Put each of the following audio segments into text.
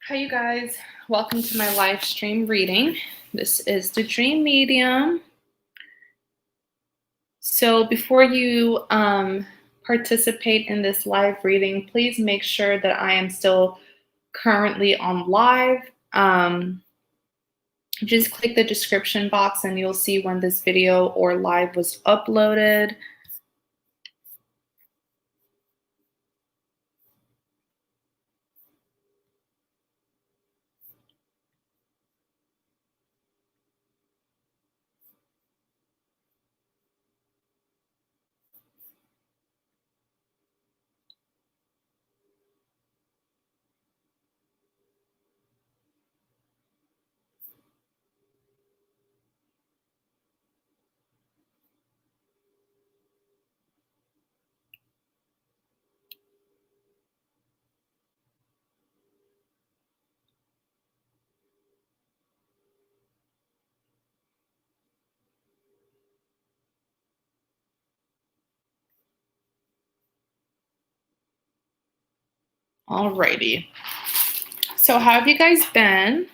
Hi, you guys. Welcome to my live stream reading. This is the Dream Medium. So before you participate in this live reading, please make sure that I am still currently on live. Just click the description box and you'll see when this video or live was uploaded. Alrighty. So how have you guys been?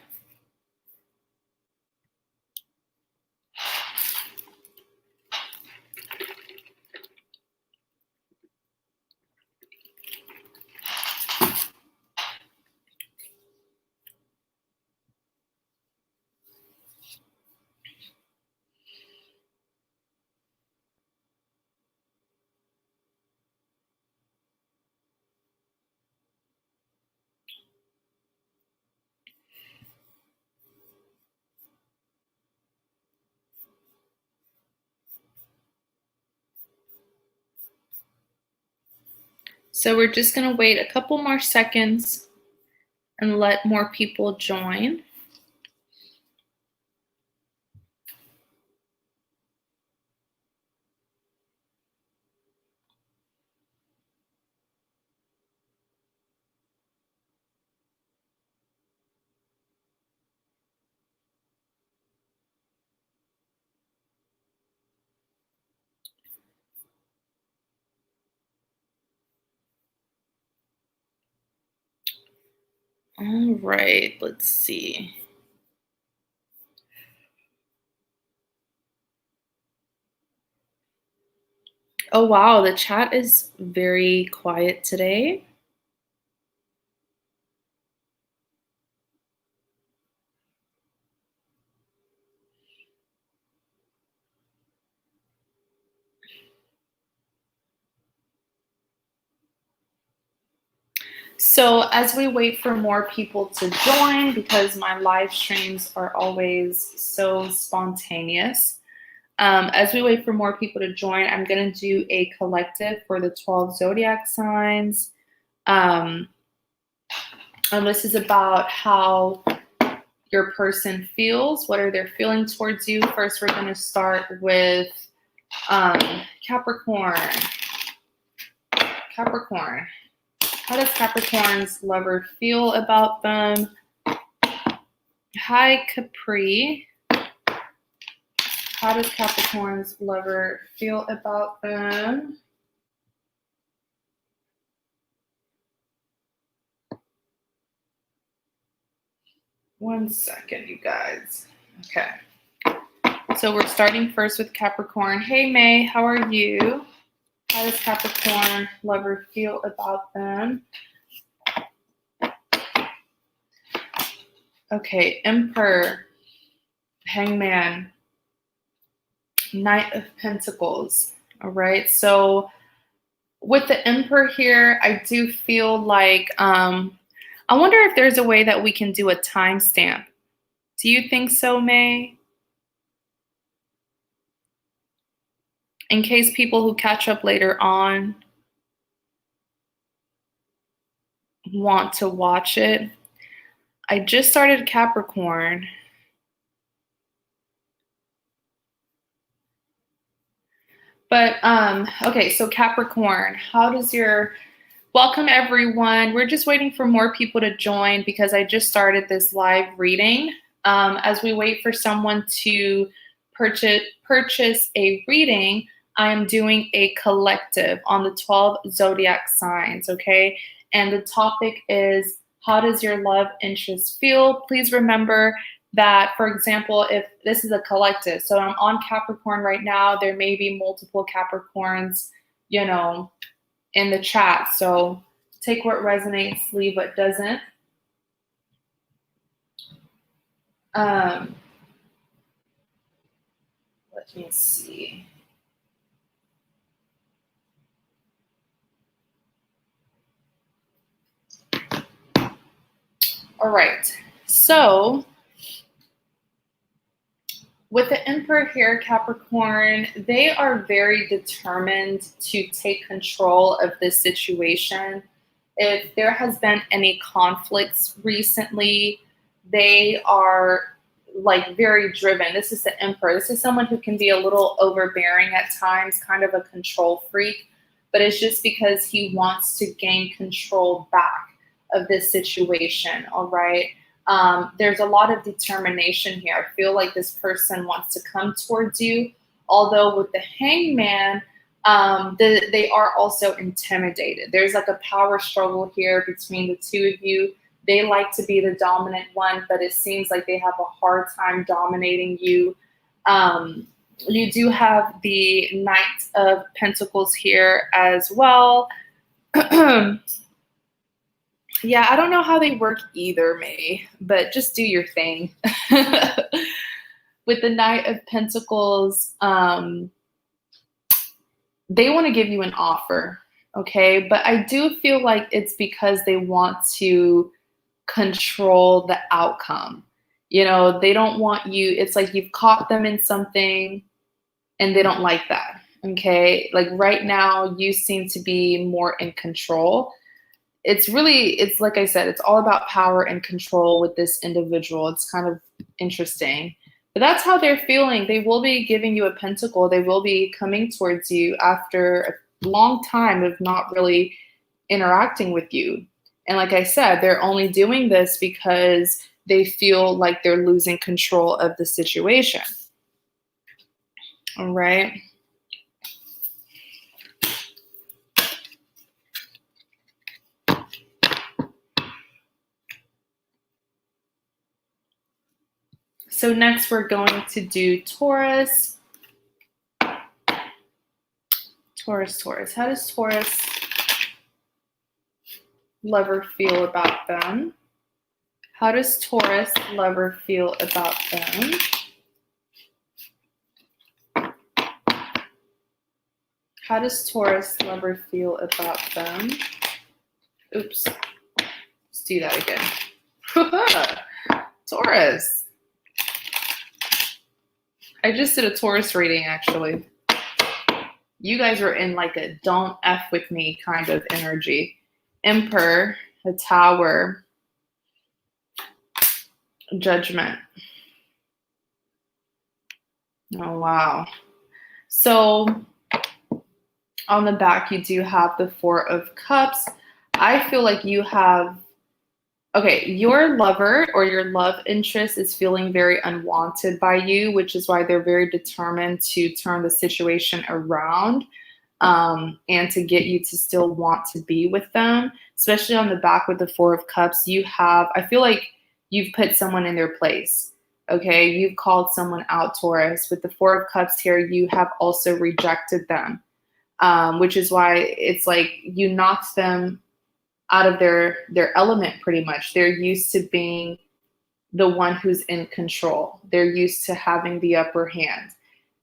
So we're just going to wait a couple more seconds and let more people join. All right, let's see. Oh, wow, the chat is very quiet today. So as we wait for more people to join, because my live streams are always so spontaneous, as we wait for more people to join, I'm going to do a collective for the 12 zodiac signs. And this is about how your person feels. What are they feeling towards you? First, we're going to start with Capricorn. Capricorn. How does Capricorn's lover feel about them? Hi, Capri. How does Capricorn's lover feel about them? One second, you guys. Okay. So we're starting first with Capricorn. Hey, May, how are you? How does Capricorn lover feel about them? Okay, Emperor, Hangman, Knight of Pentacles. All right, so with the Emperor here, I do feel like, I wonder if there's a way that we can do a timestamp. Do you think so, May? In case people who catch up later on want to watch it. I just started Capricorn. But, okay, so Capricorn, how does your, welcome everyone. We're just waiting for more people to join because I just started this live reading. As we wait for someone to purchase a reading, I am doing a collective on the 12 zodiac signs, okay? And the topic is How does your love interest feel? Please remember that, for example, if this is a collective, so I'm on Capricorn right now, there may be multiple Capricorns, you know, in the chat. So take what resonates, leave what doesn't. Let me see. All right. So with the Emperor here, Capricorn, they are very determined to take control of this situation. If there has been any conflicts recently, they are like very driven. This is the Emperor. This is someone who can be a little overbearing at times, kind of a control freak, but it's just because he wants to gain control back of this situation, all right? There's a lot of determination here. I feel like this person wants to come towards you, although with the Hangman, they are also intimidated. There's like a power struggle here between the two of you. They like to be the dominant one, but it seems like they have a hard time dominating you. You do have the Knight of Pentacles here as well. Yeah, I don't know how they work either, May, but just do your thing. With the Knight of Pentacles, they want to give you an offer, okay? But I do feel like it's because they want to control the outcome. You know, they don't want you, it's like you've caught them in something and they don't like that, okay? Like right now, you seem to be more in control. It's like I said, it's all about power and control with this individual. It's kind of interesting. But that's how they're feeling. They will be giving you a pentacle. They will be coming towards you after a long time of not really interacting with you. And like I said, they're only doing this because they feel like they're losing control of the situation. All right. So next we're going to do Taurus. Taurus. How does Taurus lover feel about them? How does Taurus lover feel about them? How does Taurus lover feel about them? Oops. Let's do that again. Taurus. I just did a Taurus reading, actually. You guys are in like a don't F with me kind of energy. Emperor, the Tower, Judgment. Oh, wow. So on the back, you do have the Four of Cups. I feel like you have, okay, your lover or your love interest is feeling very unwanted by you, which is why they're very determined to turn the situation around and to get you to still want to be with them. Especially on the back with the Four of Cups, you have, I feel like you've put someone in their place. Okay, you've called someone out, Taurus. With the Four of Cups here, you have also rejected them, which is why it's like you knocked them out of their element pretty much. They're used to being the one who's in control. They're used to having the upper hand.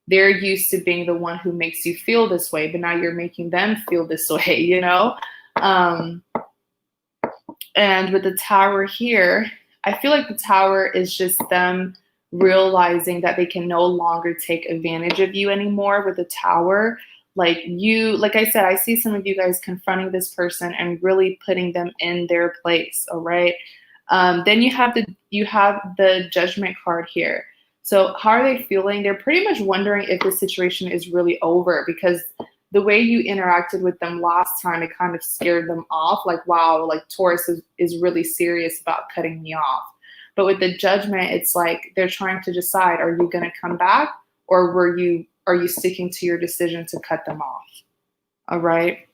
They're used to being the one who makes you feel this way, but now you're making them feel this way, you know? And with the Tower here, I feel like the Tower is just them realizing that they can no longer take advantage of you anymore with the Tower. Like I said, I see some of you guys confronting this person and really putting them in their place. All right. Then you have the Judgment card here. So how are they feeling? They're pretty much wondering if the situation is really over, because the way you interacted with them last time, it kind of scared them off. Like, wow, like Taurus is really serious about cutting me off. But with the Judgment, it's like they're trying to decide, are you going to come back, or are you sticking to your decision to cut them off? All right.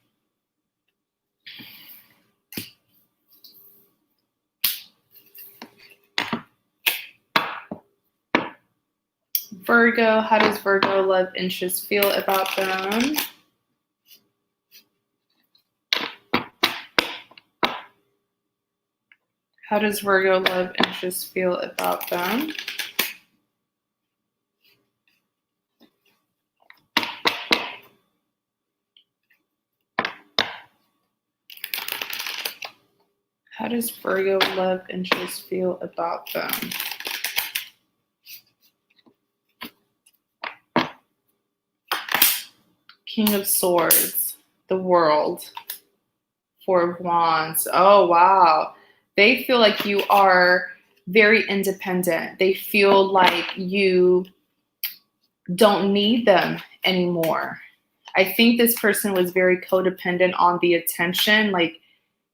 Virgo, how does Virgo love interest feel about them? How does Virgo love interest feel about them? How does Virgo love interest feel about them? King of Swords, the World, Four of Wands. Oh, wow. They feel like you are very independent. They feel like you don't need them anymore. I think this person was very codependent on the attention. Like,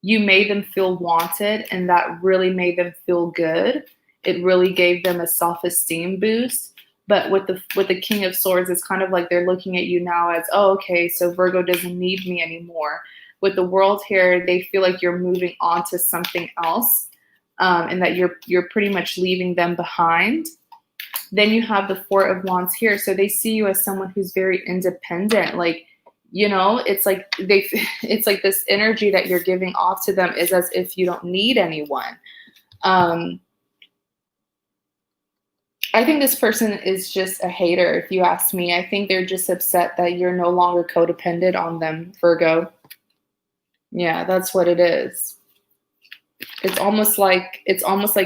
you made them feel wanted, and that really made them feel good. It really gave them a self-esteem boost. But with the King of Swords, it's kind of like they're looking at you now as, oh, okay, so Virgo doesn't need me anymore. With the World here, they feel like you're moving on to something else, and that you're pretty much leaving them behind. Then you have the Four of Wands here, so they see you as someone who's very independent. Like, you know, it's like it's like this energy that you're giving off to them is as if you don't need anyone. I think this person is just a hater, if you ask me. I think they're just upset that you're no longer codependent on them, Virgo. Yeah, that's what it is. It's almost like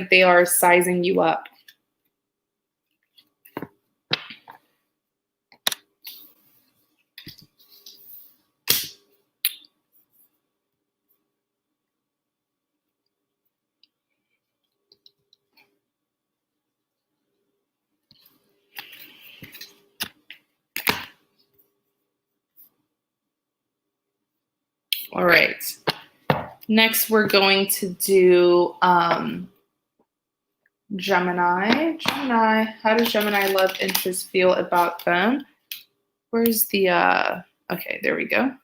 they are sizing you up. All right. Next, we're going to do Gemini. Gemini, how does Gemini love interest feel about them? Where's the, okay, there we go.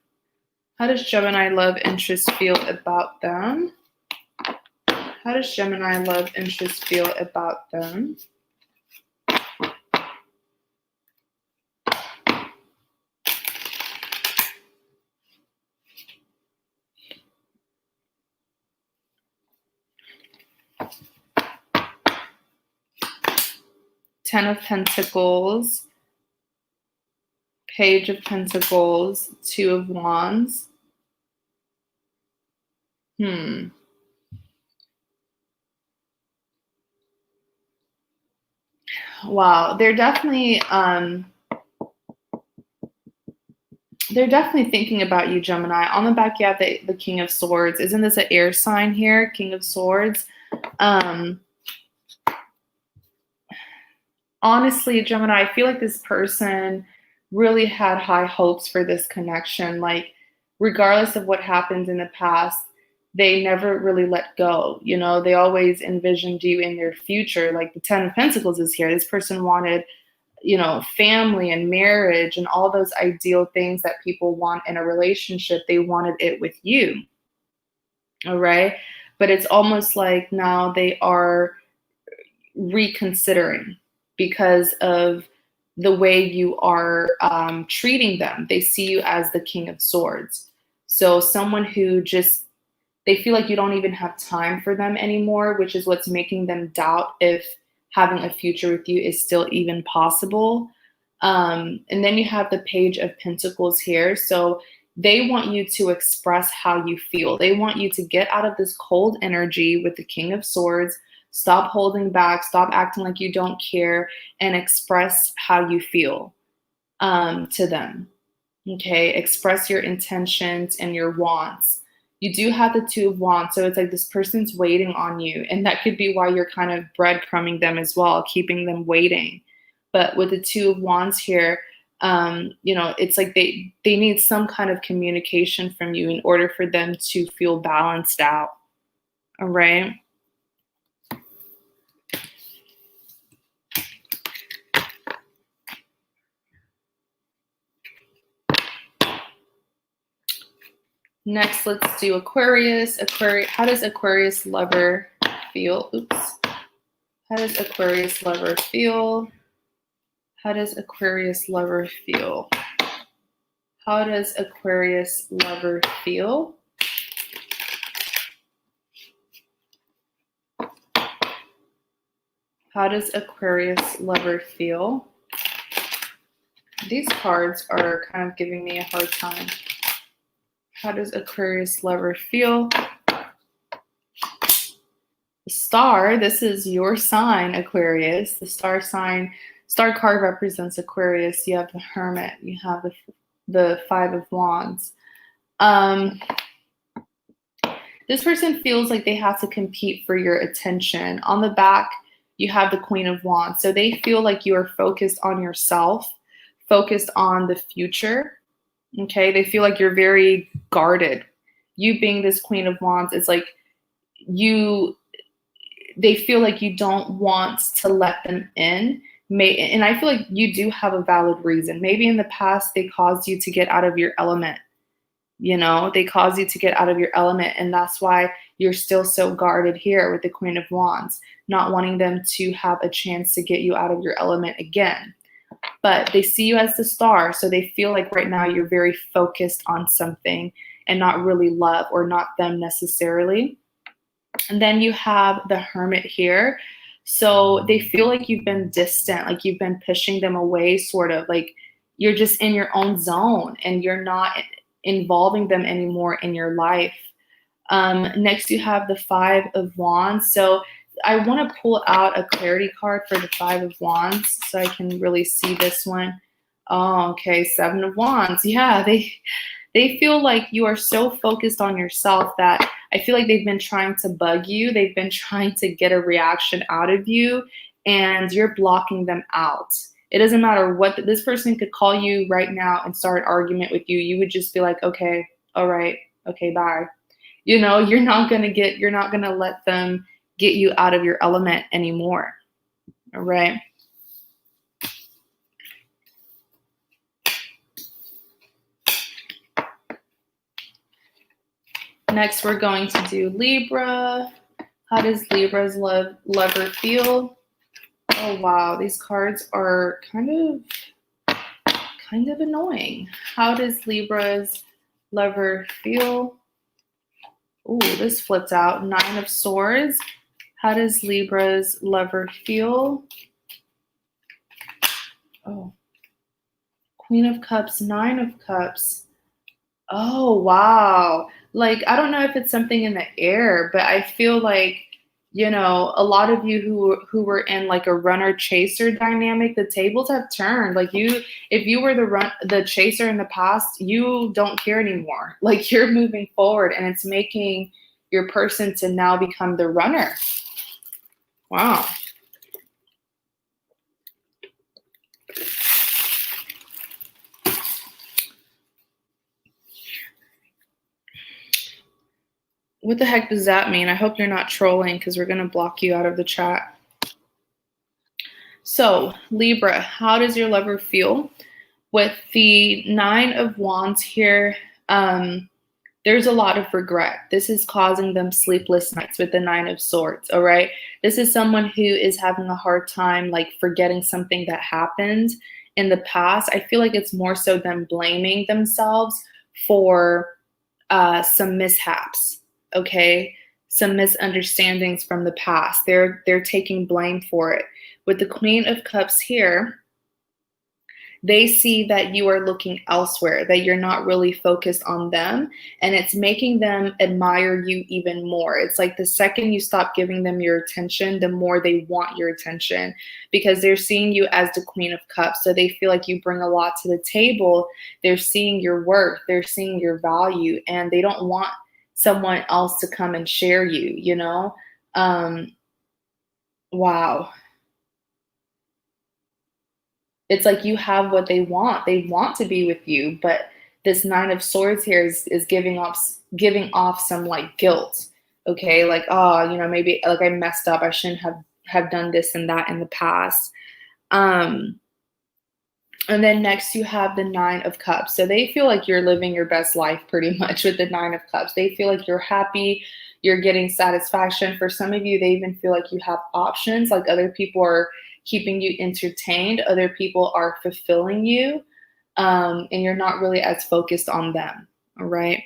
How does Gemini love interest feel about them? How does Gemini love interest feel about them? Ten of Pentacles, Page of Pentacles, Two of Wands. Wow, they're definitely thinking about you, Gemini. On the back, you have the King of Swords. Isn't this an air sign here? King of Swords. Honestly, Gemini, I feel like this person really had high hopes for this connection. Like, regardless of what happened in the past, they never really let go. You know, they always envisioned you in their future. Like, the Ten of Pentacles is here. This person wanted, you know, family and marriage and all those ideal things that people want in a relationship. They wanted it with you. All right. But it's almost like now they are reconsidering because of the way you are treating them. They see you as the King of Swords. So someone who just, they feel like you don't even have time for them anymore, which is what's making them doubt if having a future with you is still even possible. And then you have the Page of Pentacles here. So they want you to express how you feel. They want you to get out of this cold energy with the King of Swords. Stop holding back, stop acting like you don't care, and express how you feel to them. Okay, express your intentions and your wants. You do have the Two of Wands, so it's like this person's waiting on you, and that could be why you're kind of breadcrumbing them as well, keeping them waiting. But with the Two of Wands here, you know, it's like they need some kind of communication from you in order for them to feel balanced out. All right. Next, let's do Aquarius. How does Aquarius lover feel? Oops. How does Aquarius lover feel? How does Aquarius lover feel? How does Aquarius lover feel? How does Aquarius lover feel? These cards are kind of giving me a hard time. How does Aquarius lover feel? The star, this is your sign, Aquarius. The star sign, star card represents Aquarius. You have the Hermit. You have the Five of Wands. This person feels like they have to compete for your attention. On the back, you have the Queen of Wands. So they feel like you are focused on yourself, focused on the future. Okay, they feel like you're very guarded. You being this Queen of Wands, it's like they feel like you don't want to let them in. And I feel like you do have a valid reason. Maybe in the past, they caused you to get out of your element. You know, they caused you to get out of your element. And that's why you're still so guarded here with the Queen of Wands, not wanting them to have a chance to get you out of your element again. But they see you as the star. So they feel like right now you're very focused on something and not really love, or not them necessarily. And then you have the Hermit here. So they feel like you've been distant, like you've been pushing them away, sort of like you're just in your own zone and you're not involving them anymore in your life. Next, you have the Five of Wands. So I want to pull out a clarity card for the Five of Wands so I can really see this one. Oh, okay, Seven of Wands. Yeah, they feel like you are so focused on yourself that I feel like they've been trying to bug you. They've been trying to get a reaction out of you, and you're blocking them out. It doesn't matter what this person could call you right now and start an argument with you. You would just be like, okay, all right, okay, bye. You know, you're not gonna let them get you out of your element anymore. All right. Next, we're going to do Libra. How does Libra's lover feel? Oh, wow. These cards are kind of annoying. How does Libra's lover feel? Ooh, this flipped out. Nine of Swords. How does Libra's lover feel? Oh, Queen of Cups, Nine of Cups. Oh, wow. Like, I don't know if it's something in the air, but I feel like, you know, a lot of you who were in like a runner chaser dynamic, the tables have turned. Like if you were the chaser in the past, you don't care anymore. Like you're moving forward, and it's making your person to now become the runner. Wow. What the heck does that mean? I hope you're not trolling, because we're going to block you out of the chat. So, Libra, how does your lover feel? With the Nine of Wands here, there's a lot of regret. This is causing them sleepless nights with the Nine of Swords, all right? This is someone who is having a hard time, like, forgetting something that happened in the past. I feel like it's more so them blaming themselves for some mishaps. Okay, some misunderstandings from the past. They're taking blame for it. With the Queen of Cups here, they see that you are looking elsewhere, that you're not really focused on them, and it's making them admire you even more. It's like the second you stop giving them your attention, the more they want your attention, because they're seeing you as the Queen of Cups. So they feel like you bring a lot to the table. They're seeing your worth, they're seeing your value, and they don't want someone else to come and share you, you know? Wow. It's like you have what they want. They want to be with you, but this Nine of Swords here is giving off some like guilt. Okay, like, oh, you know, maybe like I messed up. I shouldn't have done this and that in the past. And then next you have the Nine of Cups. So they feel like you're living your best life pretty much with the Nine of Cups. They feel like you're happy, you're getting satisfaction. For some of you, they even feel like you have options, like other people are keeping you entertained. Other people are fulfilling you, and you're not really as focused on them. All right.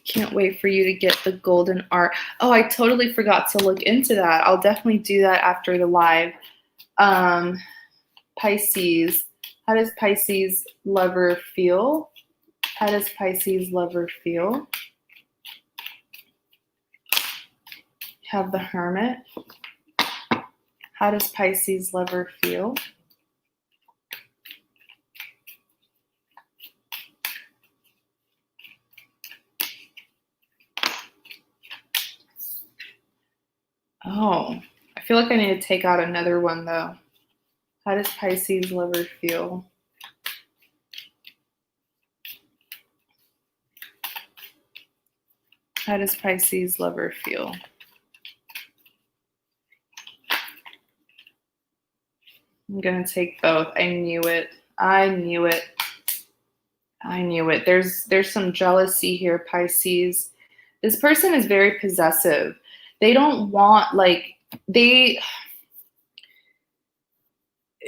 Can't wait for you to get the golden art. Oh, I totally forgot to look into that. I'll definitely do that after the live. Pisces. How does Pisces lover feel? How does Pisces lover feel? Have the Hermit. How does Pisces lover feel? Oh, I feel like I need to take out another one though. How does Pisces lover feel? How does Pisces lover feel? I'm going to take both. I knew it. I knew it. I knew it. There's some jealousy here, Pisces. This person is very possessive. They don't want, like,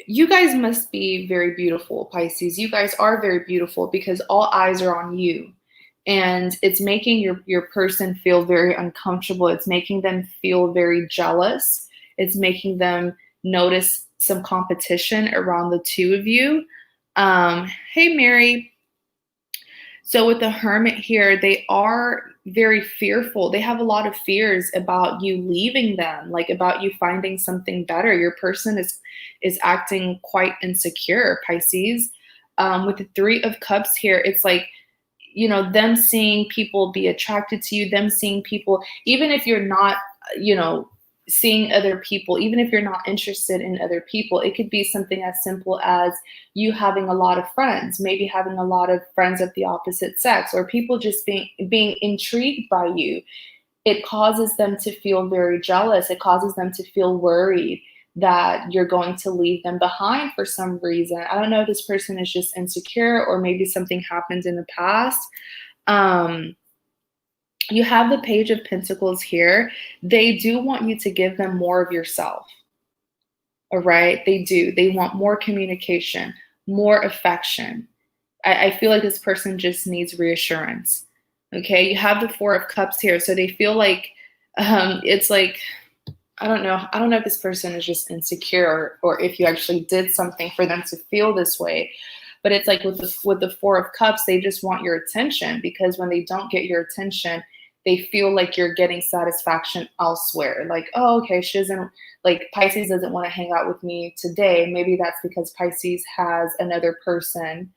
you guys must be very beautiful, Pisces. You guys are very beautiful because all eyes are on you. And it's making your person feel very uncomfortable. It's making them feel very jealous. It's making them notice some competition around the two of you. Hey, Mary. So with the Hermit here, they are very fearful. They have a lot of fears about you leaving them, like about you finding something better. Your person is acting quite insecure, Pisces. With the Three of Cups here, it's like, you know, them seeing people be attracted to you, them seeing people, even if you're not, you know, seeing other people, even if you're not interested in other people, it could be something as simple as you having a lot of friends, maybe having a lot of friends of the opposite sex, or people just being intrigued by you. It causes them to feel very jealous. It causes them to feel worried that you're going to leave them behind for some reason. I don't know if this person is just insecure or maybe something happened in the past. You have the Page of Pentacles here. They do want you to give them more of yourself. All right? They do. They want more communication, more affection. I feel like this person just needs reassurance. Okay? You have the Four of Cups here. So they feel like it's like, I don't know if this person is just insecure or if you actually did something for them to feel this way. But it's like with the Four of Cups, they just want your attention, because when they don't get your attention, they feel like you're getting satisfaction elsewhere. Like, oh, okay, she doesn't, like, Pisces doesn't want to hang out with me today. Maybe that's because Pisces has another person,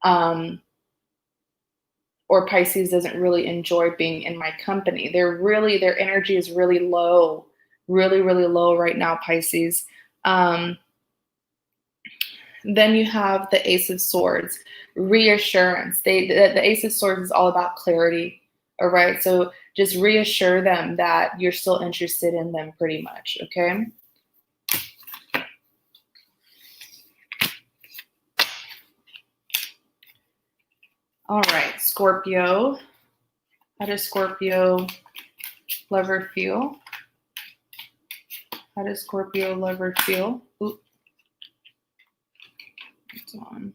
or Pisces doesn't really enjoy being in my company. Their energy is really low, really, really low right now, Pisces. Then you have the Ace of Swords, reassurance. The Ace of Swords is all about clarity. All right. So just reassure them that you're still interested in them pretty much. Okay. All right. Scorpio. How does Scorpio lover feel? How does Scorpio lover feel? Oop. It's on.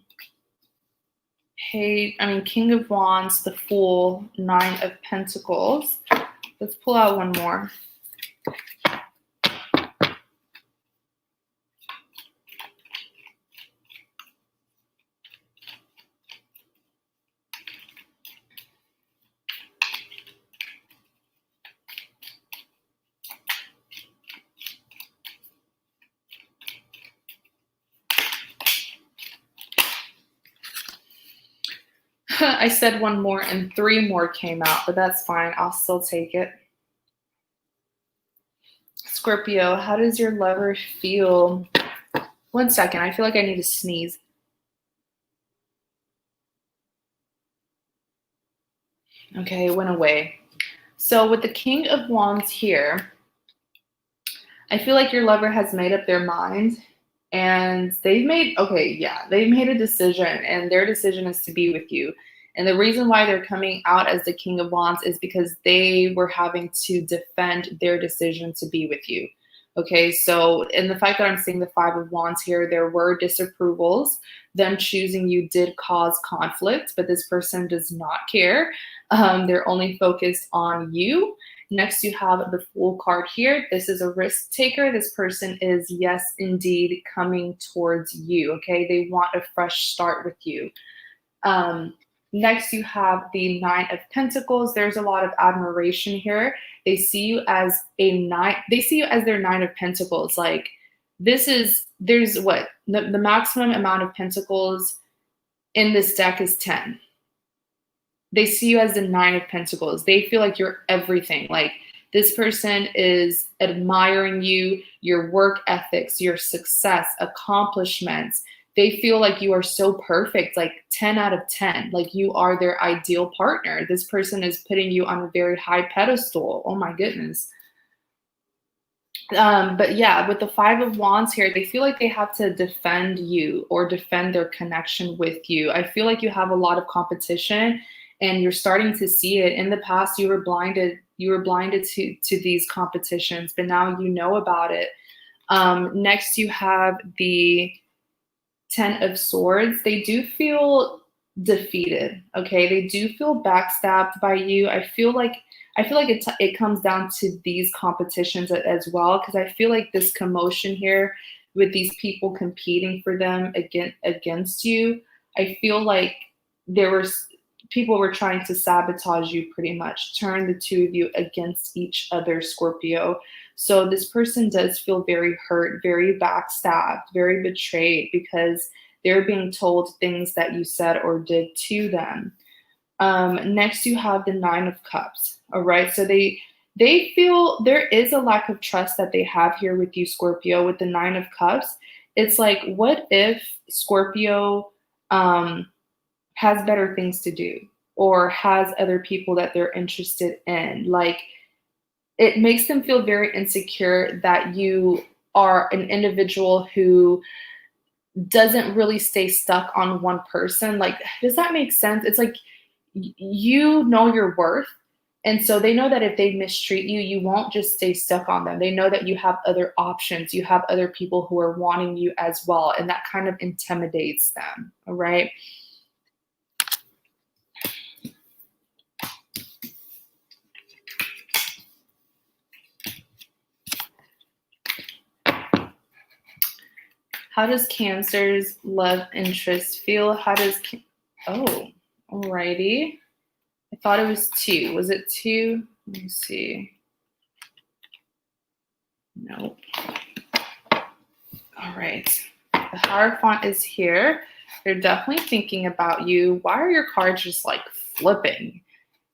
King of Wands, the Fool, Nine of Pentacles. Let's pull out one more. I said one more and three more came out, but that's fine. I'll still take it. Scorpio, how does your lover feel? 1 second. I feel like I need to sneeze. Okay, it went away. So with the King of Wands here, I feel like your lover has made up their mind, and they've made a decision, and their decision is to be with you. And the reason why they're coming out as the King of Wands is because they were having to defend their decision to be with you. Okay, so in the fact that I'm seeing the Five of Wands here, there were disapprovals. Them choosing you did cause conflict, but this person does not care. They're only focused on you. Next, you have the Fool card here. This is a risk taker. This person is, yes, indeed, coming towards you. Okay, they want a fresh start with you. Next, you have the Nine of Pentacles. There's a lot of admiration here. They see you as a nine. They see you as their Nine of Pentacles. Like there's what? The maximum amount of pentacles in this deck is 10. They see you as the Nine of Pentacles. They feel like you're everything. Like this person is admiring you, your work ethics, your success, accomplishments. They feel like you are so perfect, like 10 out of 10, like you are their ideal partner. This person is putting you on a very high pedestal. Oh my goodness. But yeah, with the Five of Wands here, they feel like they have to defend you or defend their connection with you. I feel like you have a lot of competition and you're starting to see it. In the past, you were blinded to these competitions, but now you know about it. Next, you have the Ten of Swords. They do feel defeated. Okay, they do feel backstabbed by you. I feel like it comes down to these competitions as well, because I feel like this commotion here with these people competing for them against you. I feel like people were trying to sabotage you, pretty much turn the two of you against each other, Scorpio. So this person does feel very hurt, very backstabbed, very betrayed, because they're being told things that you said or did to them. Next, you have the Nine of Cups. All right, so they feel there is a lack of trust that they have here with you, Scorpio. With the Nine of Cups, it's like, what if Scorpio has better things to do or has other people that they're interested in? Like, it makes them feel very insecure that you are an individual who doesn't really stay stuck on one person. Like, does that make sense? It's like, you know your worth. And so they know that if they mistreat you, you won't just stay stuck on them. They know that you have other options. You have other people who are wanting you as well. And that kind of intimidates them. All right. How does Cancer's love interest feel? Alrighty. I thought it was 2. Was it 2? Let me see. Nope. All right. The Hierophant is here. They're definitely thinking about you. Why are your cards just like flipping?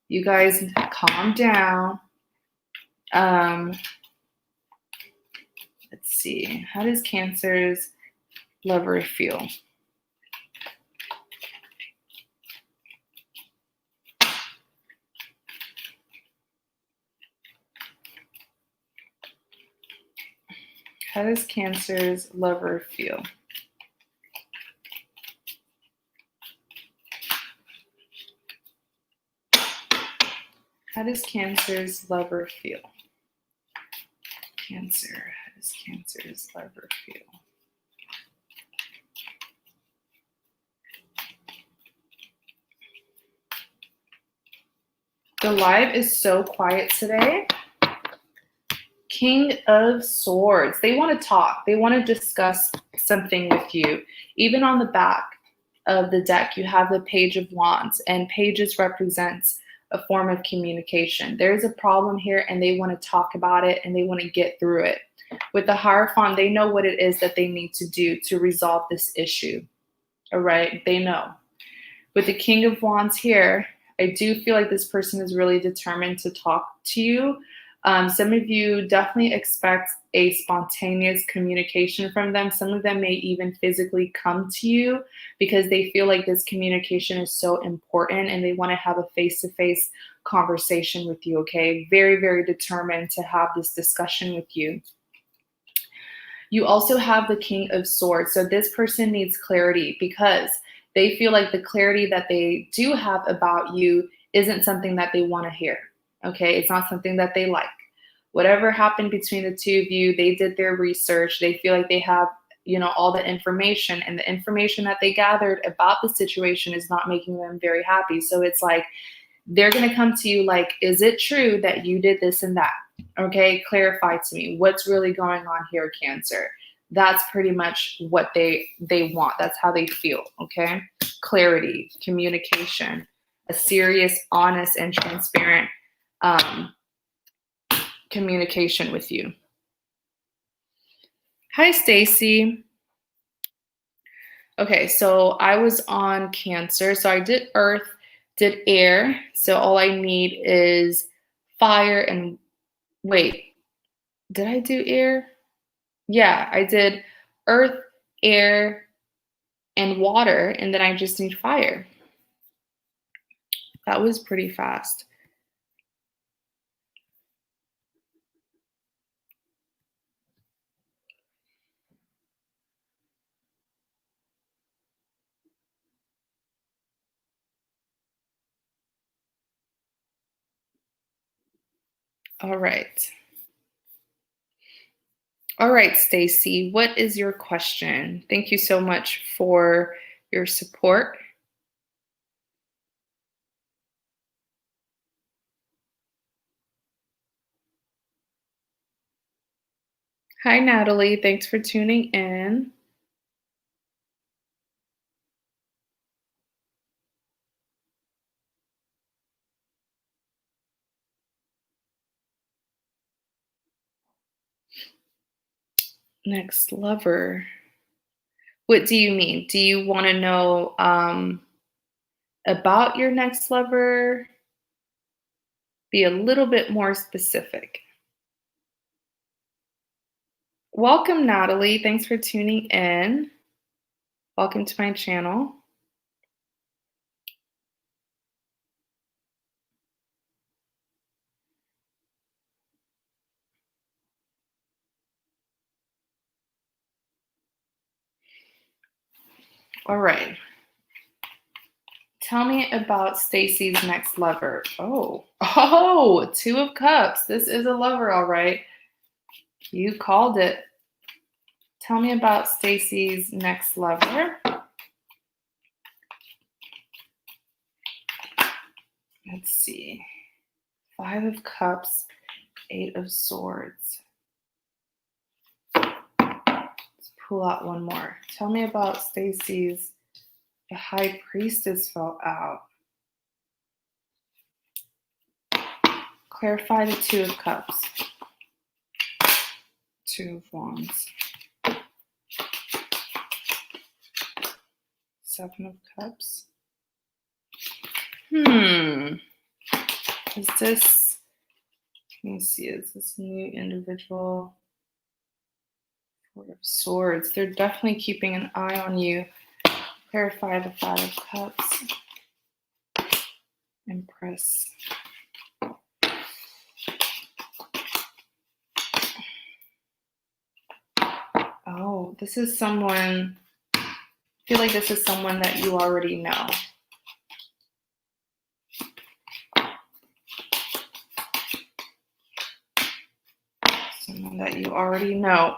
You guys calm down. Let's see. How does Cancer's lover feel? How does Cancer's lover feel? How does Cancer's lover feel? Cancer, how does Cancer's lover feel? The live is so quiet today. King of Swords. They want to talk. They want to discuss something with you. Even on the back of the deck, you have the Page of Wands, and pages represents a form of communication. There's a problem here and they want to talk about it and they want to get through it. With the Hierophant, they know what it is that they need to do to resolve this issue. All right, they know. With the King of Wands here, I do feel like this person is really determined to talk to you. Some of you definitely expect a spontaneous communication from them. Some of them may even physically come to you because they feel like this communication is so important and they want to have a face-to-face conversation with you, okay? Very, very determined to have this discussion with you. You also have the King of Swords. So this person needs clarity because they feel like the clarity that they do have about you isn't something that they want to hear. Okay. It's not something that they like. Whatever happened between the two of you, they did their research. They feel like they have, all the information, and the information that they gathered about the situation is not making them very happy. So it's like, they're going to come to you like, is it true that you did this and that? Okay. Clarify to me what's really going on here, Cancer. That's pretty much what they want. That's how they feel. Okay. Clarity, communication, a serious, honest, and transparent communication with you. Hi, Stacy. Okay, so I was on Cancer. So I did Earth, did air. So all I need is fire and wait, did I do air? Yeah, I did Earth, air, and water, and then I just need fire. That was pretty fast. All right. All right, Stacy, what is your question? Thank you so much for your support. Hi, Natalie. Thanks for tuning in. Next lover. What do you mean? Do you want to know about your next lover? Be a little bit more specific. Welcome, Natalie. Thanks for tuning in. Welcome to my channel. All right. Tell me about Stacy's next lover. Oh, Two of Cups. This is a lover, all right. You called it. Tell me about Stacy's next lover. Let's see. 5 of Cups, 8 of Swords. Let's pull out one more. Tell me about Stacy's. The High Priestess fell out. Clarify the 2 of Cups. 2 of Wands. 7 of Cups. Is this, let me see, is this a new individual? 4 of Swords. They're definitely keeping an eye on you. Clarify the 5 of Cups. Empress. Oh, this is someone, I feel like this is someone that you already know. Someone that you already know.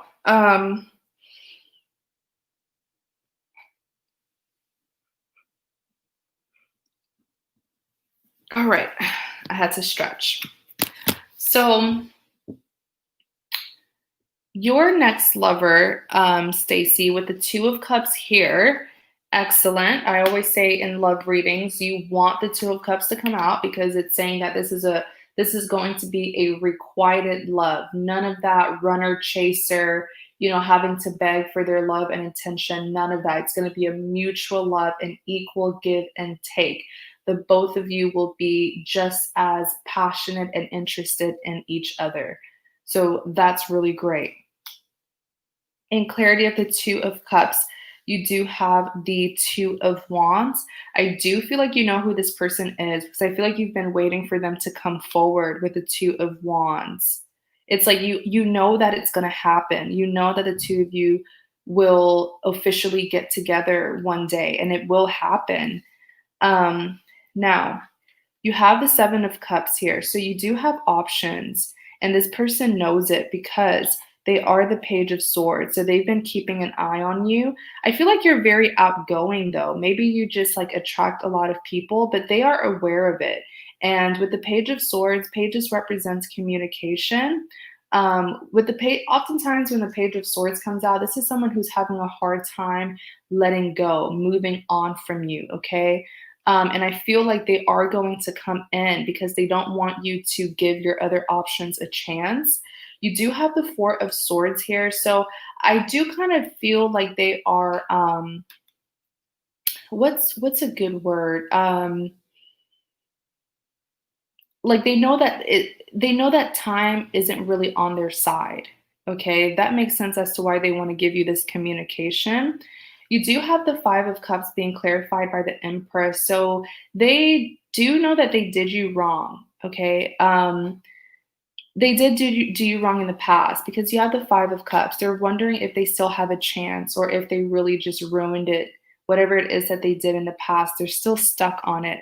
All right, I had to stretch. So your next lover, Stacy, with the 2 of Cups here, excellent. I always say in love readings, you want the 2 of Cups to come out because it's saying that this is going to be a requited love. None of that runner chaser, having to beg for their love and attention. None of that. It's going to be a mutual love and equal give and take. The both of you will be just as passionate and interested in each other. So that's really great. In clarity of the 2 of Cups, you do have the 2 of Wands. I do feel like you know who this person is because I feel like you've been waiting for them to come forward with the 2 of Wands. It's like you know that it's going to happen. You know that the 2 of you will officially get together one day, and it will happen. Now, you have the Seven of Cups here, so you do have options, and this person knows it because they are the Page of Swords, so they've been keeping an eye on you. I feel like you're very outgoing, though. Maybe you just like attract a lot of people, but they are aware of it. And with the Page of Swords, pages represents communication. With the page, oftentimes when the Page of Swords comes out, this is someone who's having a hard time letting go, moving on from you, okay? And I feel like they are going to come in because they don't want you to give your other options a chance. You do have the Four of Swords here. So I do kind of feel like they are, what's a good word? Like they know that time isn't really on their side. Okay, that makes sense as to why they want to give you this communication. You do have the Five of Cups being clarified by the Empress, so they do know that they did you wrong. Okay, they did do you wrong in the past because you have the Five of Cups. They're wondering if they still have a chance or if they really just ruined it. Whatever it is that they did in the past, they're still stuck on it.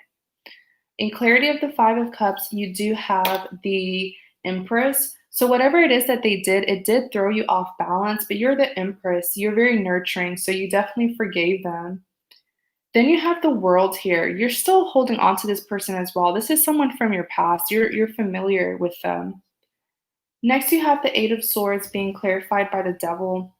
In clarity of the Five of Cups, you do have the Empress. So whatever it is that they did, it did throw you off balance, but you're the Empress. You're very nurturing, so you definitely forgave them. Then you have the World here. You're still holding on to this person as well. This is someone from your past. You're familiar with them. Next, you have the Eight of Swords being clarified by the Devil.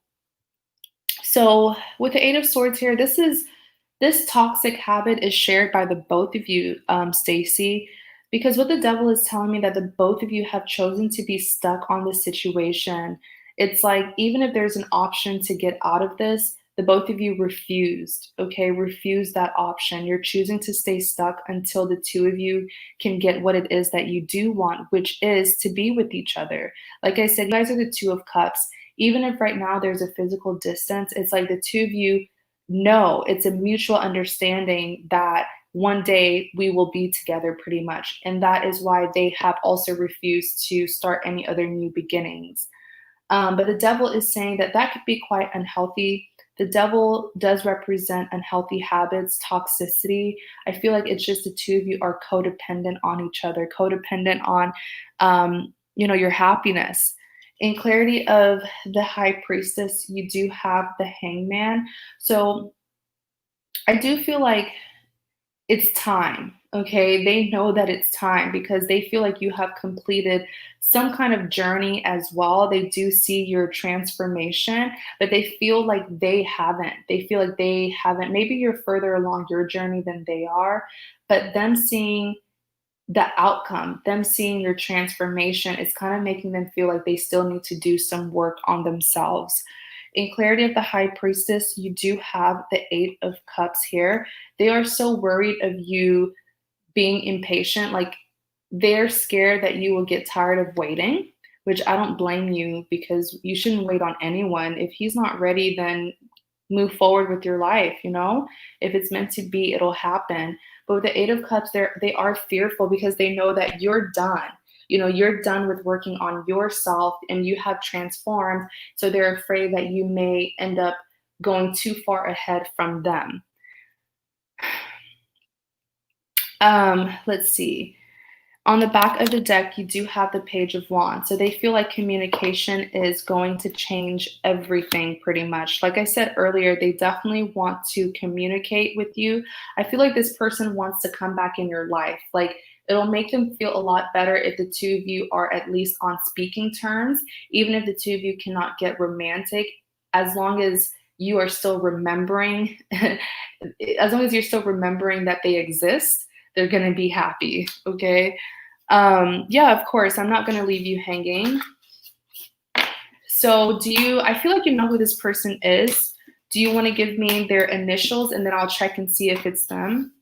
So with the Eight of Swords here, this toxic habit is shared by the both of you, Stacy, because what the Devil is telling me that the both of you have chosen to be stuck on this situation. It's like even if there's an option to get out of this, the both of you refused, okay? Refused that option. You're choosing to stay stuck until the two of you can get what it is that you do want, which is to be with each other. Like I said, you guys are the Two of Cups. Even if right now there's a physical distance, it's like the two of you know, it's a mutual understanding that one day we will be together pretty much. And that is why they have also refused to start any other new beginnings. But the Devil is saying that that could be quite unhealthy. The Devil does represent unhealthy habits, toxicity. I feel like it's just the two of you are codependent on each other, codependent on, your happiness. In clarity of the High Priestess, you do have the Hangman. So I do feel like it's time, okay? They know that it's time because they feel like you have completed some kind of journey as well. They do see your transformation, but they feel like they haven't. They feel like they haven't. Maybe you're further along your journey than they are, but them seeing the outcome, them seeing your transformation, is kind of making them feel like they still need to do some work on themselves. In clarity of the High Priestess, you do have the Eight of Cups here. They are so worried of you being impatient. Like they're scared that you will get tired of waiting, which I don't blame you because you shouldn't wait on anyone. If he's not ready, then move forward with your life, If it's meant to be, it'll happen. But with the Eight of Cups, they are fearful because they know that you're done. You're done with working on yourself and you have transformed. So they're afraid that you may end up going too far ahead from them. Let's see. On the back of the deck, you do have the Page of Wands. So they feel like communication is going to change everything pretty much. Like I said earlier, they definitely want to communicate with you. I feel like this person wants to come back in your life. Like it'll make them feel a lot better if the two of you are at least on speaking terms, even if the two of you cannot get romantic, as long as you are still remembering, as long as you're still remembering that they exist, they're going to be happy. Okay. Yeah, of course, I'm not going to leave you hanging. So I feel like you know who this person is. Do you want to give me their initials and then I'll check and see if it's them?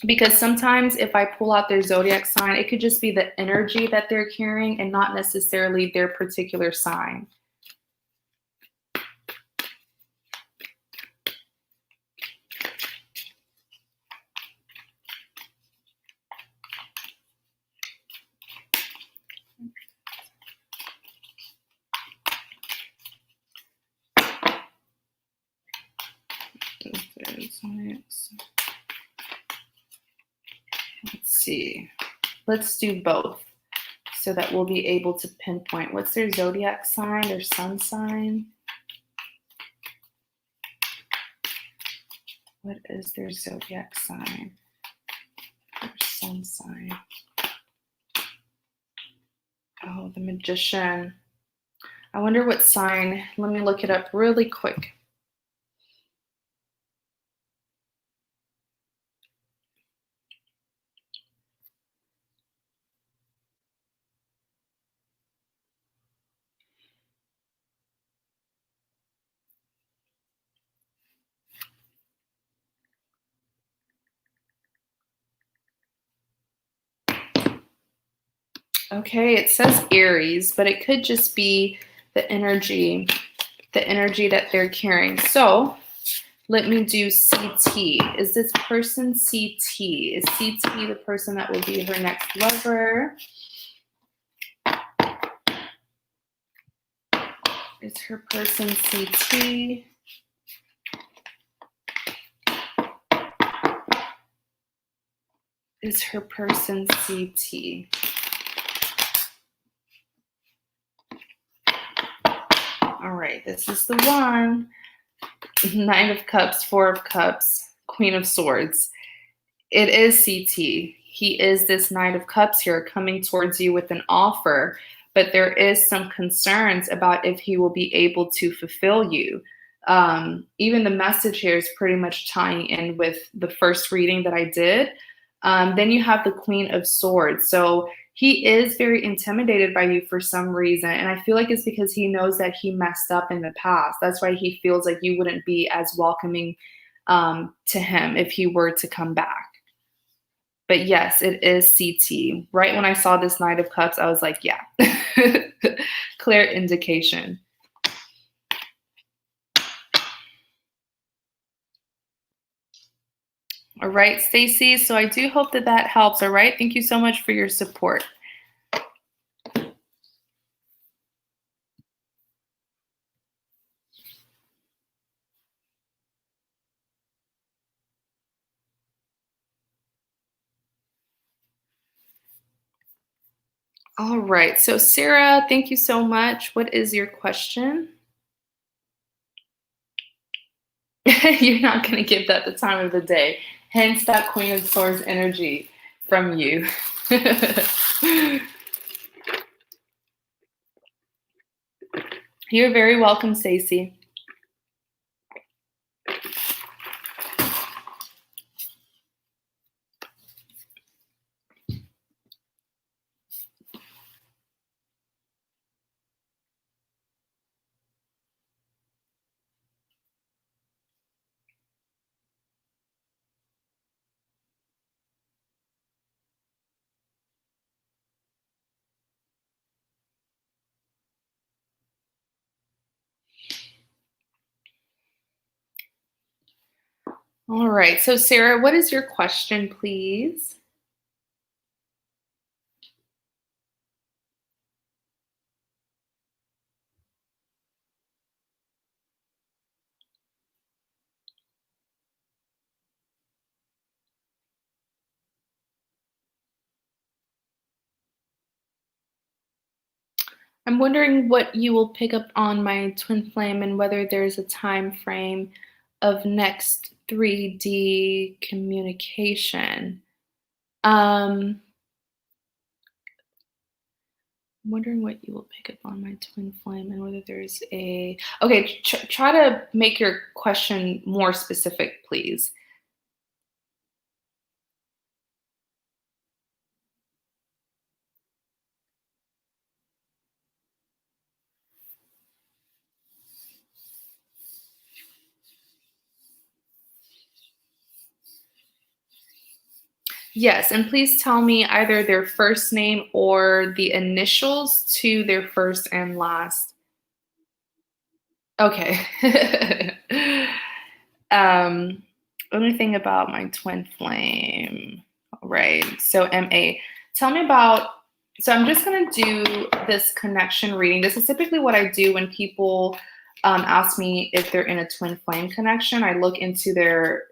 Because sometimes if I pull out their zodiac sign, it could just be the energy that they're carrying and not necessarily their particular sign. Let's see. Let's do both so that we'll be able to pinpoint what's their zodiac sign or sun sign. What is their zodiac sign or sun sign? Oh, the Magician. I wonder what sign. Let me look it up really quick. Okay, it says Aries, but it could just be the energy that they're carrying. So let me do CT. Is this person CT? Is CT the person that will be her next lover? Is her person CT? Is her person CT? All right, this is the one. Nine of Cups, Four of Cups, Queen of Swords. It is CT. He is this Knight of Cups here coming towards you with an offer, but there is some concerns about if he will be able to fulfill you. Even the message here is pretty much tying in with the first reading that I did. Then you have the Queen of Swords. So he is very intimidated by you for some reason. And I feel like it's because he knows that he messed up in the past. That's why he feels like you wouldn't be as welcoming to him if he were to come back. But yes, it is CT. Right when I saw this Knight of Cups, I was like, yeah, clear indication. All right, Stacy. So I do hope that that helps. All right. Thank you so much for your support. All right. So Sarah, thank you so much. What is your question? You're not going to give that the time of the day. Hence that Queen of Swords energy from you. You're very welcome, Stacy. All right. So Sarah, what is your question, please? I'm wondering what you will pick up on my twin flame and whether there's a time frame of next 3D communication. I'm wondering what you will pick up on my twin flame and whether there's a... Okay, try to make your question more specific, please. Yes, and please tell me either their first name or the initials to their first and last. Okay. Only thing about my twin flame. All right. So MA. Tell me about, so I'm just going to do this connection reading. This is typically what I do when people ask me if they're in a twin flame connection. I look into their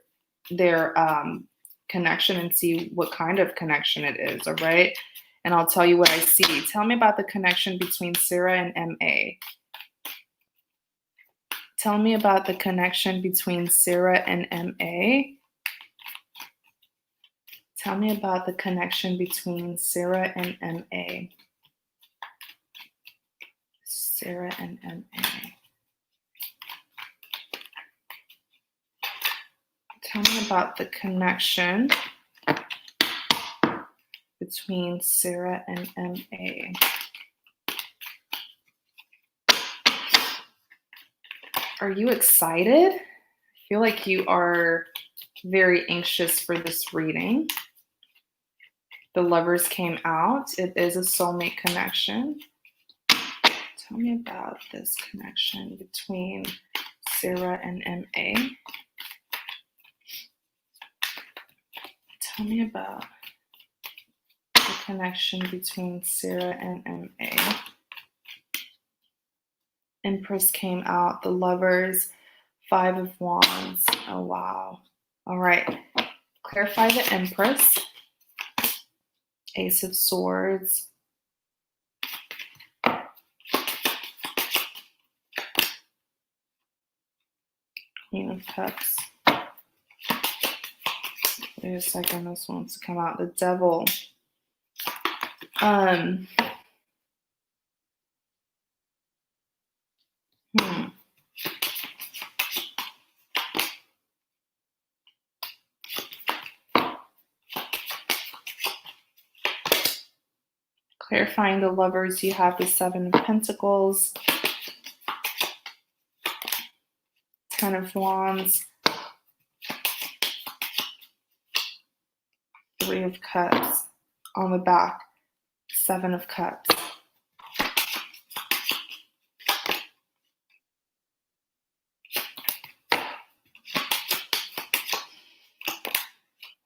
connection and see what kind of connection it is, all right? And I'll tell you what I see. Tell me about the connection between Sarah and MA. Tell me about the connection between Sarah and MA. Tell me about the connection between Sarah and MA. Sarah and MA. Tell me about the connection between Sarah and MA. Are you excited? I feel like you are very anxious for this reading. The Lovers came out. It is a soulmate connection. Tell me about this connection between Sarah and MA. Tell me about the connection between Sarah and MA. Empress came out. The Lovers, 5 of Wands. Oh, wow. All right. Clarify the Empress. Ace of Swords. Queen of Cups. Wait a second. This wants to come out. The Devil. Clarifying the Lovers, you have the 7 of Pentacles, 10 of Wands, 3 of Cups. On the back, 7 of Cups.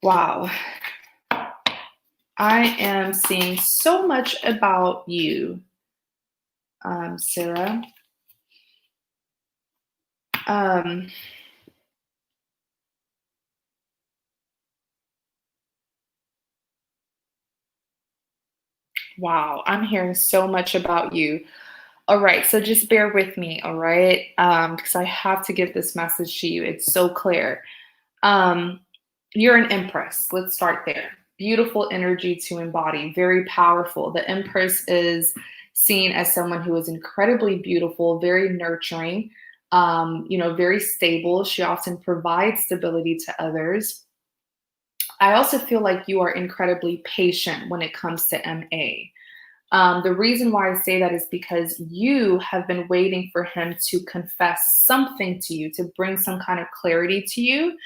Wow. I am seeing so much about you, Sarah. Wow, I'm hearing so much about you. All right, so just bear with me, all right? Because I have to give this message to you. It's so clear. You're an Empress. Let's start there. Beautiful energy to embody, very powerful. The Empress is seen as someone who is incredibly beautiful, very nurturing, very stable. She often provides stability to others. I also feel like you are incredibly patient when it comes to MA. The reason why I say that is because you have been waiting for him to confess something to you, to bring some kind of clarity to you.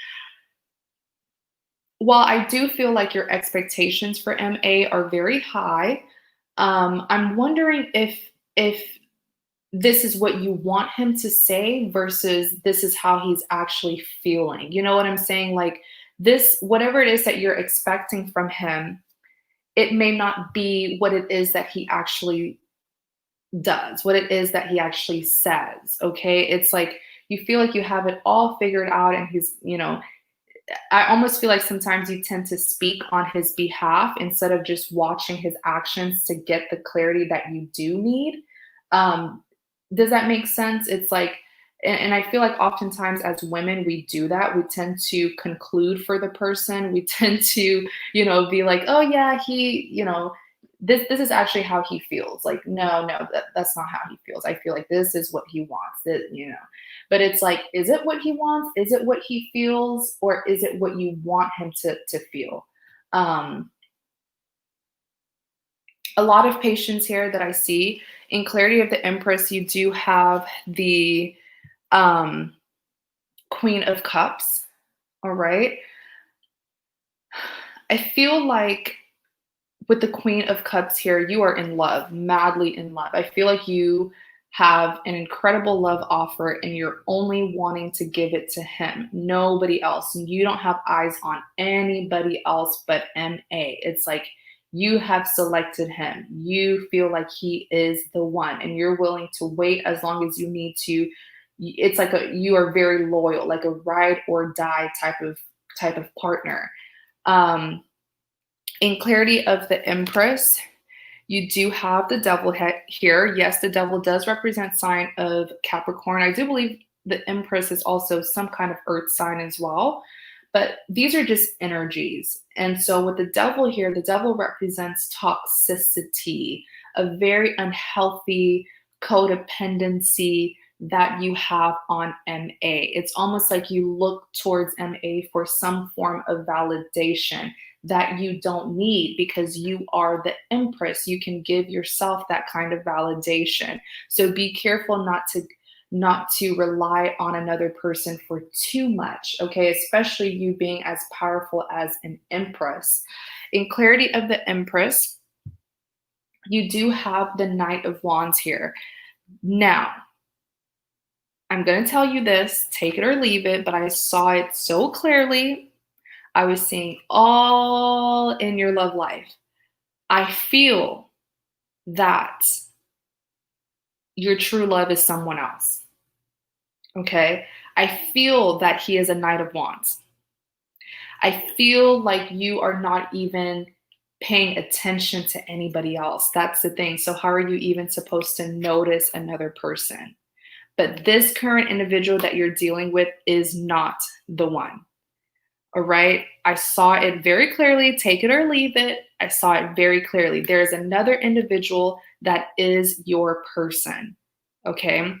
While I do feel like your expectations for MA are very high, I'm wondering if this is what you want him to say versus this is how he's actually feeling. You know what I'm saying? Like this, whatever it is that you're expecting from him, it may not be what it is that he actually does, what it is that he actually says. Okay. It's like you feel like you have it all figured out and he's, I almost feel like sometimes you tend to speak on his behalf instead of just watching his actions to get the clarity that you do need. Does that make sense? It's like, and I feel like oftentimes as women, we do that. We tend to conclude for the person. We tend to, be like, oh yeah, he, this is actually how he feels. Like, no, that's not how he feels. I feel like this is what he wants, but it's like, is it what he wants? Is it what he feels? Or is it what you want him to feel? A lot of patience here that I see. In clarity of the Empress, you do have the Queen of Cups. All right. I feel like with the Queen of Cups here, you are in love, madly in love. I feel like you have an incredible love offer and you're only wanting to give it to him, nobody else. You don't have eyes on anybody else but MA. It's like you have selected him. You feel like he is the one and you're willing to wait as long as you need to. It's like you are very loyal, like a ride or die type of partner. In clarity of the Empress, you do have the devil here. Yes, the devil does represent sign of Capricorn. I do believe the Empress is also some kind of earth sign as well. But these are just energies. And so with the devil here, the devil represents toxicity, a very unhealthy codependency that you have on MA. It's almost like you look towards MA for some form of validation that you don't need because you are the Empress. You can give yourself that kind of validation. So be careful not to rely on another person for too much, okay? Especially you being as powerful as an Empress. In clarity of the Empress, you do have the Knight of Wands here. Now, I'm going to tell you this, take it or leave it, but I saw it so clearly. I was seeing all in your love life. I feel that your true love is someone else. Okay? I feel that he is a Knight of Wands. I feel like you are not even paying attention to anybody else. That's the thing. So how are you even supposed to notice another person? But this current individual that you're dealing with is not the one. All right. I saw it very clearly. Take it or leave it. I saw it very clearly. There's another individual that is your person. Okay.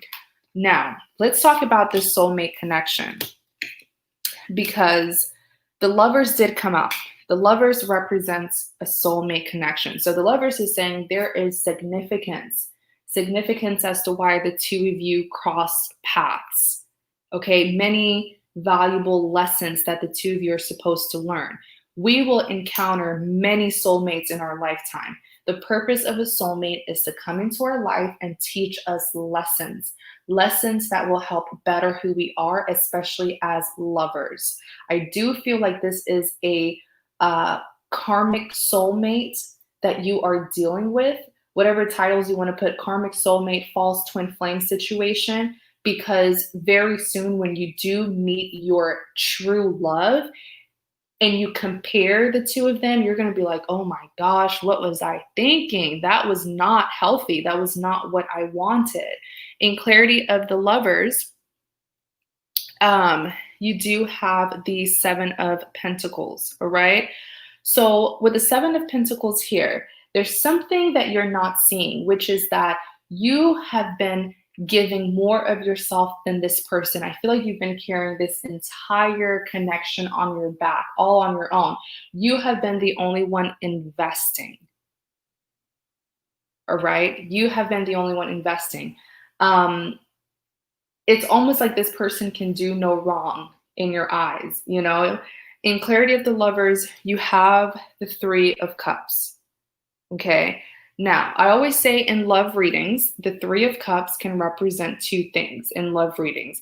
Now, let's talk about this soulmate connection because the Lovers did come out. The Lovers represents a soulmate connection. So the Lovers is saying there is significance as to why the two of you crossed paths. Okay, many valuable lessons that the two of you are supposed to learn. We will encounter many soulmates in our lifetime. The purpose of a soulmate is to come into our life and teach us lessons that will help better who we are, especially as lovers. I do feel like this is a karmic soulmate that you are dealing with, whatever titles you want to put, karmic soulmate, false twin flame situation, because very soon when you do meet your true love and you compare the two of them, you're going to be like, oh my gosh, what was I thinking? That was not healthy. That was not what I wanted. In clarity of the Lovers, you do have the Seven of Pentacles, all right? So with the Seven of Pentacles here, there's something that you're not seeing, which is that you have been giving more of yourself than this person. I feel like you've been carrying this entire connection on your back, all on your own. You have been the only one investing. All right? You have been the only one investing. It's almost like this person can do no wrong in your eyes, you know? In clarity of the Lovers, you have the Three of Cups. Okay? Now, I always say in love readings, the Three of Cups can represent two things in love readings,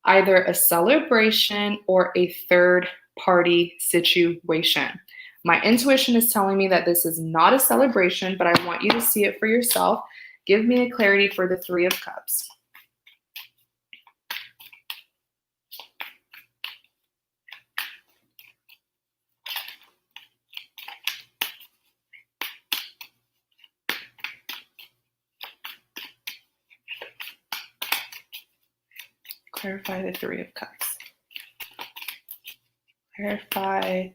either a celebration or a third party situation. My intuition is telling me that this is not a celebration, but I want you to see it for yourself. Give me a clarity for the Three of Cups. Clarify the Three of Cups. Clarify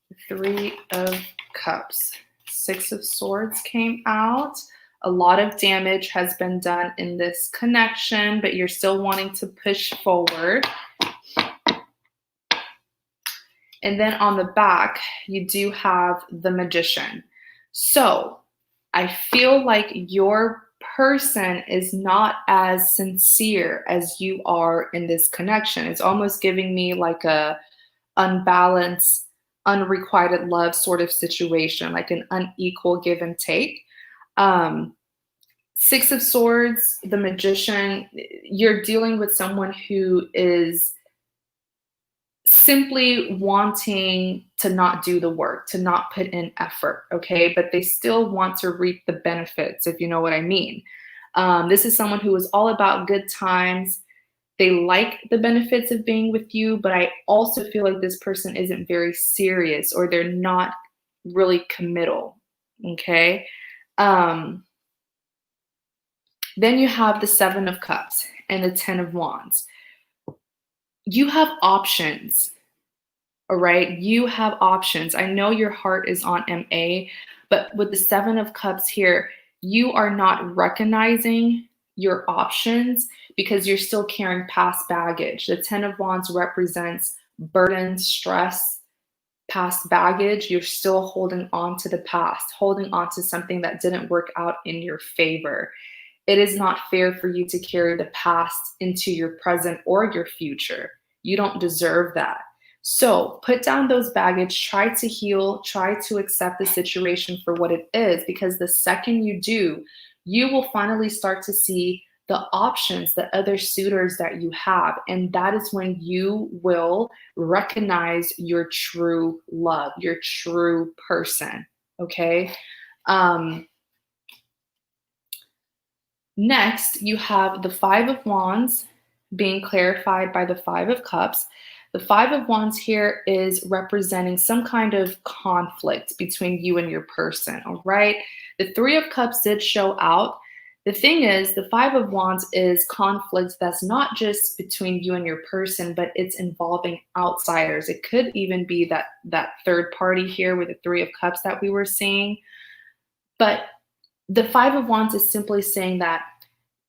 the Three of Cups. Six of Swords came out. A lot of damage has been done in this connection, but you're still wanting to push forward. And then on the back, you do have the Magician. So I feel like your person is not as sincere as you are in this connection. It's almost giving me like a unbalanced, unrequited love sort of situation, like an unequal give and take. Six of Swords, the Magician, you're dealing with someone who is simply wanting to not do the work, to not put in effort, okay? But they still want to reap the benefits, if you know what I mean. This is someone who is all about good times They like the benefits of being with you, but I also feel like this person isn't very serious, or they're not really committal. Okay. Then you have the Seven of Cups and the Ten of Wands. You have options. All right. You have options. I know your heart is on MA, but with the Seven of Cups here, you are not recognizing your options because you're still carrying past baggage. The Ten of Wands represents burden, stress, past baggage. You're still holding on to the past, holding on to something that didn't work out in your favor. It is not fair for you to carry the past into your present or your future. You don't deserve that. So put down those baggage, try to heal, try to accept the situation for what it is, because the second you do, you will finally start to see the options, the other suitors that you have. And that is when you will recognize your true love, your true person. Okay. Next, you have the Five of Wands being clarified by the Five of Cups. The Five of Wands here is representing some kind of conflict between you and your person, all right? The Three of Cups did show out. The thing is, the Five of Wands is conflict that's not just between you and your person, but it's involving outsiders. It could even be that third party here with the Three of Cups that we were seeing. But the Five of Wands is simply saying that,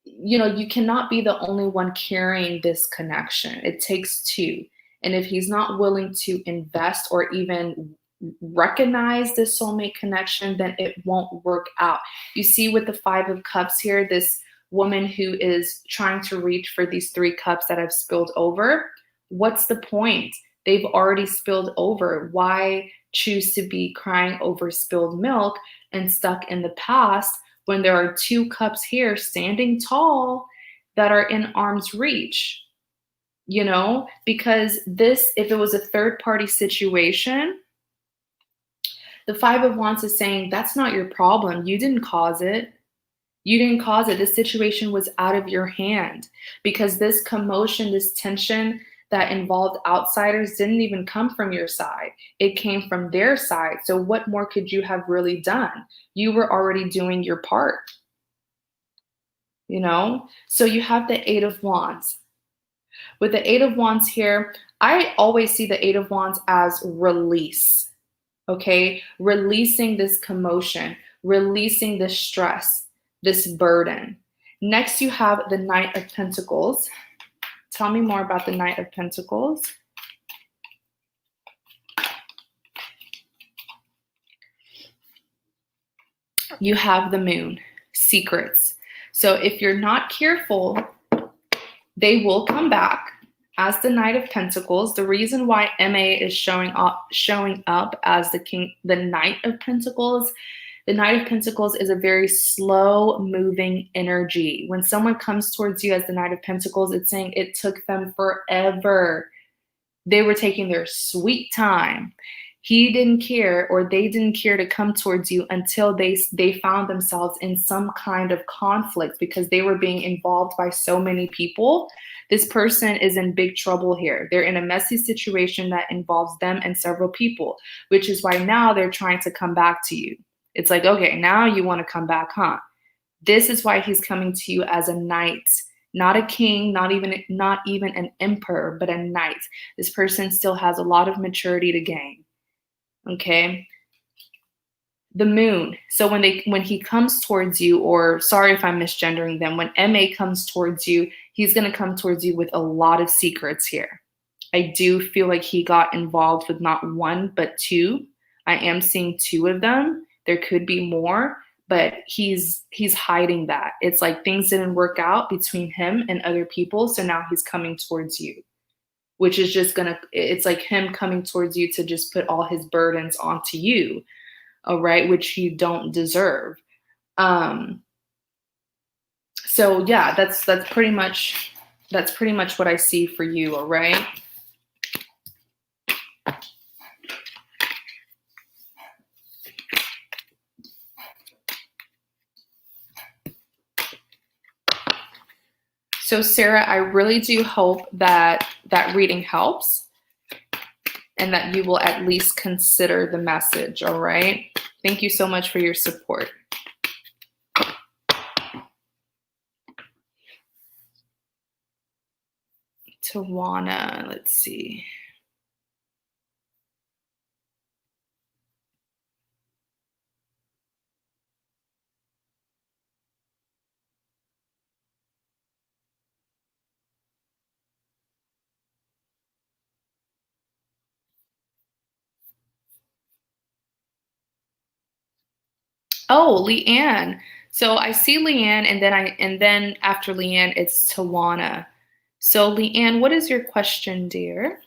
you know, you cannot be the only one carrying this connection. It takes two. And if he's not willing to invest or even recognize this soulmate connection, then it won't work out. You see with the Five of Cups here, this woman who is trying to reach for these three cups that have spilled over. What's the point? They've already spilled over. Why choose to be crying over spilled milk and stuck in the past when there are two cups here standing tall that are in arm's reach? You know, because this, if it was a third party situation, the Five of Wands is saying that's not your problem. You didn't cause it. You didn't cause it. This situation was out of your hand, because this commotion, this tension that involved outsiders didn't even come from your side. It came from their side. So what more could you have really done? You were already doing your part, you know? So you have the Eight of Wands. With the Eight of Wands here, I always see the Eight of Wands as release, okay? Releasing this commotion, releasing this stress, this burden. Next, you have the Knight of Pentacles. Tell me more about the Knight of Pentacles. You have the Moon, secrets. So if you're not careful, they will come back as the Knight of Pentacles. The reason why MA is showing up as the Knight of Pentacles, the Knight of Pentacles is a very slow moving energy. When someone comes towards you as the Knight of Pentacles, it's saying it took them forever. They were taking their sweet time. He didn't care, or they didn't care to come towards you until they found themselves in some kind of conflict, because they were being involved by so many people. This person is in big trouble here. They're in a messy situation that involves them and several people, which is why now they're trying to come back to you. It's like, okay, now you want to come back, huh? This is why he's coming to you as a knight, not a king, not even an emperor, but a knight. This person still has a lot of maturity to gain. Okay. The Moon. So when he comes towards you, or sorry if I'm misgendering them, when MA comes towards you, he's going to come towards you with a lot of secrets here. I do feel like he got involved with not one, but two. I am seeing two of them. There could be more, but he's hiding that. It's like things didn't work out between him and other people. So now he's coming towards you, which is just it's like him coming towards you to just put all his burdens onto you, all right, which you don't deserve. So yeah, that's pretty much what I see for you, all right? So Sarah, I really do hope that that reading helps and that you will at least consider the message, all right? Thank you so much for your support. Tawanna, let's see. Oh, Leanne. So I see Leanne, and then after Leanne, it's Tawanna. So Leanne, what is your question, dear?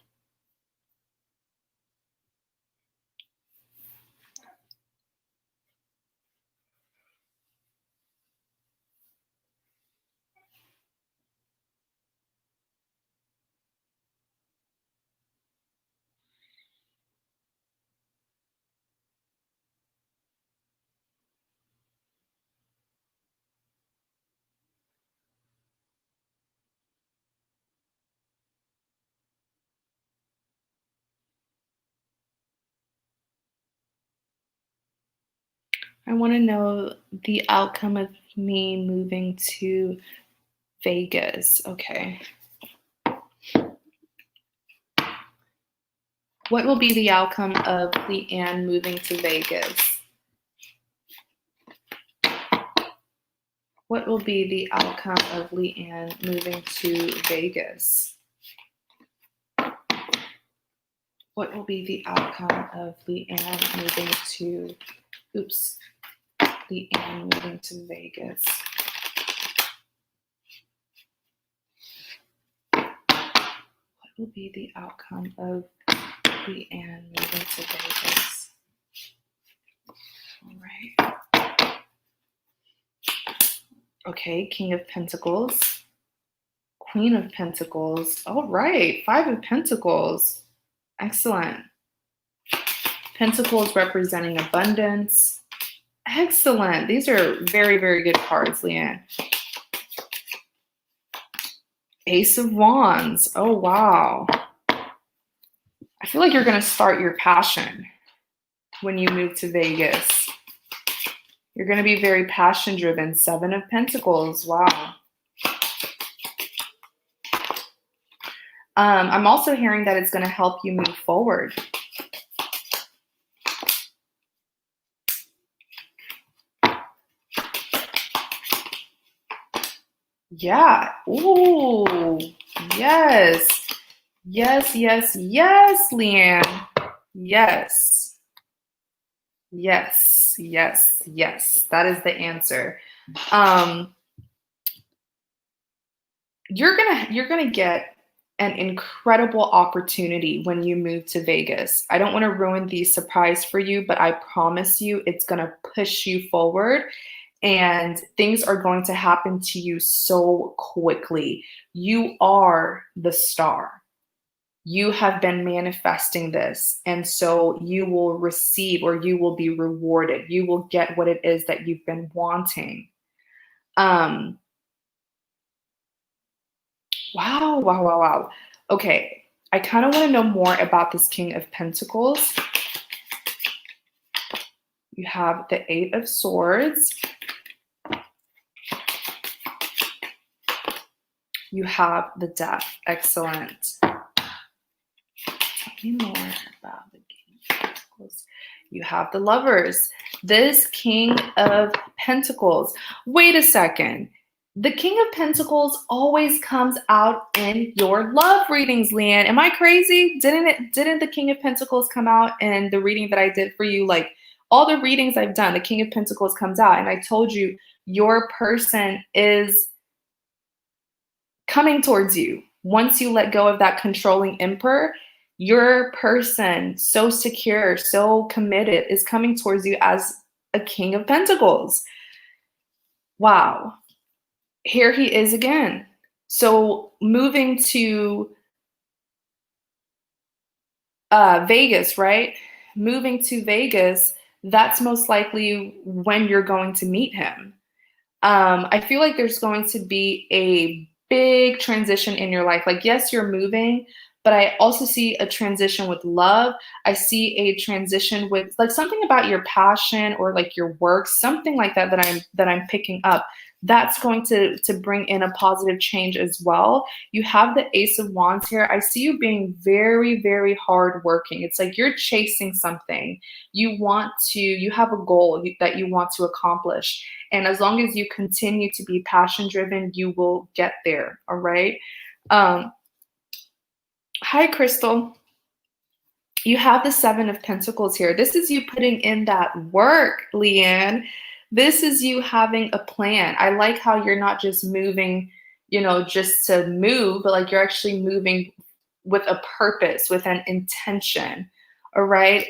I want to know the outcome of me moving to Vegas. Okay. What will be the outcome of Leanne moving to Vegas? What will be the outcome of Leanne moving to Vegas? What will be the outcome of Leanne moving to, Leanne moving to Vegas? What will be the outcome of Leanne moving to Vegas? All right. Okay, King of Pentacles, Queen of Pentacles. All right, Five of Pentacles. Excellent. Pentacles representing abundance. Excellent. These are very, very good cards, Leanne. Ace of Wands. Oh, wow. I feel like you're going to start your passion when you move to Vegas. You're going to be very passion driven. Seven of Pentacles. Wow. I'm also hearing that it's going to help you move forward. Yeah. Ooh. Yes. Yes, yes, yes, Leanne. Yes. Yes, yes, yes. That is the answer. You're gonna get an incredible opportunity when you move to Vegas. I don't want to ruin the surprise for you, but I promise you it's gonna push you forward and things are going to happen to you so quickly. You are the star. You have been manifesting this, and so you will receive or you will be rewarded. You will get what it is that you've been wanting. Wow, wow, wow, wow. Okay, I kind of want to know more about this King of Pentacles. You have the Eight of Swords. You have the Death. Excellent. Tell me more about the King of Pentacles. You have the Lovers. This King of Pentacles. Wait a second. The King of Pentacles always comes out in your love readings, Leanne. Am I crazy? Didn't the King of Pentacles come out in the reading that I did for you? Like all the readings I've done, the King of Pentacles comes out, and I told you your person is coming towards you. Once you let go of that controlling emperor, your person, so secure, so committed, is coming towards you as a King of Pentacles. Wow. Here he is again. So moving to Vegas, right? Moving to Vegas, that's most likely when you're going to meet him. I feel like there's going to be a big transition in your life. Like, yes, you're moving, but I also see a transition with love. I see a transition with like something about your passion or like your work, something like that that I'm picking up. That's going to bring in a positive change as well. You have the Ace of Wands here. I see you being very, very hardworking. It's like you're chasing something. You have a goal that you want to accomplish. And as long as you continue to be passion driven, you will get there. All right. Um, Hi, Crystal. You have the Seven of Pentacles here. This is you putting in that work, Leanne. This is you having a plan. I like how you're not just moving, just to move, but like you're actually moving with a purpose, with an intention. All right.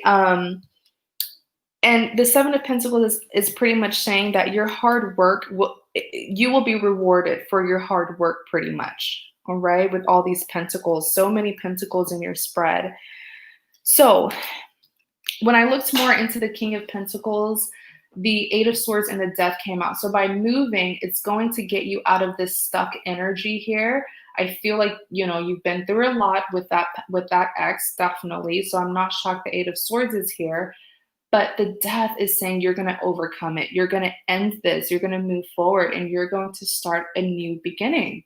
And the Seven of Pentacles is pretty much saying that your hard work you will be rewarded for your hard work pretty much. All right. With all these pentacles, so many pentacles in your spread. So when I looked more into the King of Pentacles, the Eight of Swords and the Death came out. So by moving, it's going to get you out of this stuck energy here. I feel like, you've been through a lot with that ex, definitely. So I'm not shocked the Eight of Swords is here. But the Death is saying you're going to overcome it. You're going to end this. You're going to move forward and you're going to start a new beginning.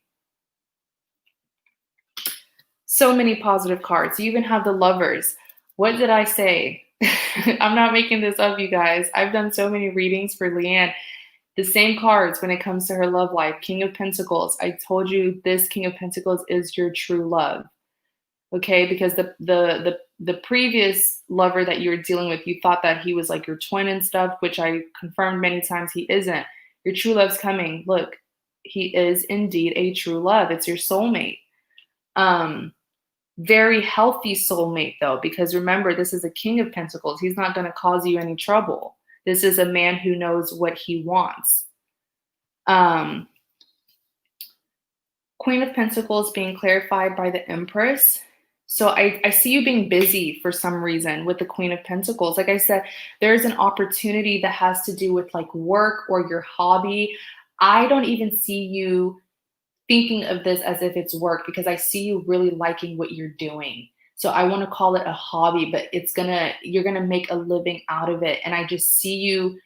So many positive cards. You even have the Lovers. What did I say? I'm not making this up, you guys. I've done so many readings for Leanne. The same cards when it comes to her love life. King of Pentacles. I told you this King of Pentacles is your true love. Okay, because the previous lover that you were dealing with, you thought that he was like your twin and stuff, which I confirmed many times he isn't. Your true love's coming. Look, he is indeed a true love. It's your soulmate. Very healthy soulmate though, because remember, this is a King of Pentacles. He's not going to cause you any trouble. This is a man who knows what he wants. Queen of Pentacles being clarified by the Empress. So I see you being busy for some reason with the Queen of Pentacles. Like I said, there's an opportunity that has to do with like work or your hobby. I don't even see you thinking of this as if it's work because I see you really liking what you're doing. So I want to call it a hobby, but you're going to make a living out of it. And I just see you,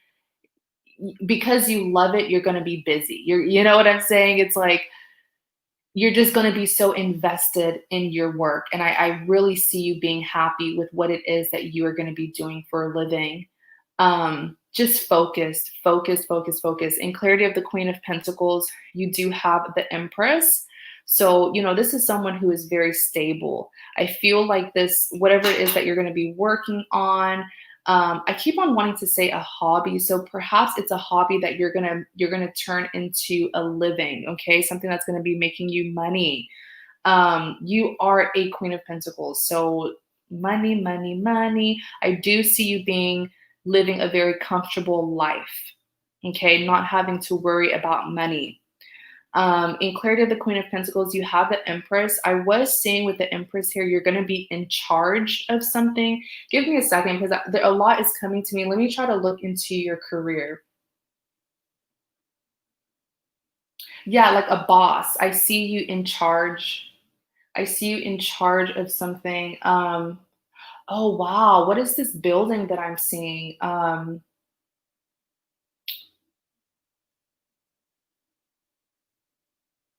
because you love it, you're going to be busy. You know what I'm saying? It's like, you're just going to be so invested in your work. And I really see you being happy with what it is that you are going to be doing for a living. Just focus. In clarity of the Queen of Pentacles, you do have the Empress. So, this is someone who is very stable. I feel like this, whatever it is that you're going to be working on, I keep on wanting to say a hobby. So perhaps it's a hobby that you're gonna turn into a living, okay? Something that's gonna be making you money. You are a Queen of Pentacles, so money. I do see you living a very comfortable life, okay? Not having to worry about money. In clarity of the Queen of Pentacles, you have the Empress. I was seeing with the Empress here, you're going to be in charge of something. Give me a second because a lot is coming to me. Let me try to look into your career. Yeah, like a boss. I see you in charge. I see you in charge of something. Oh, wow. What is this building that I'm seeing?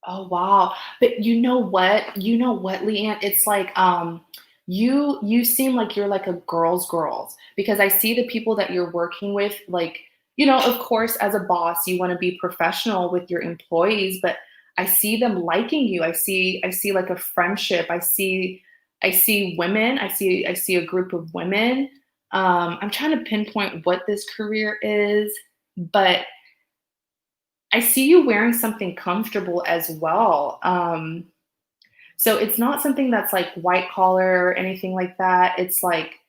Oh wow. But you know what? Leanne? It's like you seem like you're like a girls because I see the people that you're working with, like, of course, as a boss, you want to be professional with your employees, but I see them liking you. I see like a friendship. I see women. I see a group of women. I'm trying to pinpoint what this career is, but I see you wearing something comfortable as well. So it's not something that's like white collar or anything like that. It's like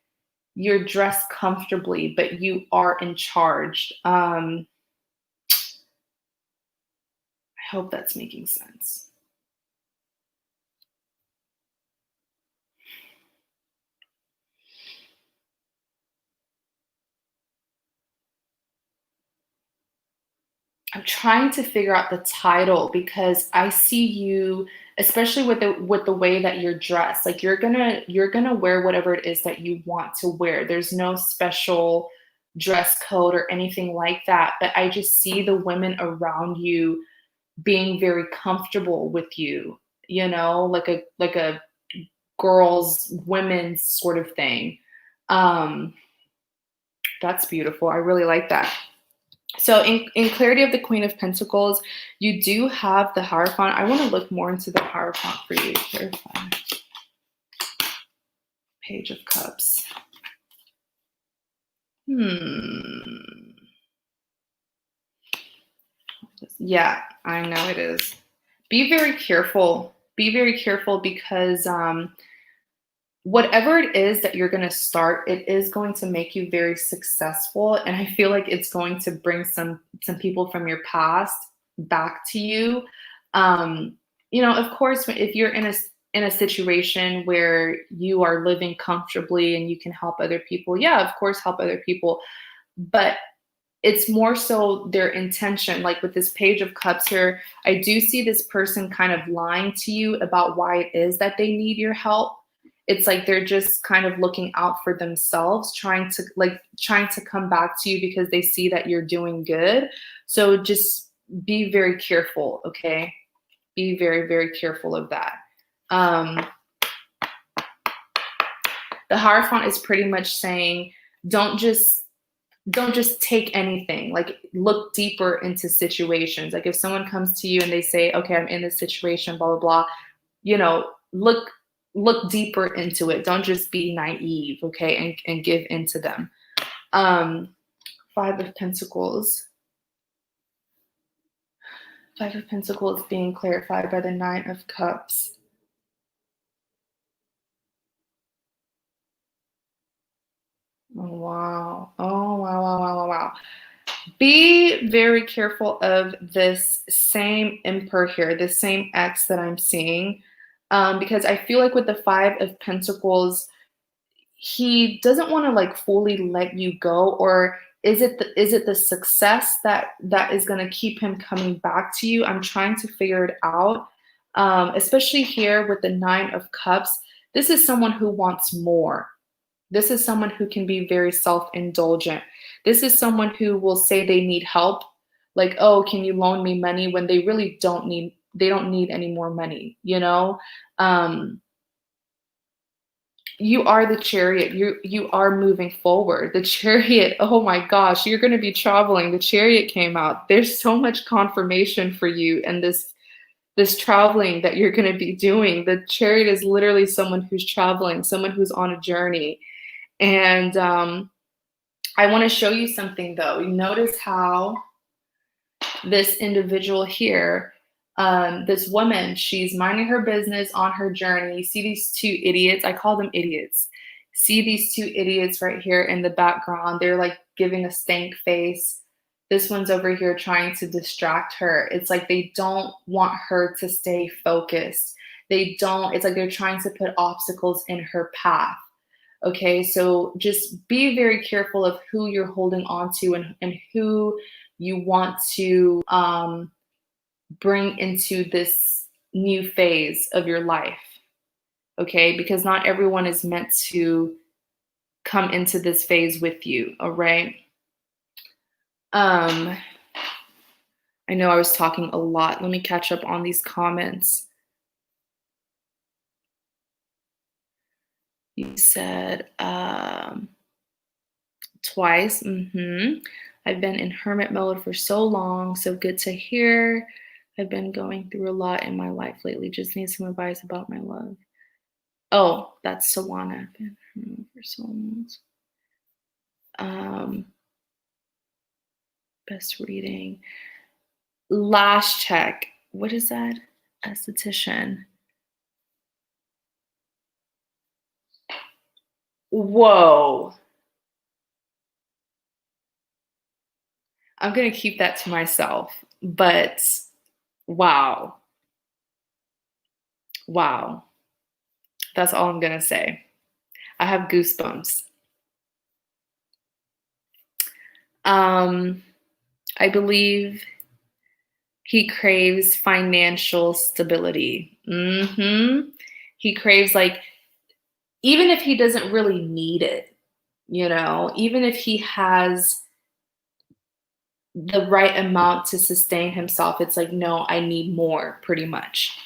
you're dressed comfortably, but you are in charge. I hope that's making sense. I'm trying to figure out the title because I see you, especially with the way that you're dressed. Like you're gonna wear whatever it is that you want to wear. There's no special dress code or anything like that. But I just see the women around you being very comfortable with you, like a girls, women's sort of thing. Um, that's beautiful. I really like that. So in clarity of the Queen of Pentacles, you do have the Hierophant. I want to look more into the Hierophant for you. Clarify. Page of Cups. Yeah, I know it is. Be very careful. Be very careful because whatever it is that you're going to start, it is going to make you very successful, and I feel like it's going to bring some people from your past back to you. Of course, if you're in a situation where you are living comfortably and you can help other people, yeah, of course, help other people. But it's more so their intention. Like with this Page of Cups here, I do see this person kind of lying to you about why it is that they need your help. It's like they're just kind of looking out for themselves, trying to come back to you because they see that you're doing good. So just be very careful, okay? Be very, very careful of that. The Hierophant is pretty much saying, don't just take anything. Like, look deeper into situations. Like if someone comes to you and they say, okay, I'm in this situation, blah, blah, blah, look deeper into it. Don't just be naive, okay, and give into them. Five of Pentacles. Five of Pentacles being clarified by the Nine of Cups. Oh, wow. Oh, wow, wow, wow, wow, wow. Be very careful of this same Emperor here, this same X that I'm seeing, because I feel like with the Five of Pentacles, he doesn't want to like fully let you go. Or is it the success that is going to keep him coming back to you? I'm trying to figure it out. Especially here with the Nine of Cups, this is someone who wants more. This is someone who can be very self-indulgent. This is someone who will say they need help, like, oh, can you loan me money, when they really don't need any more money, You are the Chariot. You are moving forward. The Chariot, oh my gosh, you're going to be traveling. The Chariot came out. There's so much confirmation for you, and this traveling that you're going to be doing. The Chariot is literally someone who's traveling, someone who's on a journey. And I want to show you something though. You notice how this individual here, this woman, she's minding her business on her journey. You see these two idiots? I call them idiots. See these two idiots right here in the background? They're like giving a stank face. This one's over here trying to distract her. It's like they don't want her to stay focused. It's like they're trying to put obstacles in her path. Okay, so just be very careful of who you're holding on to and who you want to bring into this new phase of your life. Okay, because not everyone is meant to come into this phase with you. All right. I know I was talking a lot. Let me catch up on these comments. You said twice. I've been in hermit mode for so long, so good to hear. I've been going through a lot in my life lately. Just need some advice about my love. Oh, that's Tawanna. I've been in hermit for so long. Best reading. Last check. What is that? Esthetician. Whoa. I'm going to keep that to myself, but wow. Wow. That's all I'm going to say. I have goosebumps. I believe He craves financial stability. He craves, like, even if he doesn't really need it, you know, even if he has the right amount to sustain himself, it's like, no, I need more, pretty much.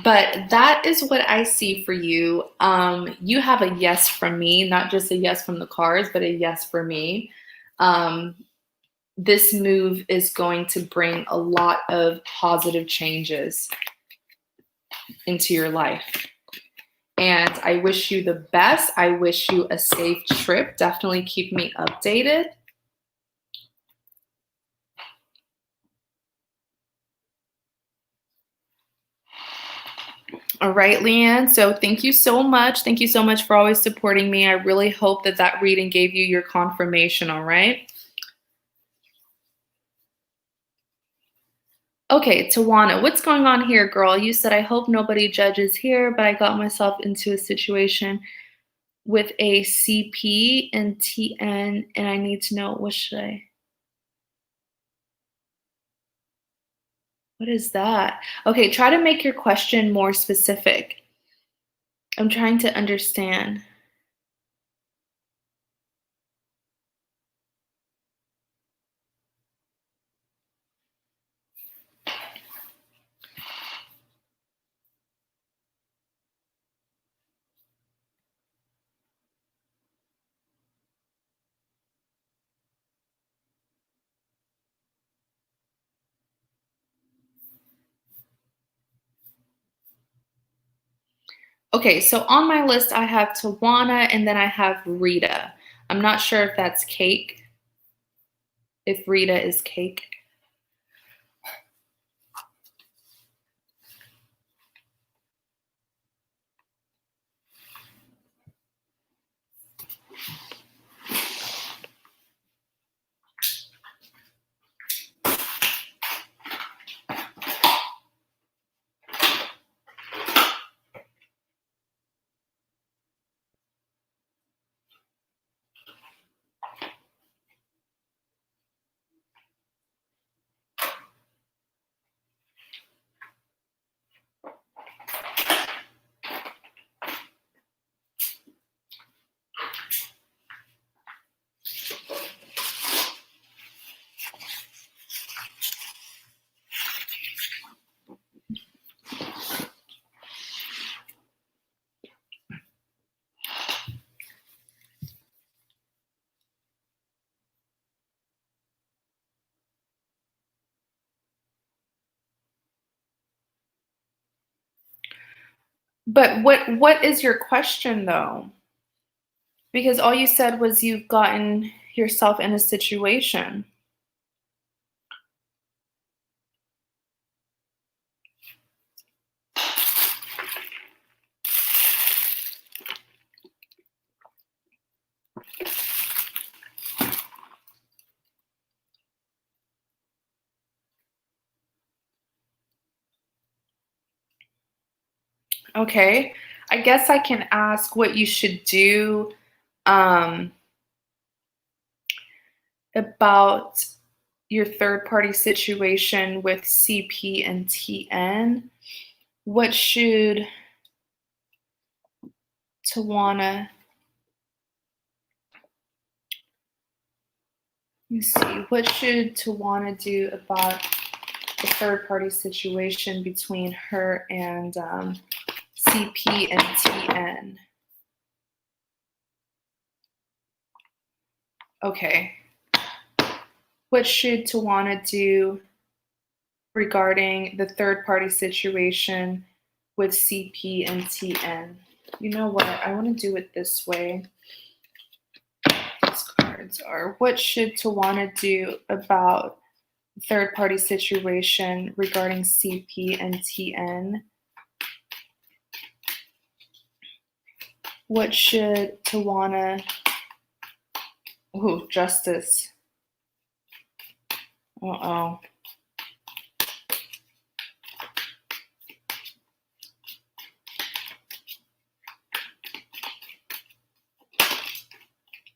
But that is what I see for you. You have a yes from me, not just a yes from the cards, but a yes for me. This move is going to bring a lot of positive changes into your life. And I wish you the best. I wish you a safe trip. Definitely keep me updated. All right, Leanne. So thank you so much. Thank you so much for always supporting me. I really hope that that reading gave you your confirmation, all right? Okay, Tawanna, what's going on here, girl? You said, I hope nobody judges here, but I got myself into a situation with a CP and TN, and I need to know, what should I? What is that? Okay, try to make your question more specific. I'm trying to understand. Okay, so on my list, I have Tawanna and then I have Rita. I'm not sure if that's cake, if Rita is cake. But what is your question though? Because all you said was you've gotten yourself in a situation. Okay, I guess I can ask what you should do about your third party situation with CP and TN. What should Tawanna, let me see, what should Tawanna do about the third party situation between her and CP and TN? Okay. What should Tawanna do regarding the third party situation with CP and TN? You know what? I want to do it this way. These cards are, what should Tawanna do about the third party situation regarding CP and TN? What should Tawanna, ooh, justice. Uh-oh.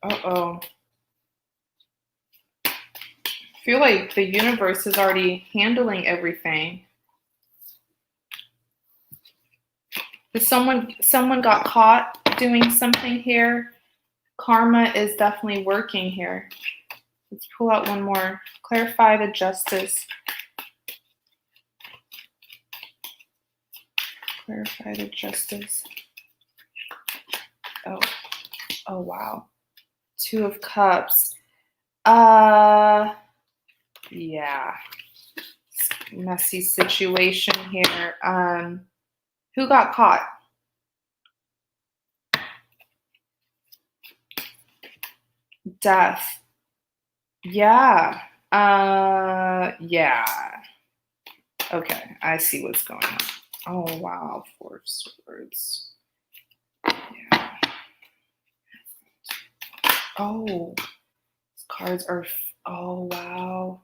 Uh-oh. I feel like the universe is already handling everything. Someone got caught doing something here. Karma is definitely working here. Let's pull out one more. Clarify the justice. Clarify the justice. Oh wow. Two of Cups. Yeah. Messy situation here. Who got caught? Death. Yeah. Yeah. Okay, I see what's going on. Oh wow, Four of Swords. Yeah. Oh, these cards are. Oh wow.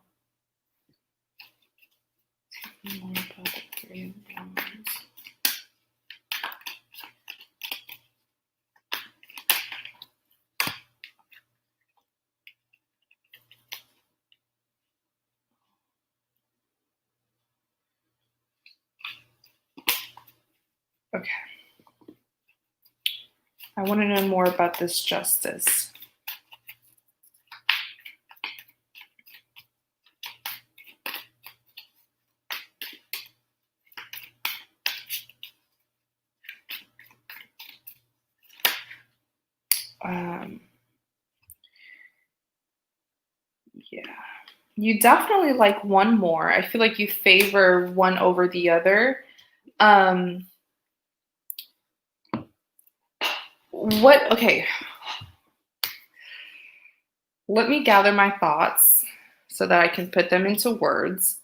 More about the Three of Wands. Okay. I want to know more about this justice. Yeah. You definitely like one more. I feel like you favor one over the other. Okay. Let me gather my thoughts so that I can put them into words.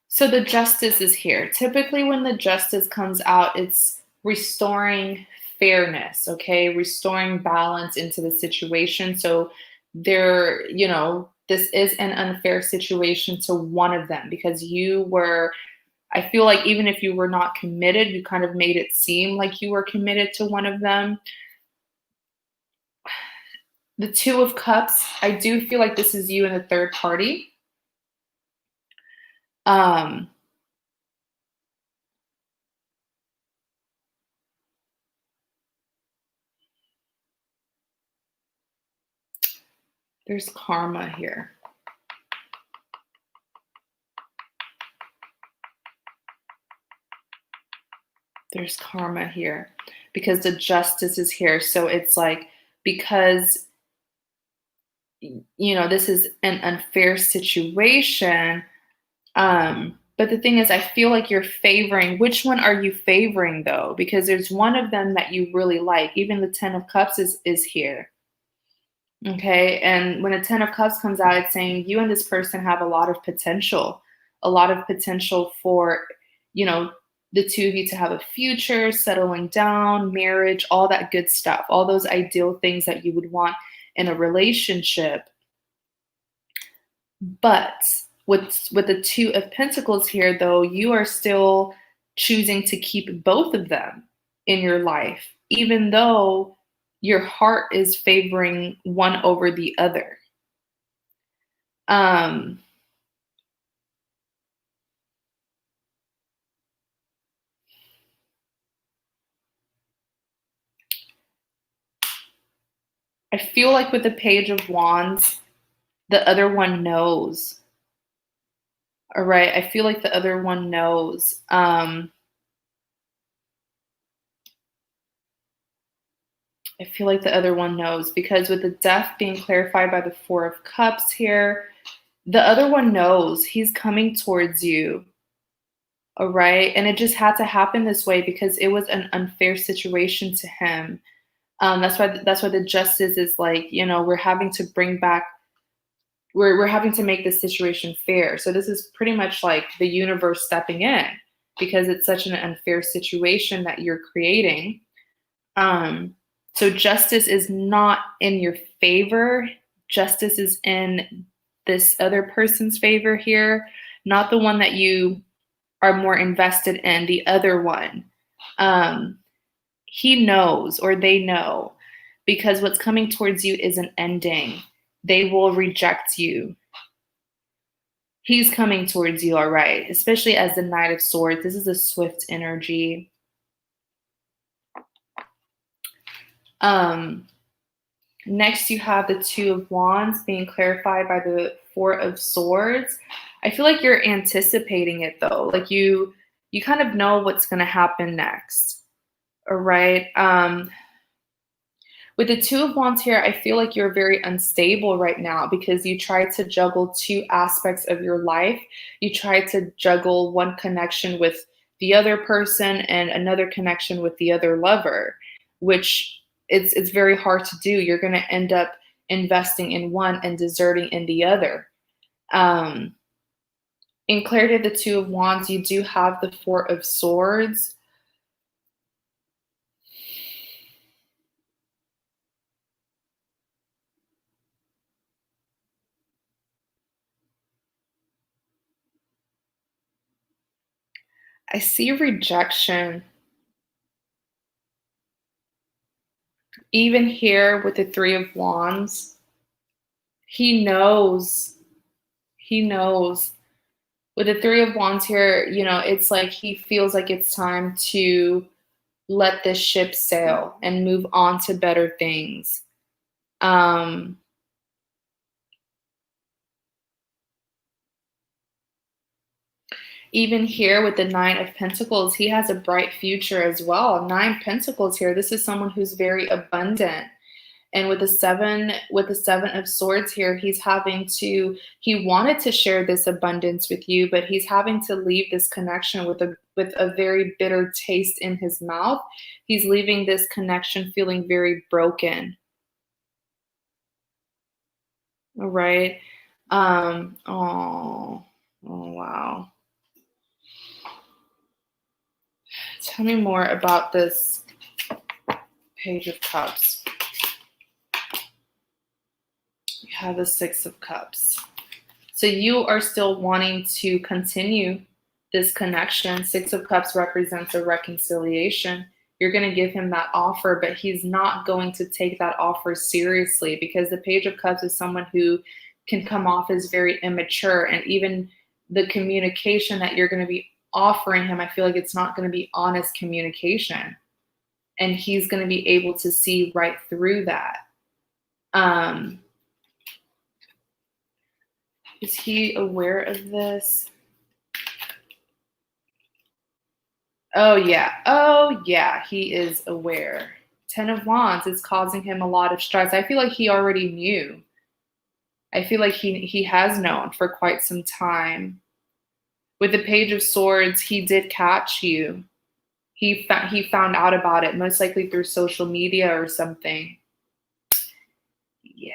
So the justice is here. Typically when the justice comes out, it's restoring fairness, okay? Restoring balance into the situation. So this is an unfair situation to one of them because I feel like even if you were not committed, you kind of made it seem like you were committed to one of them. The Two of Cups, I do feel like this is you and a third party. There's karma here. There's karma here because the justice is here. So it's like, because, this is an unfair situation. But the thing is, I feel like you're favoring, which one are you favoring though? Because there's one of them that you really like. Even the Ten of Cups is here. Okay. And when a Ten of Cups comes out, it's saying you and this person have a lot of potential for, the two of you to have a future, settling down, marriage, all that good stuff, all those ideal things that you would want in a relationship. But with the Two of Pentacles here, though, you are still choosing to keep both of them in your life, even though your heart is favoring one over the other. I feel like with the Page of Wands, the other one knows. All right. I feel like the other one knows. I feel like the other one knows because with the Death being clarified by the Four of Cups here, the other one knows he's coming towards you. All right. And it just had to happen this way because it was an unfair situation to him. That's why the justice is like, we're having to bring back, we're having to make this situation fair. So this is pretty much like the universe stepping in because it's such an unfair situation that you're creating. So justice is not in your favor. Justice is in this other person's favor here, not the one that you are more invested in, the other one. He knows, or they know, because what's coming towards you is an ending. They will reject you. He's coming towards you, all right, especially as the Knight of Swords. This is a swift energy. Next, you have the Two of Wands being clarified by the Four of Swords. I feel like you're anticipating it, though. Like you kind of know what's going to happen next. All right. With the Two of Wands here, I feel like you're very unstable right now because you try to juggle two aspects of your life. You try to juggle one connection with the other person and another connection with the other lover, which it's very hard to do. You're going to end up investing in one and deserting in the other. In clarity of the Two of Wands, you do have the Four of Swords. I see rejection. Even here with the Three of Wands, he knows. He knows. With the Three of Wands here, you know, it's like he feels like it's time to let this ship sail and move on to better things. Even here with the Nine of Pentacles, he has a bright future as well. Nine Pentacles here, this is someone who's very abundant. And with the Seven of Swords here, he wanted to share this abundance with you, but he's having to leave this connection with a very bitter taste in his mouth. He's leaving this connection feeling very broken. All right. Oh, wow. Tell me more about this Page of Cups. You have the Six of Cups. So you are still wanting to continue this connection. Six of Cups represents a reconciliation. You're going to give him that offer, but he's not going to take that offer seriously because the Page of Cups is someone who can come off as very immature, and even the communication that you're going to be offering him, I feel like it's not going to be honest communication, and he's going to be able to see right through that. Is he aware of this? Oh yeah, he is aware. Ten of Wands is causing him a lot of stress. I feel like he already knew. I feel like he has known for quite some time. With the Page of Swords, he did catch you. He found out about it, most likely through social media or something. Yeah.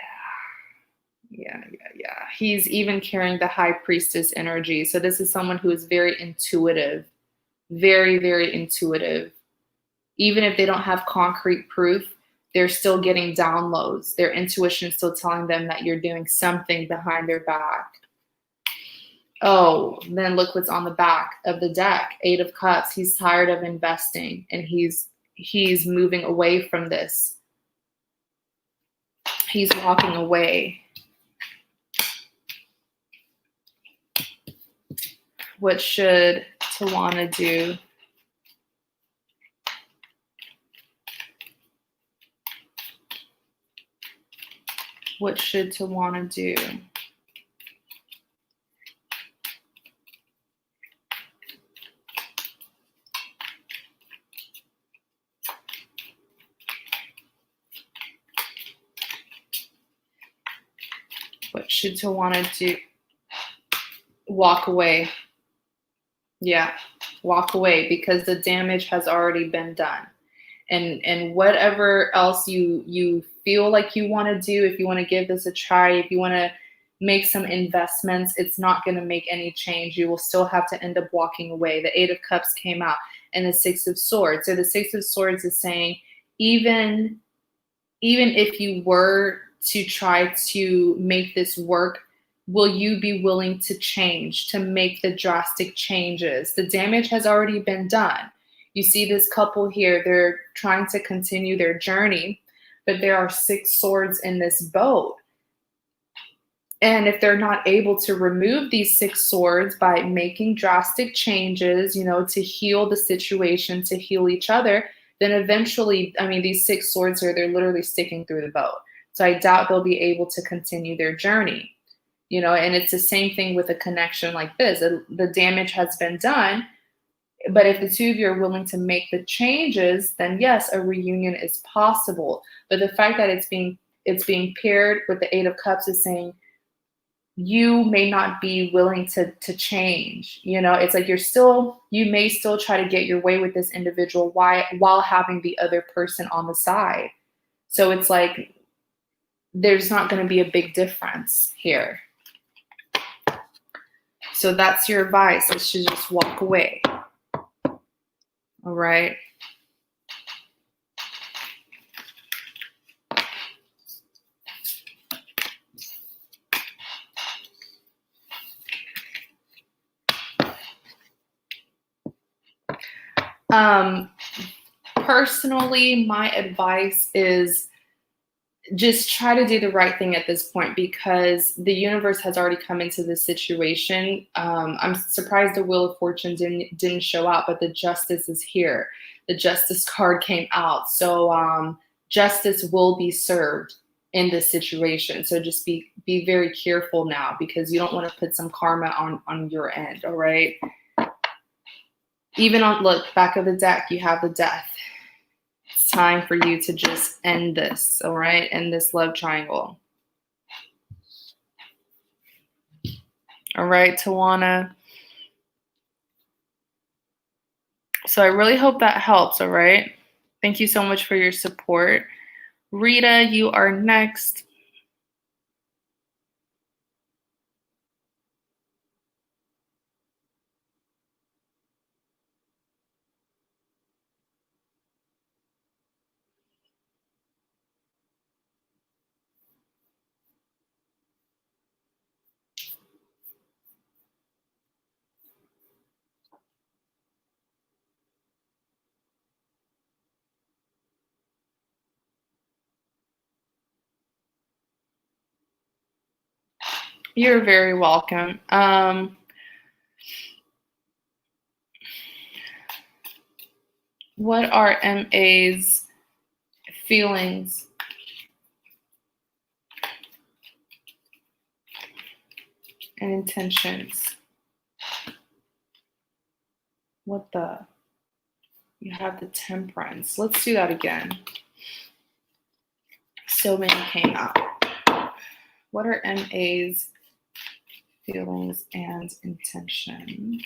He's even carrying the High Priestess energy. So this is someone who is very intuitive, very, very intuitive. Even if they don't have concrete proof, they're still getting downloads. Their intuition is still telling them that you're doing something behind their back. Oh, then look what's on the back of the deck. Eight of Cups. He's tired of investing, and he's moving away from this. He's walking away. What should Tawanna do? What should Tawanna do? What should Tawanna do? Walk away. Yeah, walk away, because the damage has already been done. And whatever else you feel like you want to do, if you want to give this a try, if you want to make some investments, it's not going to make any change. You will still have to end up walking away. The Eight of Cups came out and the Six of Swords. So the Six of Swords is saying, even if you were to try to make this work, will you be willing to change, to make the drastic changes? The damage has already been done. You see this couple here, they're trying to continue their journey, but there are 6 swords in this boat. And if they're not able to remove these 6 swords by making drastic changes, to heal the situation, to heal each other, then eventually, these 6 swords here, they're literally sticking through the boat. So I doubt they'll be able to continue their journey, and it's the same thing with a connection like this. The damage has been done, but if the two of you are willing to make the changes, then yes, a reunion is possible. But the fact that it's being paired with the Eight of Cups is saying, you may not be willing to change. It's like you may still try to get your way with this individual while having the other person on the side. So it's like there's not going to be a big difference here. So that's your advice. Is to just walk away. All right. Personally, my advice is just try to do the right thing at this point, because the universe has already come into this situation. I'm surprised the Wheel of Fortune didn't show out, but the Justice is here. The Justice card came out. So justice will be served in this situation. So just be very careful now, because you don't want to put some karma on your end. All right. Even look, back of the deck, you have the Death. It's time for you to just end this, all right? End this love triangle. All right, Tawanna. So I really hope that helps, all right? Thank you so much for your support. Rita, you are next. You're very welcome. What are MA's feelings and intentions? What the? You have the Temperance. Let's do that again. So many came out. What are MA's feelings and intentions?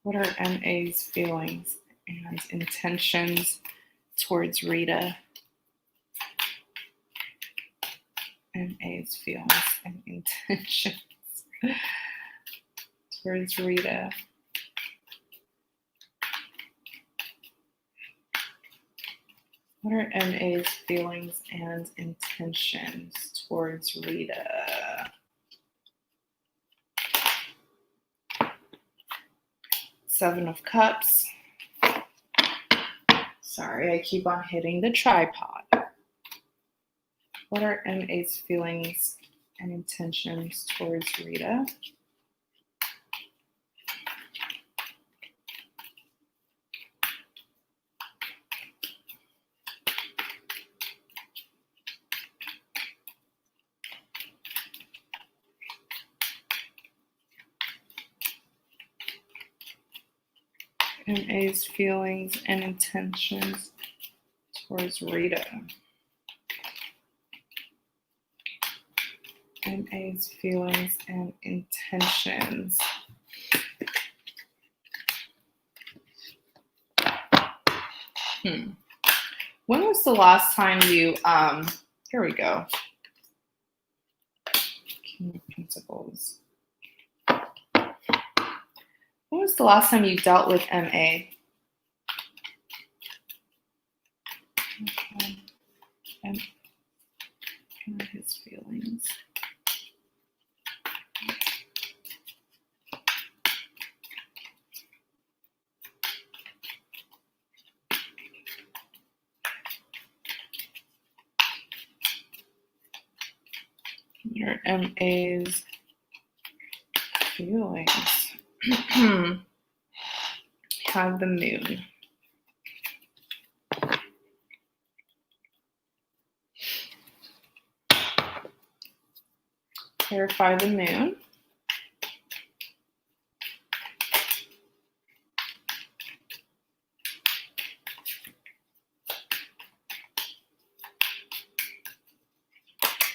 What are MA's feelings and intentions towards Rita? MA's feelings and intentions towards Rita. What are MA's feelings and intentions towards Rita? Seven of Cups. Sorry, I keep on hitting the tripod. What are MA's feelings and intentions towards Rita? MA's feelings and intentions towards Rita. MA's feelings and intentions. When was the last time you, here we go. King of Pentacles. When was the last time you dealt with MA? And his feelings. Your MA's feelings. Have the moon. Clarify the moon.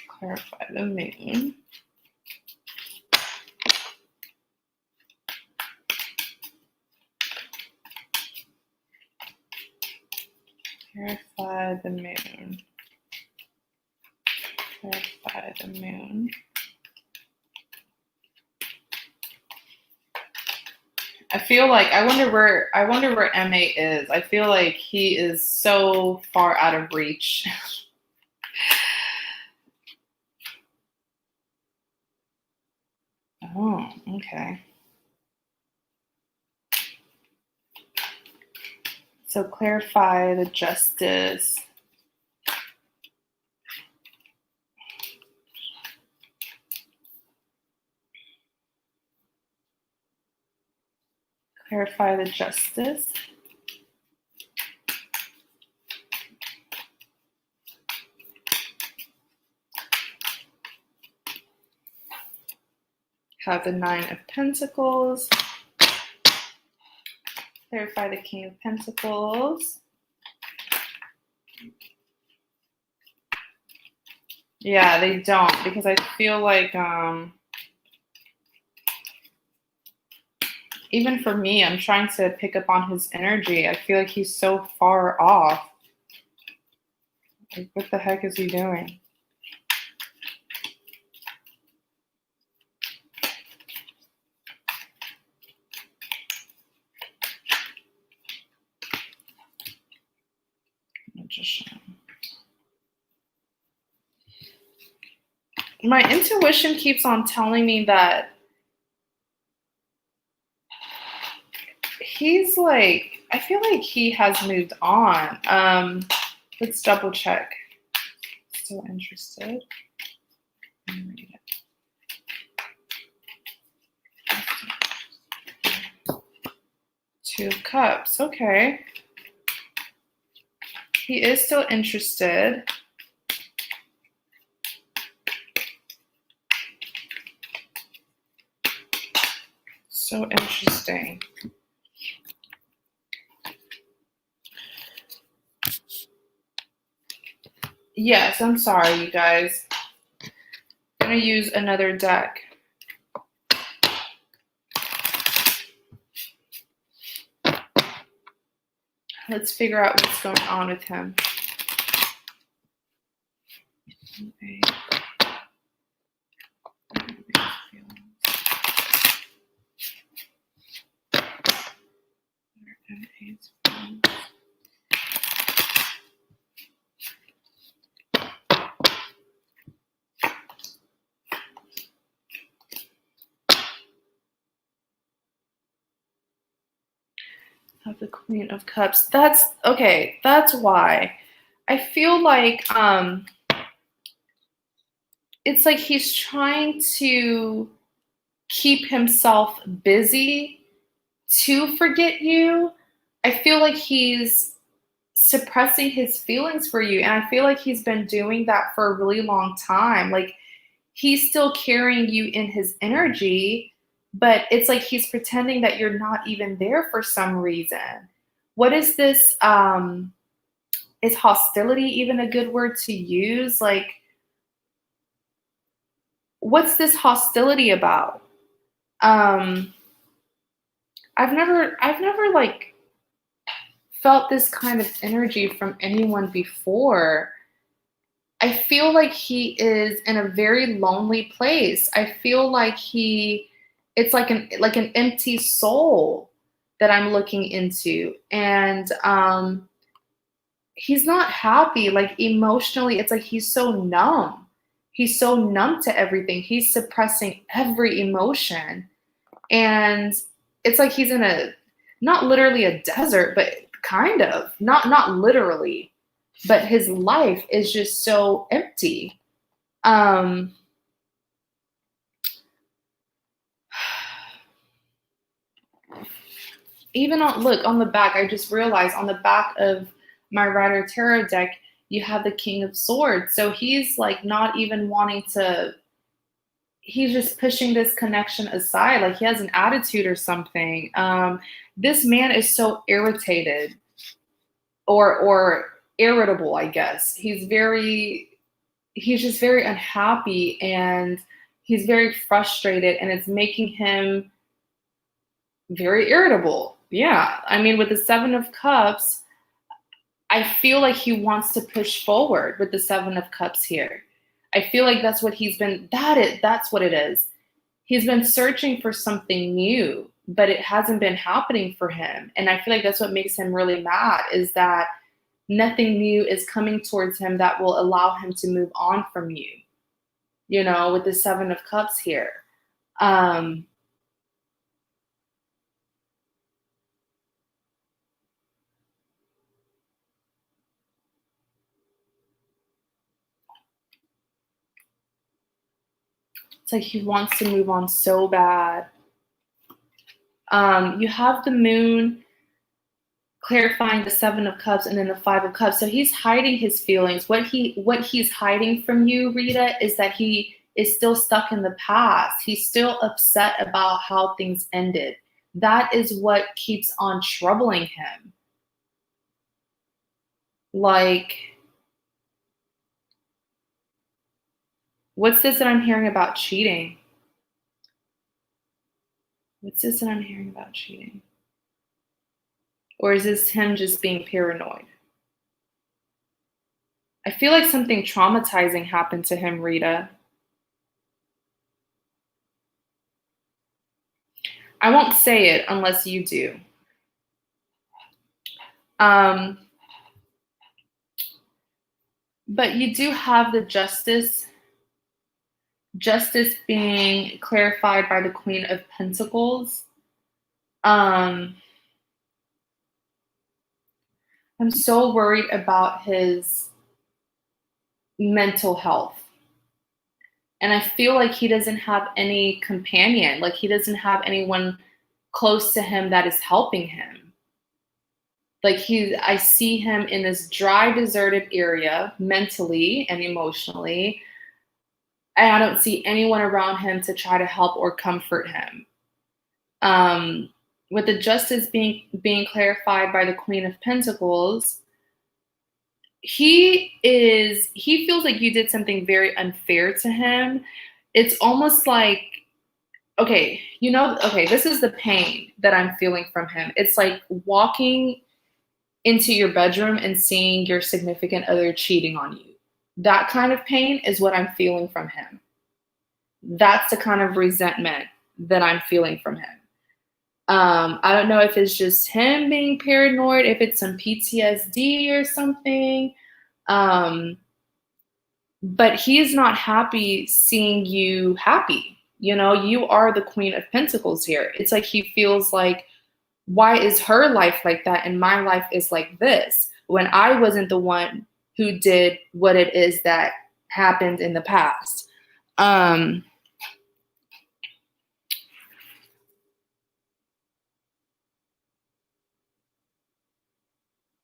Clarify the moon. Clarify the moon. Clarify the moon. I feel like I wonder where MA is. I feel like he is so far out of reach. Oh, okay. So clarify the justice. Clarify the justice. Have the 9 of Pentacles. Clarify the King of Pentacles. Yeah, they don't, because I feel like even for me, I'm trying to pick up on his energy. I feel like he's so far off. Like, what the heck is he doing? Magician. My intuition keeps on telling me that he's like, I feel like he has moved on. Let's double check. Still interested? Read it. 2 of Cups. Okay. He is still interested. So interesting. Yes, I'm sorry, you guys. I'm going to use another deck. Let's figure out what's going on with him. Okay. Of the Queen of Cups. That's okay. That's why I feel like it's like he's trying to keep himself busy to forget you. I feel like he's suppressing his feelings for you, and I feel like he's been doing that for a really long time. Like, he's still carrying you in his energy, but it's like he's pretending that you're not even there for some reason. What is this? Is hostility even a good word to use? Like, what's this hostility about? Um, I've never like felt this kind of energy from anyone before. I feel like he is in a very lonely place. I feel like it's like an empty soul that I'm looking into. And he's not happy, like emotionally. It's like he's so numb. He's so numb to everything. He's suppressing every emotion. And it's like he's in not literally a desert, but kind of. Not literally, but his life is just so empty. Um Even on the back, I just realized on the back of my Rider Tarot deck, you have the King of Swords. So he's like not even wanting to, he's just pushing this connection aside, like he has an attitude or something. This man is so irritated or irritable, I guess. He's just very unhappy, and he's very frustrated, and it's making him very irritable. Yeah. I mean, with the Seven of Cups, I feel like he wants to push forward with the Seven of Cups here. I feel like that's what that's what it is. He's been searching for something new, but it hasn't been happening for him. And I feel like that's what makes him really mad, is that nothing new is coming towards him that will allow him to move on from you, with the Seven of Cups here. It's like he wants to move on so bad. You have the Moon clarifying the Seven of Cups and then the Five of Cups. So he's hiding his feelings. What he's hiding from you, Rita, is that he is still stuck in the past. He's still upset about how things ended. That is what keeps on troubling him. Like, what's this that I'm hearing about cheating? What's this that I'm hearing about cheating? Or is this him just being paranoid? I feel like something traumatizing happened to him, Rita. I won't say it unless you do. But you do have the Justice being clarified by the Queen of Pentacles. I'm so worried about his mental health. And I feel like he doesn't have any companion. Like he doesn't have anyone close to him that is helping him. Like I see him in this dry, deserted area mentally and emotionally. And I don't see anyone around him to try to help or comfort him. With the Justice being clarified by the Queen of Pentacles, he feels like you did something very unfair to him. It's almost like, okay, this is the pain that I'm feeling from him. It's like walking into your bedroom and seeing your significant other cheating on you. That kind of pain is what I'm feeling from him. That's the kind of resentment that I'm feeling from him. I don't know if it's just him being paranoid, if it's some PTSD or something. But he is not happy seeing you happy. You are the Queen of Pentacles here. It's like he feels like, why is her life like that and my life is like this when I wasn't the one who did what it is that happened in the past?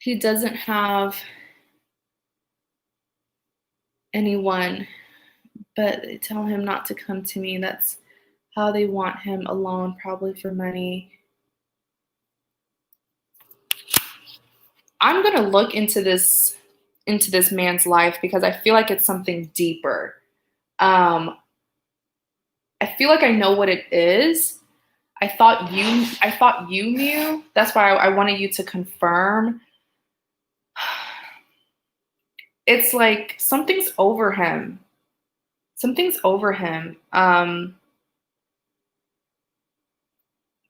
He doesn't have anyone, but tell him not to come to me. That's How they want him alone, probably for money. I'm gonna look into this man's life because I feel like it's something deeper. I feel like I know what it is. I thought you knew. That's why I wanted you to confirm. It's like something's over him. Something's over him.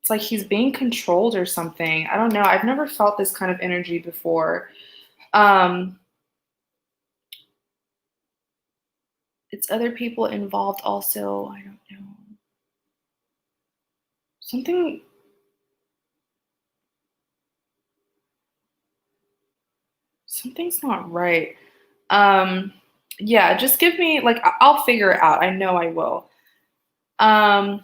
It's like he's being controlled or something. I don't know. I've never felt this kind of energy before. It's other people involved also. I don't know. Something's not right. Yeah, just give me, like, I'll figure it out. I know I will. And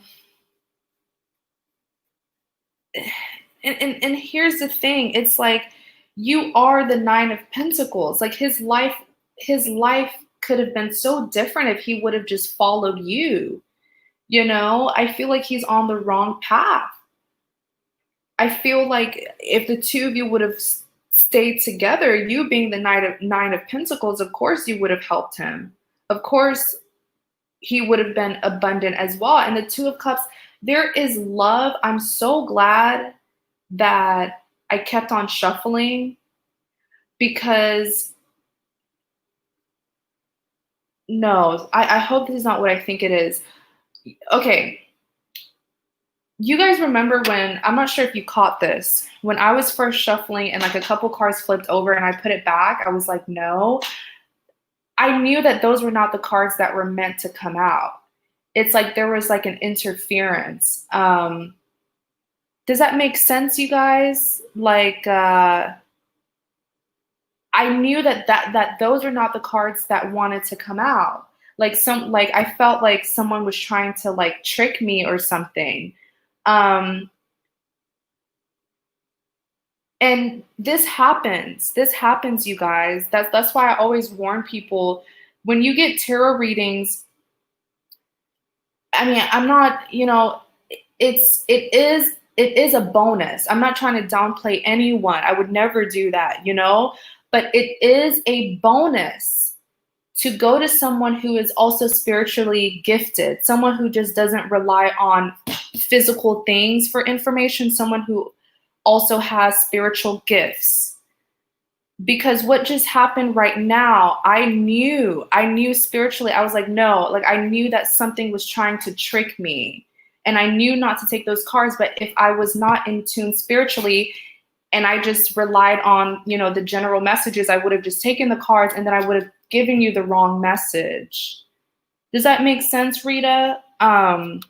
here's the thing. It's like you are the Nine of Pentacles. Like his life could have been so different if he would have just followed you. You know, I feel like he's on the wrong path. I feel like if the two of you would have stayed together, you being the Nine of Pentacles, of course you would have helped him. Of course he would have been abundant as well. And the Two of Cups, there is love. I'm so glad that I kept on shuffling because no, I hope this is not what I think it is. Okay. You guys remember when, I'm not sure if you caught this, when I was first shuffling and like a couple cards flipped over and I put it back, I was like, no. I knew that those were not the cards that were meant to come out. It's like there was like an interference. Does that make sense, you guys? Like, I knew that those are not the cards that wanted to come out. Like I felt like someone was trying to like trick me or something. And this happens, you guys. That's why I always warn people when you get tarot readings. I mean, I'm not, it is a bonus. I'm not trying to downplay anyone. I would never do that, but it is a bonus to go to someone who is also spiritually gifted, someone who just doesn't rely on physical things for information, someone who also has spiritual gifts. Because what just happened right now, I knew spiritually, I was like, no, like I knew that something was trying to trick me. And I knew not to take those cards, but if I was not in tune spiritually and I just relied on, the general messages, I would have just taken the cards and then I would have given you the wrong message. Does that make sense, Rita? Oh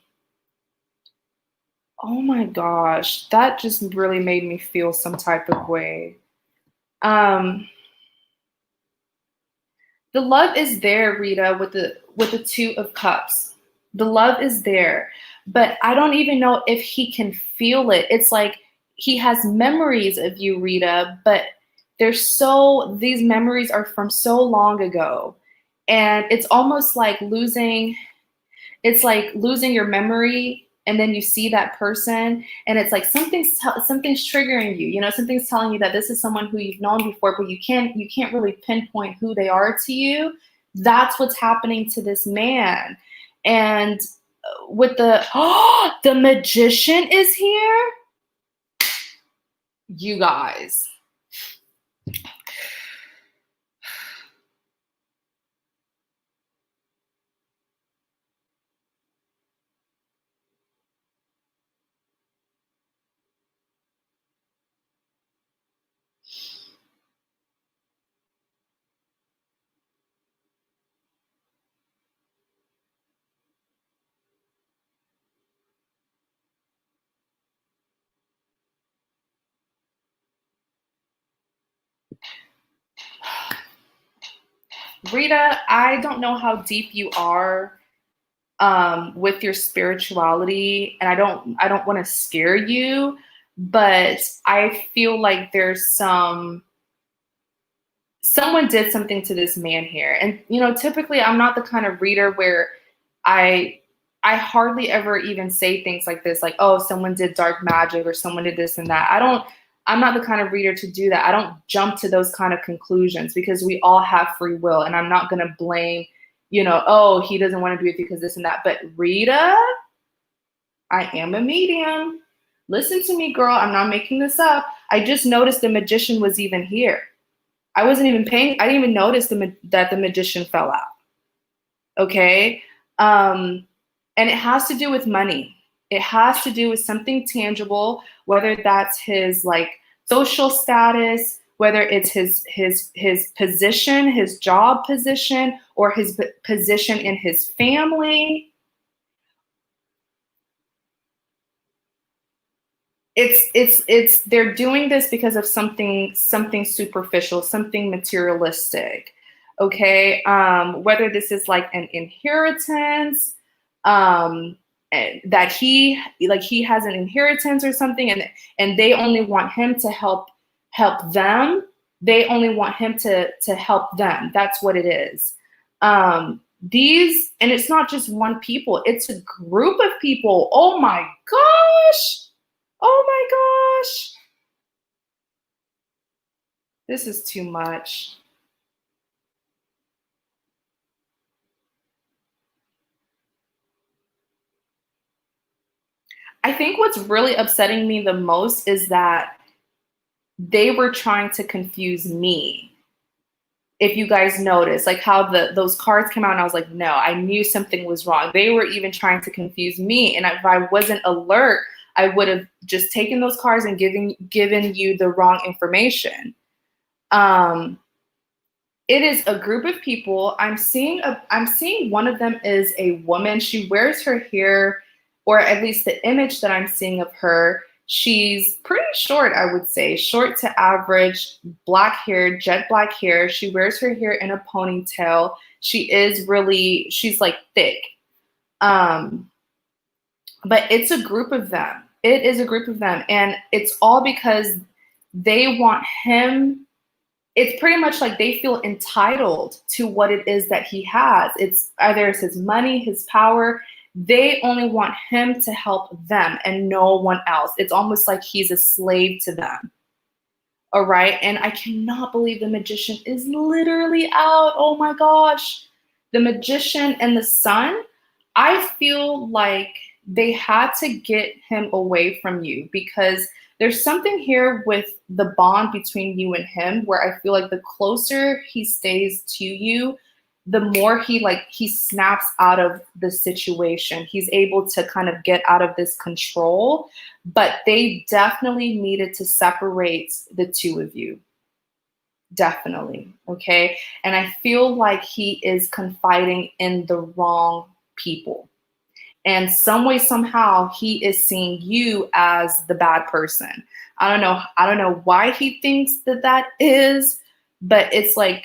my gosh, that just really made me feel some type of way. The love is there, Rita, with the Two of Cups. The love is there, but I don't even know if he can feel it. It's like he has memories of you, Rita, but these memories are from so long ago. And it's almost like losing your memory and then you see that person and it's like something's triggering you, something's telling you that this is someone who you've known before, but you can't really pinpoint who they are to you. That's what's happening to this man. And with the Magician is here. You guys. Rita, I don't know how deep you are with your spirituality, and I don't want to scare you, but I feel like there's someone did something to this man here. And typically I'm not the kind of reader where I I hardly ever even say things like this, like, oh, someone did dark magic or someone did this and that. I'm not the kind of reader to do that. I don't jump to those kind of conclusions because we all have free will, and I'm not going to blame, oh, he doesn't want to be with you because this and that. But Rita, I am a medium. Listen to me, girl. I'm not making this up. I just noticed the magician was even here. I didn't even notice that the magician fell out. Okay. And it has to do with money. It has to do with something tangible, whether that's his like social status, whether it's his position, his job position, or his position in his family. It's they're doing this because of something superficial, something materialistic. Okay. Whether this is like an inheritance, that he has an inheritance or something, and they only want him to help them. They only want him to help them. That's what it is. And it's not just one people, it's a group of people. Oh my gosh. Oh my gosh. This is too much. I think what's really upsetting me the most is that they were trying to confuse me. If you guys notice, like how those cards came out and I was like, no, I knew something was wrong. They were even trying to confuse me. And if I wasn't alert, I would have just taken those cards and given you the wrong information. It is a group of people. I'm seeing one of them is a woman. She wears her hair, or at least the image that I'm seeing of her. She's pretty short, I would say, short to average, black hair, jet black hair. She wears her hair in a ponytail. She's like thick. But it's a group of them. It is a group of them. And it's all because they want him. It's pretty much like they feel entitled to what it is that he has. It's either it's his money, his power. They only want him to help them and no one else. It's almost like he's a slave to them. All right. And I cannot believe the magician is literally out. Oh my gosh. The magician and the sun. I feel like they had to get him away from you because there's something here with the bond between you and him where I feel like the closer he stays to you, the more he snaps out of the situation. He's able to kind of get out of this control, but they definitely needed to separate the two of you. Definitely. Okay. And I feel like he is confiding in the wrong people. And some way, somehow, he is seeing you as the bad person. I don't know why he thinks that is, but it's like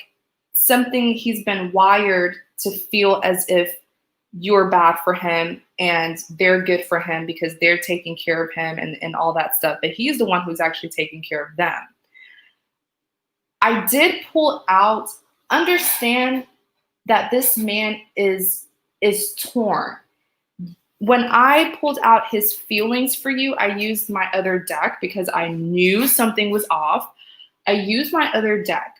something he's been wired to feel as if you're bad for him and they're good for him because they're taking care of him and all that stuff. But he's the one who's actually taking care of them. I did pull out, understand that this man is torn. When I pulled out his feelings for you, I used my other deck because I knew something was off. I used my other deck.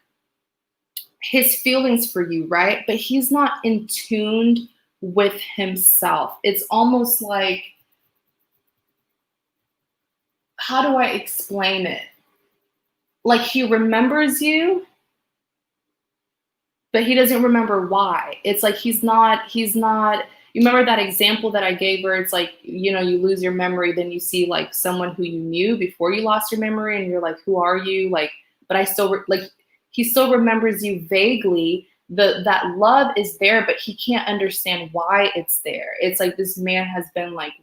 His feelings for you, right? But he's not in tune with himself. It's almost like, how do I explain it? Like he remembers you, but he doesn't remember why. It's like he's not, you remember that example that I gave where it's like, you lose your memory, then you see like someone who you knew before you lost your memory and you're like, who are you? Like, but I still, he still remembers you vaguely. That love is there, but he can't understand why it's there. It's like this man has been like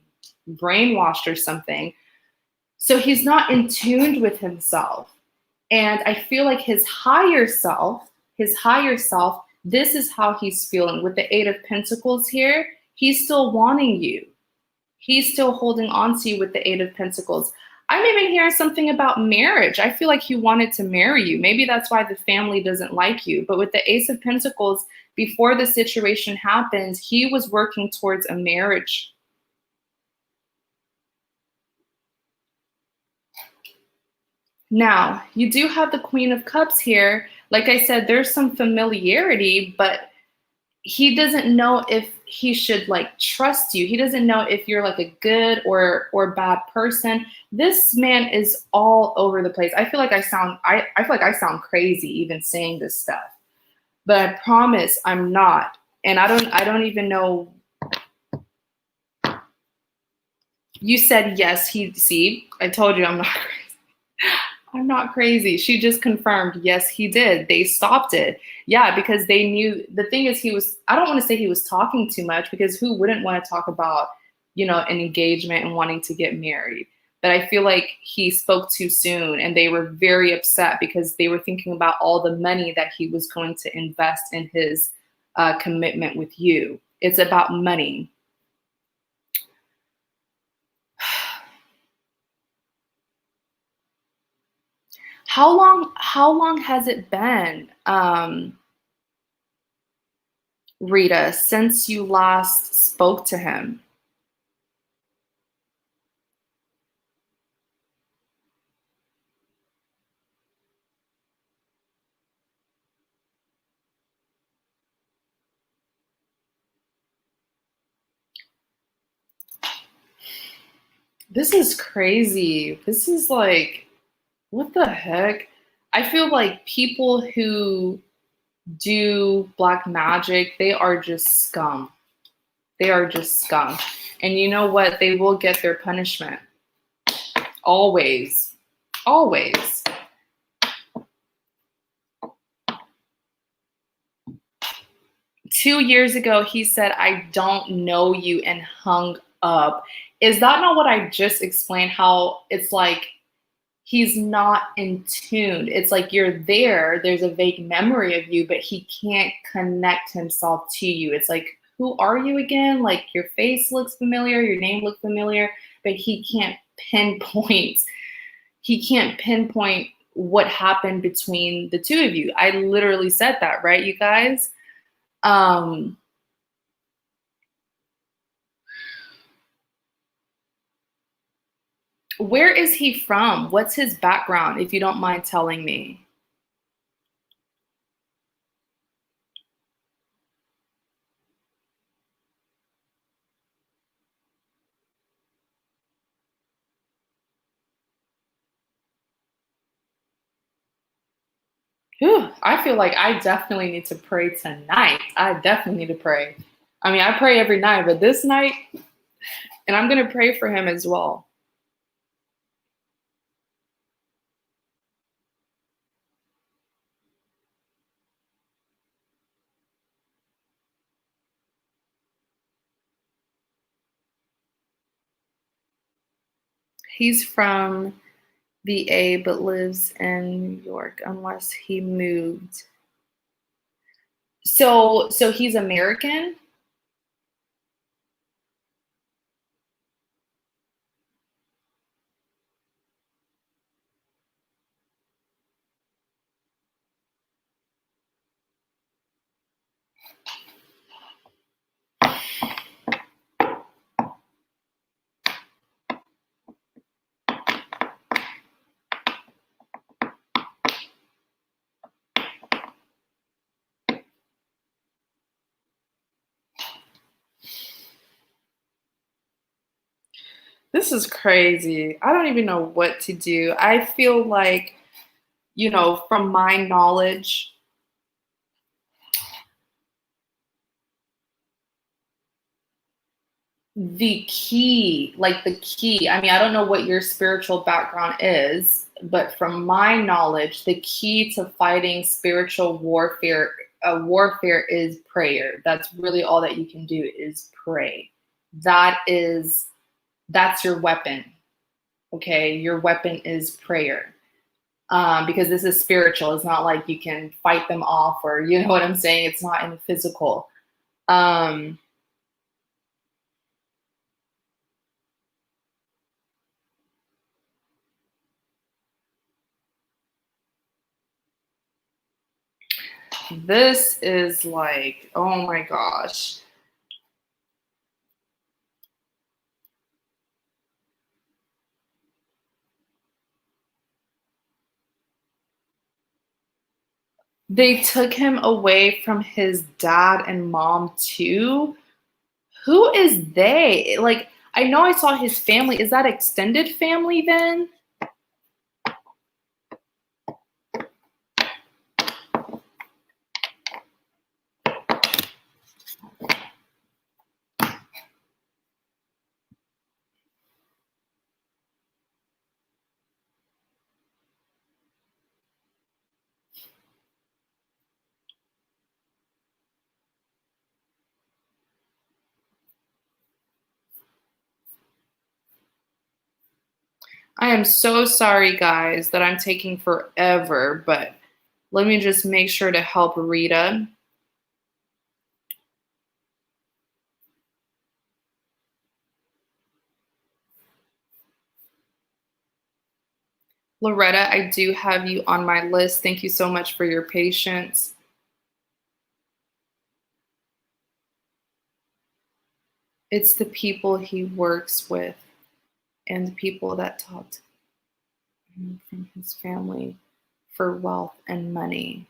brainwashed or something. So he's not in tune with himself. And I feel like his higher self, this is how he's feeling. With the 8 of Pentacles here, he's still wanting you. He's still holding on to you with the 8 of Pentacles. I'm even hearing something about marriage. I feel like he wanted to marry you. Maybe that's why the family doesn't like you. But with the Ace of Pentacles, before the situation happens, he was working towards a marriage. Now, you do have the Queen of Cups here. Like I said, there's some familiarity, but he doesn't know if he should like trust you. He doesn't know if you're like a good or bad person. This man is all over the place. I feel like I feel like I sound crazy even saying this stuff. But I promise I'm not. And I don't even know. You said yes, see, I told you I'm not crazy. I'm not crazy. She just confirmed, yes, he did. They stopped it. Yeah, because they knew. The thing is, I don't want to say he was talking too much, because who wouldn't want to talk about, an engagement and wanting to get married? But I feel like he spoke too soon, and they were very upset because they were thinking about all the money that he was going to invest in his commitment with you. It's about money. How long has it been, Rita, since you last spoke to him? This is crazy. This is like, what the heck? I feel like people who do black magic, they are just scum. They are just scum. And you know what? They will get their punishment. Always. Always. Two years ago, he said, I don't know you, and hung up. Is that not what I just explained? How it's like he's not in tune. It's like you're there. There's a vague memory of you, but he can't connect himself to you. It's like, who are you again? Like your face looks familiar, your name looks familiar, but he can't pinpoint. He can't pinpoint what happened between the two of you. I literally said that, right, you guys? Where is he from? What's his background, if you don't mind telling me? Whew, I feel like I definitely need to pray tonight. I definitely need to pray. I mean, I pray every night, but this night, and I'm going to pray for him as well. He's from VA but lives in New York unless he moved. So he's American? This is crazy. I don't even know what to do. I feel like, from my knowledge, the key, I mean, I don't know what your spiritual background is, but from my knowledge, the key to fighting spiritual warfare is prayer. That's really all that you can do, is pray. That's your weapon. Okay, your weapon is prayer. Because this is spiritual. It's not like you can fight them off, or you know what I'm saying? It's not in the physical. This is like, oh my gosh. They took him away from his dad and mom too. Who is they? Like, I know I saw his family. Is that extended family then? I am so sorry, guys, that I'm taking forever, but let me just make sure to help Rita. Loretta, I do have you on my list. Thank you so much for your patience. It's the people he works with and the people that talk to him from his family for wealth and money.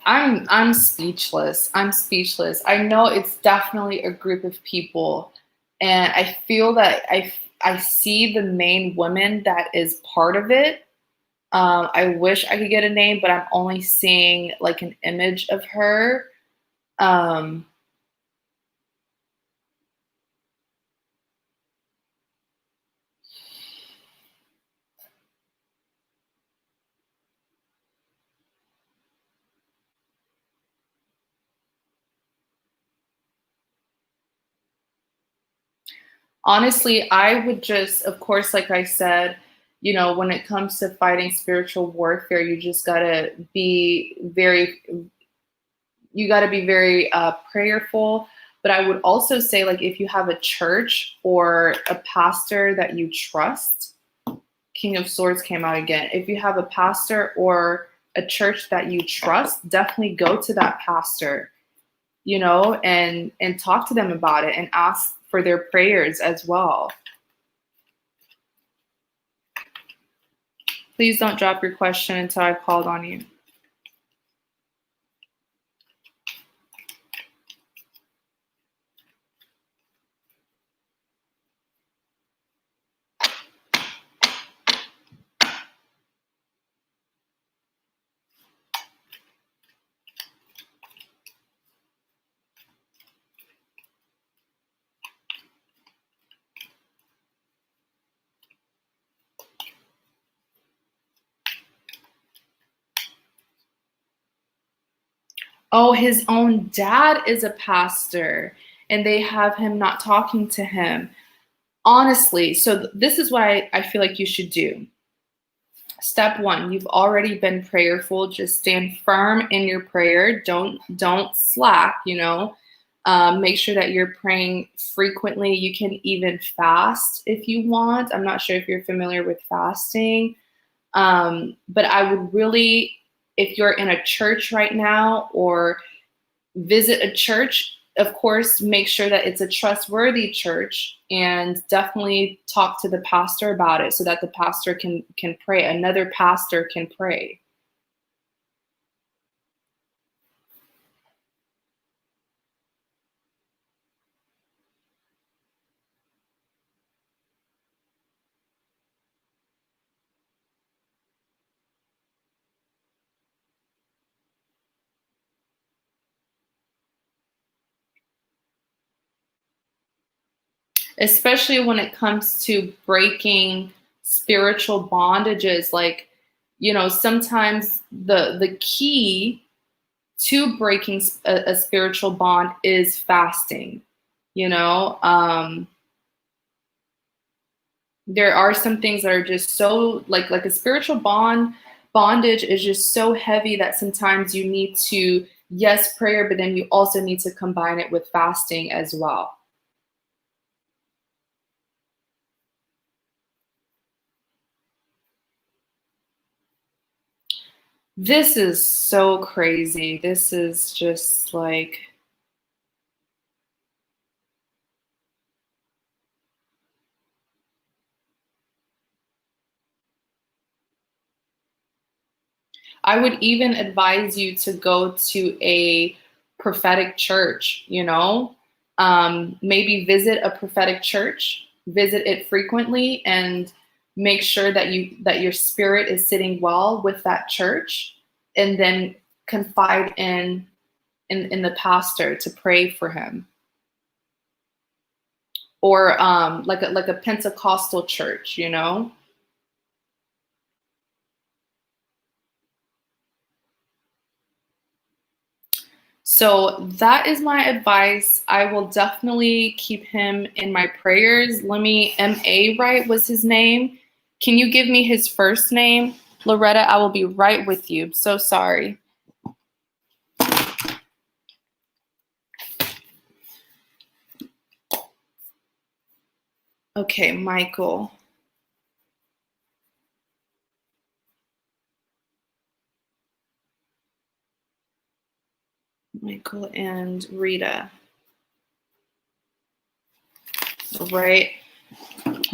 I'm speechless. I'm speechless. I know it's definitely a group of people, and I feel that I see the main woman that is part of it. I wish I could get a name, but I'm only seeing like an image of her. Um, Honestly, I would just, of course, like I said, when it comes to fighting spiritual warfare, you got to be very prayerful. But I would also say, like, if you have a church or a pastor that you trust, King of Swords came out again. If you have a pastor or a church that you trust, definitely go to that pastor, and talk to them about it and ask for their prayers as well. Please don't drop your question until I've called on you. Oh, his own dad is a pastor, and they have him not talking to him. Honestly, so this is what I feel like you should do. Step one, you've already been prayerful. Just stand firm in your prayer. Don't slack, Make sure that you're praying frequently. You can even fast if you want. I'm not sure if you're familiar with fasting. But I would really, if you're in a church right now or visit a church, of course, make sure that it's a trustworthy church and definitely talk to the pastor about it so that the pastor can pray. Another pastor can pray. Especially when it comes to breaking spiritual bondages, like, sometimes the key to breaking a spiritual bond is fasting. There are some things that are just so like a spiritual bondage is just so heavy that sometimes you need to, yes, prayer, but then you also need to combine it with fasting as well. This is so crazy. This is just like, I would even advise you to go to a prophetic church, you know? Maybe visit a prophetic church, visit it frequently, and make sure that your spirit is sitting well with that church, and then confide in the pastor to pray for him. Or like a Pentecostal church, you know? So that is my advice. I will definitely keep him in my prayers. Let me, M.A. right was his name. Can you give me his first name? Loretta, I will be right with you. So sorry. Okay, Michael. Michael and Rita. All right.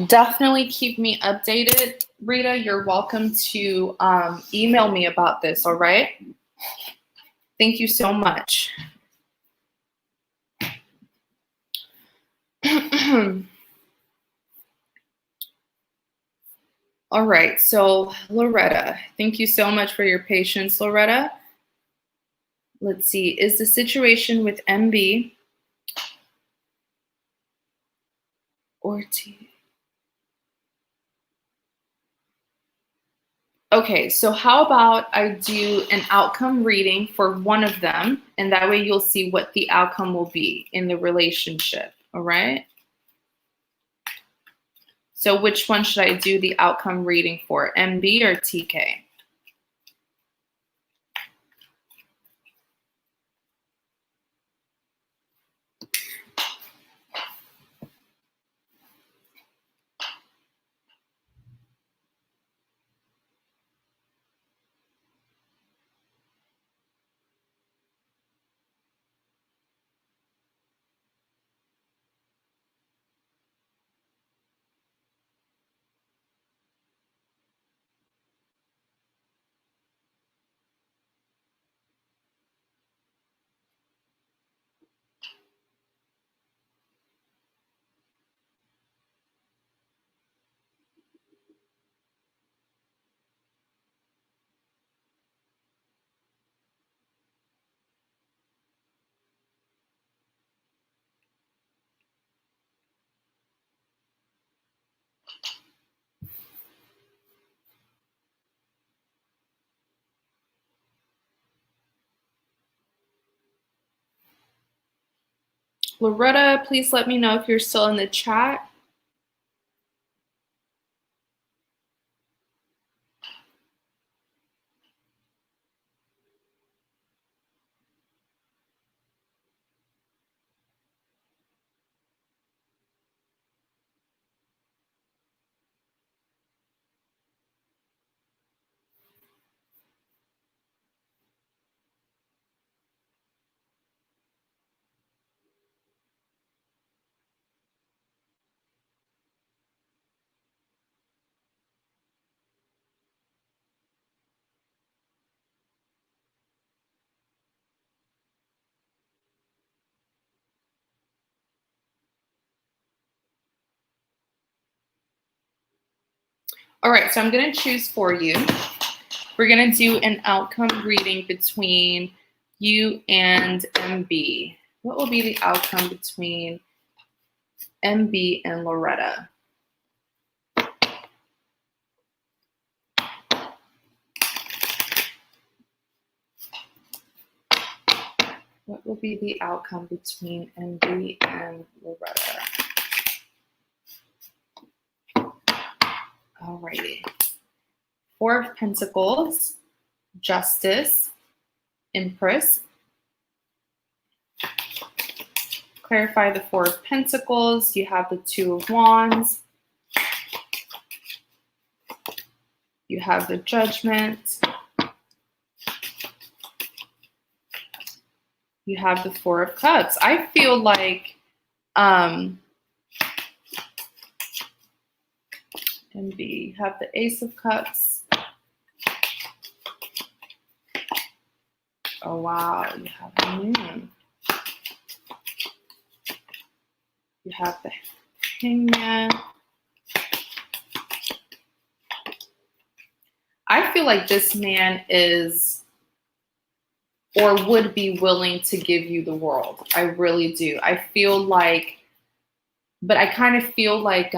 Definitely keep me updated. Rita, you're welcome to email me about this, all right? Thank you so much. All right, so Loretta, thank you so much for your patience, Loretta. Let's see, is the situation with MB or T? Okay, so how about I do an outcome reading for one of them, and that way you'll see what the outcome will be in the relationship, all right? So which one should I do the outcome reading for, MB or TK? Loretta, please let me know if you're still in the chat. All right, so I'm going to choose for you. We're going to do an outcome reading between you and MB. What will be the outcome between MB and Loretta? What will be the outcome between MB and Loretta? All righty. Four of Pentacles, Justice, Empress. Clarify the Four of Pentacles. You have the Two of Wands. You have the Judgment. You have the Four of Cups. I feel like, and B, you have the Ace of Cups. Oh, wow. You have the Moon. You have the Hangman. I feel like this man is or would be willing to give you the world. I really do. I feel like, but I kind of feel like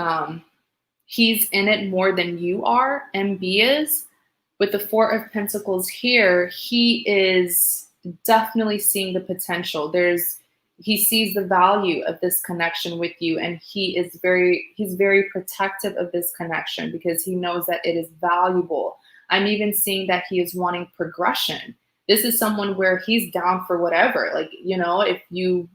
he's in it more than you are, MB is. With the Four of Pentacles here, he is definitely seeing the potential. He sees the value of this connection with you, and he's very protective of this connection because he knows that it is valuable. I'm even seeing that he is wanting progression. This is someone where he's down for whatever. Like, you know, if you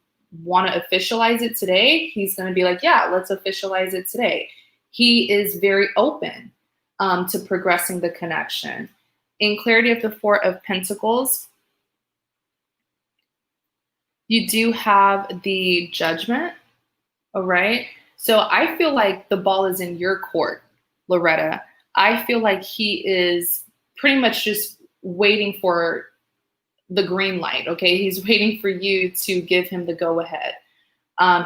want to officialize it today, he's going to be like, yeah, let's officialize it today. He is very open to progressing the connection. In clarity of the Four of Pentacles, you do have the Judgment, all right? So I feel like the ball is in your court, Loretta. I feel like he is pretty much just waiting for the green light, okay? He's waiting for you to give him the go-ahead.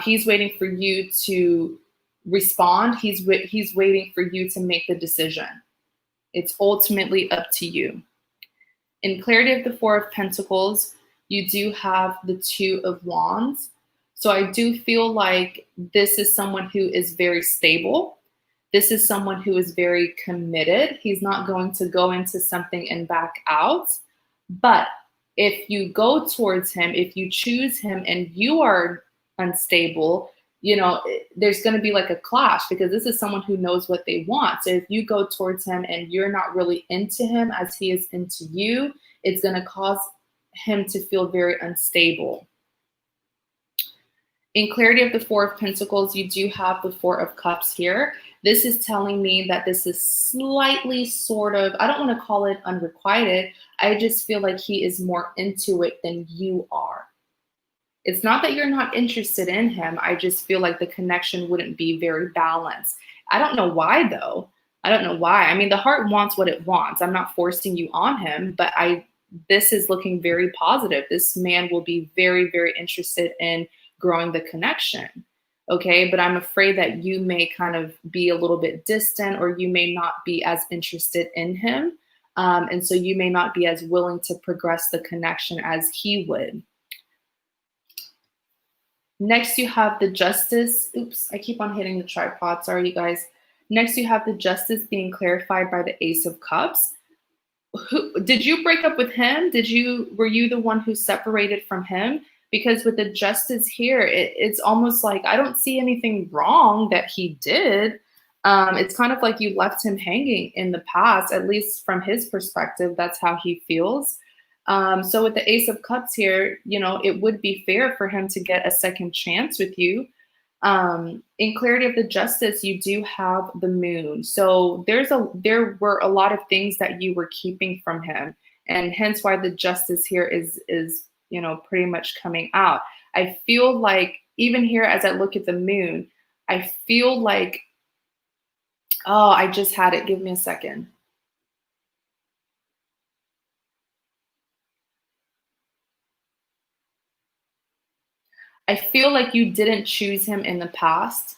He's waiting for you to respond. He's waiting for you to make the decision. It's ultimately up to you. In clarity of the Four of Pentacles, you do have the Two of Wands. So I do feel like this is someone who is very stable. This is someone who is very committed. He's not going to go into something and back out. But if you go towards him, if you choose him and you are unstable, you know, there's going to be like a clash because this is someone who knows what they want. So if you go towards him and you're not really into him as he is into you, it's going to cause him to feel very unstable. In clarity of the Four of Pentacles, you do have the Four of Cups here. This is telling me that this is slightly sort of, I don't want to call it unrequited. I just feel like he is more into it than you are. It's not that you're not interested in him. I just feel like the connection wouldn't be very balanced. I don't know why though. I don't know why. I mean, the heart wants what it wants. I'm not forcing you on him, but this is looking very positive. This man will be very, very interested in growing the connection. Okay. But I'm afraid that you may kind of be a little bit distant or you may not be as interested in him. And so you may not be as willing to progress the connection as he would. Next, you have the Justice. Oops, I keep on hitting the tripod. Sorry, you guys. Next, you have the Justice being clarified by the Ace of Cups. Did you break up with him? Were you the one who separated from him? Because with the Justice here, it's almost like I don't see anything wrong that he did. It's kind of like you left him hanging in the past, at least from his perspective. That's how he feels. So with the Ace of Cups here, you know, it would be fair for him to get a second chance with you. In clarity of the Justice, you do have the Moon. So there were a lot of things that you were keeping from him, and hence why the Justice here is you know, pretty much coming out. I feel like even here, as I look at the Moon, I feel like, oh, I just had it. Give me a second. I feel like you didn't choose him in the past,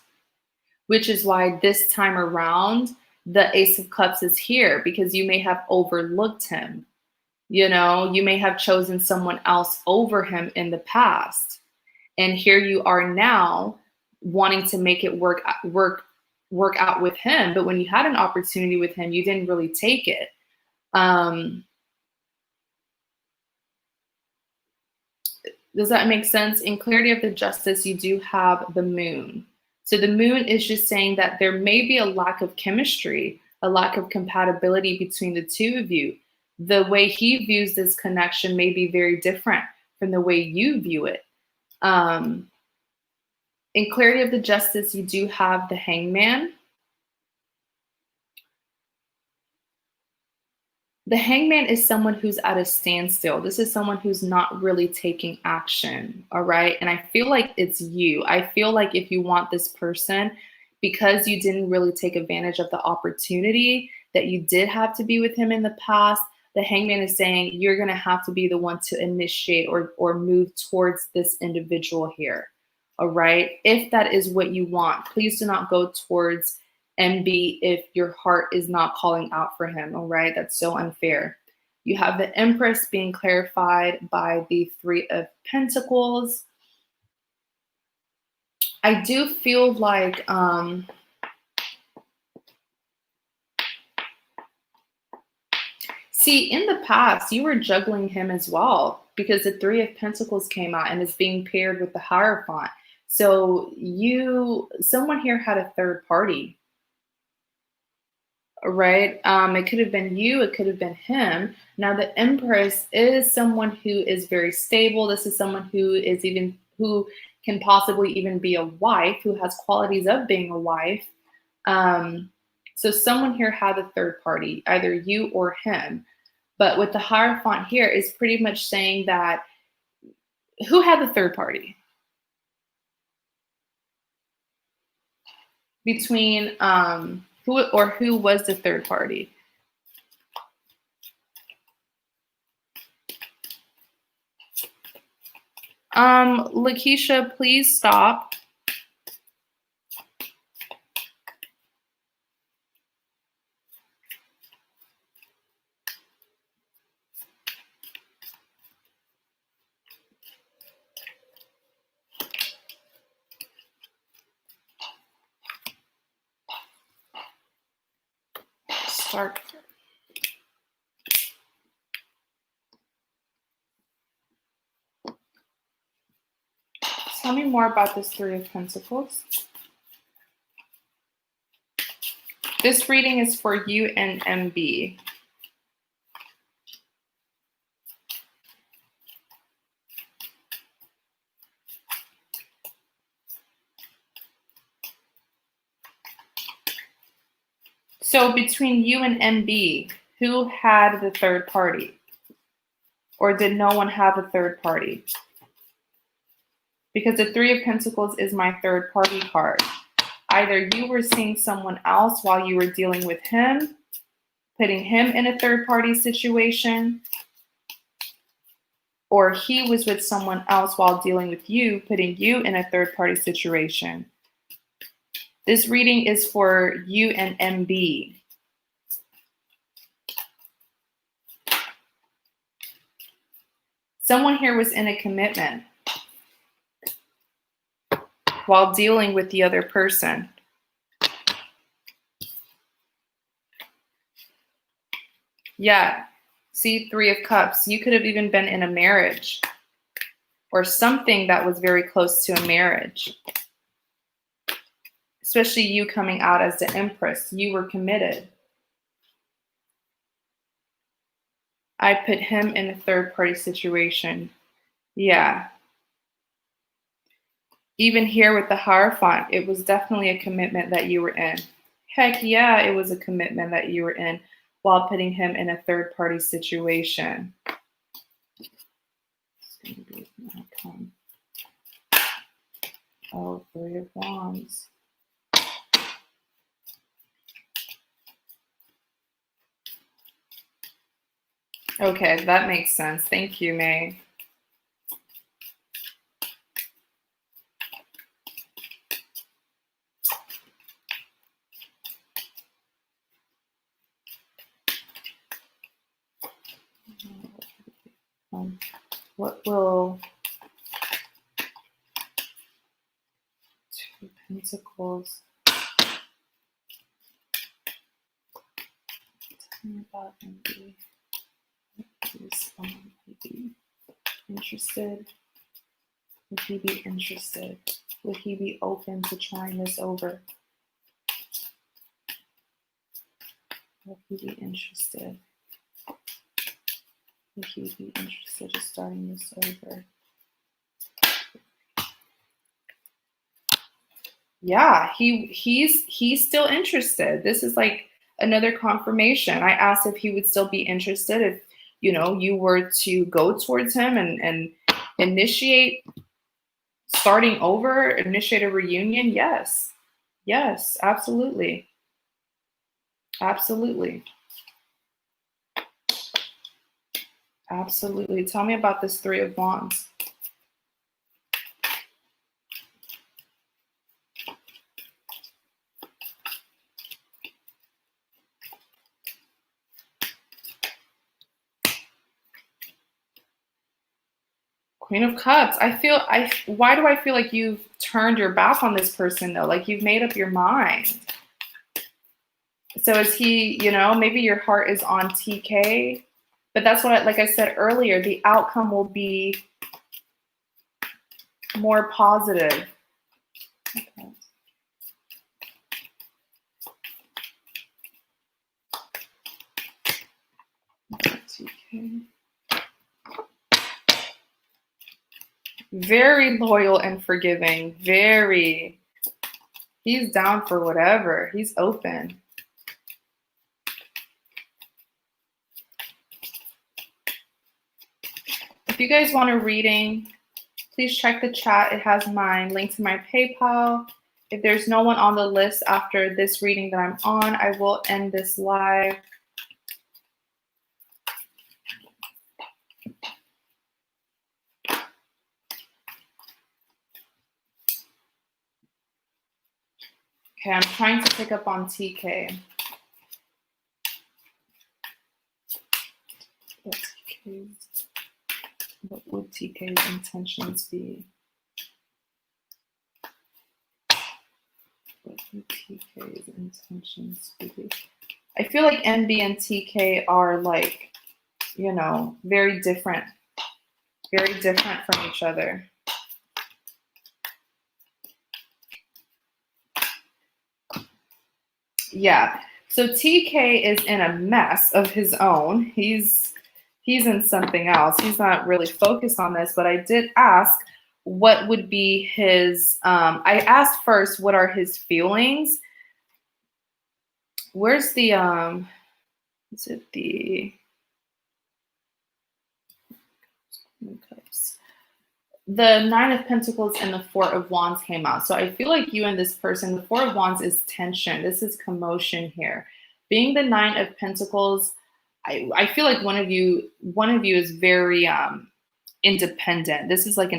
which is why this time around, the Ace of Cups is here because you may have overlooked him. You know, you may have chosen someone else over him in the past. And here you are now wanting to make it work out with him. But when you had an opportunity with him, you didn't really take it. Does that make sense? In clarity of the Justice, you do have the Moon. So the Moon is just saying that there may be a lack of chemistry, a lack of compatibility between the two of you. The way he views this connection may be very different from the way you view it. In clarity of the Justice, you do have the Hangman. The Hangman is someone who's at a standstill. This is someone who's not really taking action, all right? And I feel like it's you. I feel like if you want this person, because you didn't really take advantage of the opportunity that you did have to be with him in the past, the Hangman is saying you're going to have to be the one to initiate or move towards this individual here, all right? If that is what you want, please do not go towards MB if your heart is not calling out for him, all right? That's so unfair. You have the Empress being clarified by the Three of Pentacles. I do feel like see, in the past, you were juggling him as well because the Three of Pentacles came out and it's being paired with the Hierophant. So someone here had a third party, right? It could have been you, it could have been him. Now the Empress is someone who is very stable. This is someone who can possibly even be a wife, who has qualities of being a wife. So someone here had a third party, either you or him. But with the Hierophant here is pretty much saying that who had the third party? Between who was the third party? Lakeisha, please stop. Start. Tell me more about this Three of Pentacles. This reading is for you and MB. So between you and MB, who had the third party? Or did no one have a third party? Because the Three of Pentacles is my third party card. Either you were seeing someone else while you were dealing with him, putting him in a third party situation, or he was with someone else while dealing with you, putting you in a third party situation. This reading is for you and MB. Someone here was in a commitment while dealing with the other person. Yeah, see, Three of Cups. You could have even been in a marriage or something that was very close to a marriage. Especially you coming out as the Empress. You were committed. I put him in a third party situation. Yeah. Even here with the Hierophant, it was definitely a commitment that you were in. Heck yeah, it was a commitment that you were in while putting him in a third party situation. It's going to be an outcome. Oh, Three of Wands. Okay, that makes sense. Thank you, May. What will Two of Pentacles tell me about MB? Is he interested? Would he be interested? Would he be open to trying this over? Would he be interested? Would he be interested in starting this over? Yeah, he's still interested. This is like another confirmation. I asked if he would still be interested if, you know, you were to go towards him and initiate starting over, initiate a reunion. Yes. Yes, absolutely. Absolutely. Absolutely. Tell me about this Three of Wands. Queen of Cups. Why do I feel like you've turned your back on this person though? Like you've made up your mind. So is he, you know, maybe your heart is on TK, but that's what like I said earlier, the outcome will be more positive. Okay. TK. Very loyal and forgiving. Very. He's down for whatever. He's open. If you guys want a reading, please check the chat. It has my link to my PayPal. If there's no one on the list after this reading that I'm on, I will end this live. Okay, I'm trying to pick up on TK. What would TK's intentions be? What would TK's intentions be? I feel like MB and TK are like, you know, very different from each other. Yeah. So TK is in a mess of his own. He's in something else. He's not really focused on this, but I did ask what would be his, I asked first, what are his feelings? Where's the, is it the, the Nine of Pentacles and the Four of Wands came out. So I feel like you and this person, the Four of Wands is tension. This is commotion here. Being the Nine of Pentacles, I feel like one of you is very independent. This is like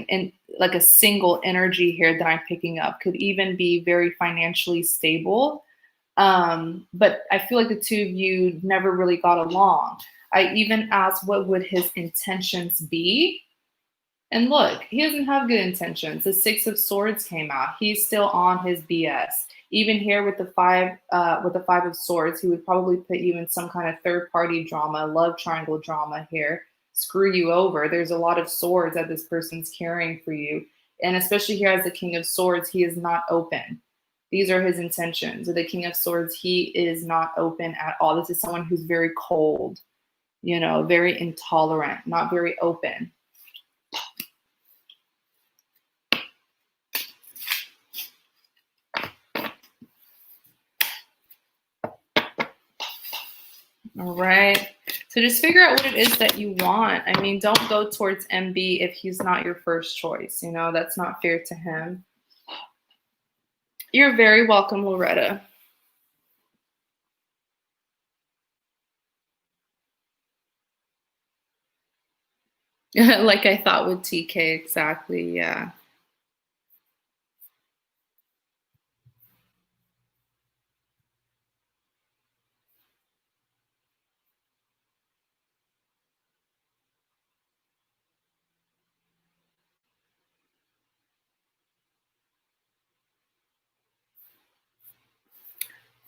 like a single energy here that I'm picking up. Could even be very financially stable. But I feel like the two of you never really got along. I even asked what would his intentions be. And look, he doesn't have good intentions. The Six of Swords came out. He's still on his BS. Even here with the Five of Swords, he would probably put you in some kind of third-party drama, love triangle drama here, screw you over. There's a lot of swords that this person's carrying for you. And especially here as the King of Swords, he is not open. These are his intentions. With the King of Swords, he is not open at all. This is someone who's very cold, you know, very intolerant, not very open. All right. So just figure out what it is that you want. I mean, don't go towards MB if he's not your first choice. You know, that's not fair to him. You're very welcome, Loretta. Like I thought with TK, exactly. Yeah.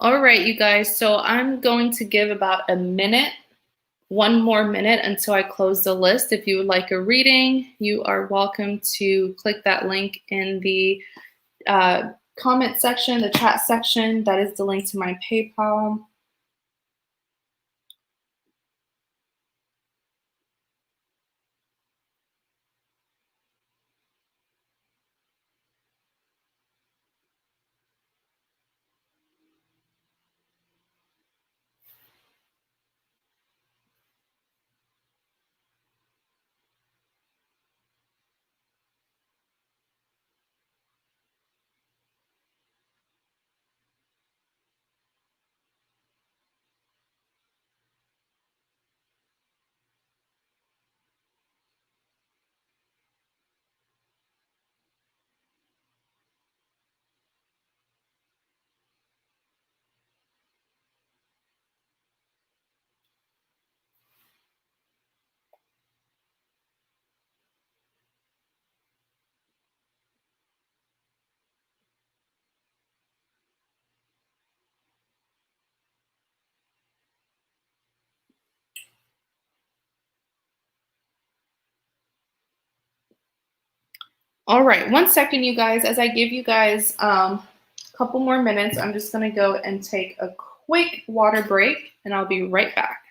All right, you guys. So I'm going to give about a minute, one more minute until I close the list. If you would like a reading, you are welcome to click that link in the comment section, the chat section. That is the link to my PayPal. All right, 1 second, you guys. As I give you guys a couple more minutes, I'm just going to go and take a quick water break, and I'll be right back.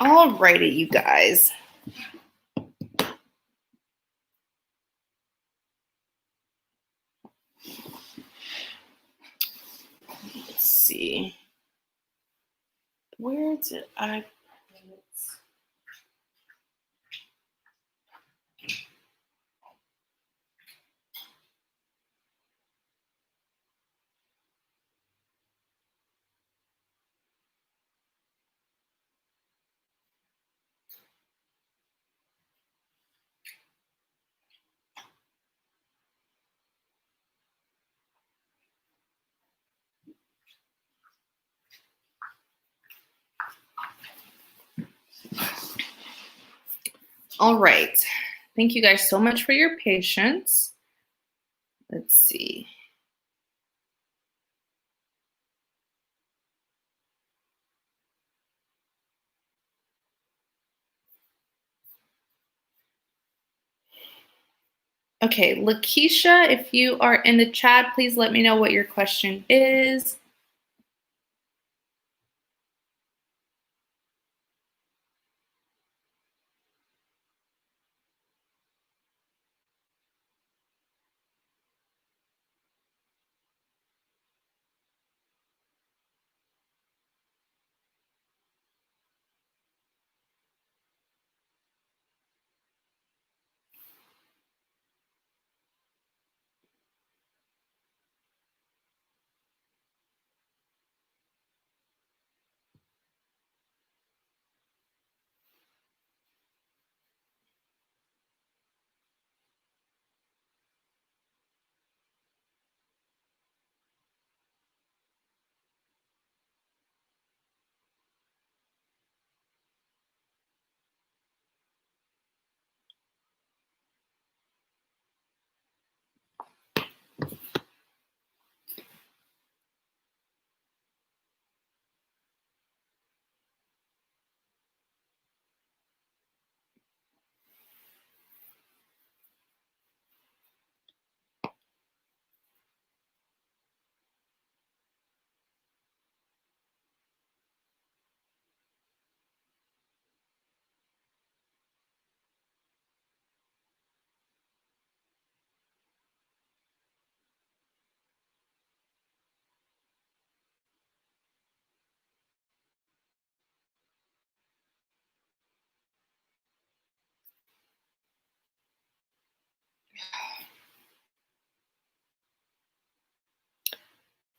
Alrighty, you guys. Let's see. Where did I put it? All right. Thank you guys so much for your patience. Let's see. Okay, Lakeisha, if you are in the chat, please let me know what your question is.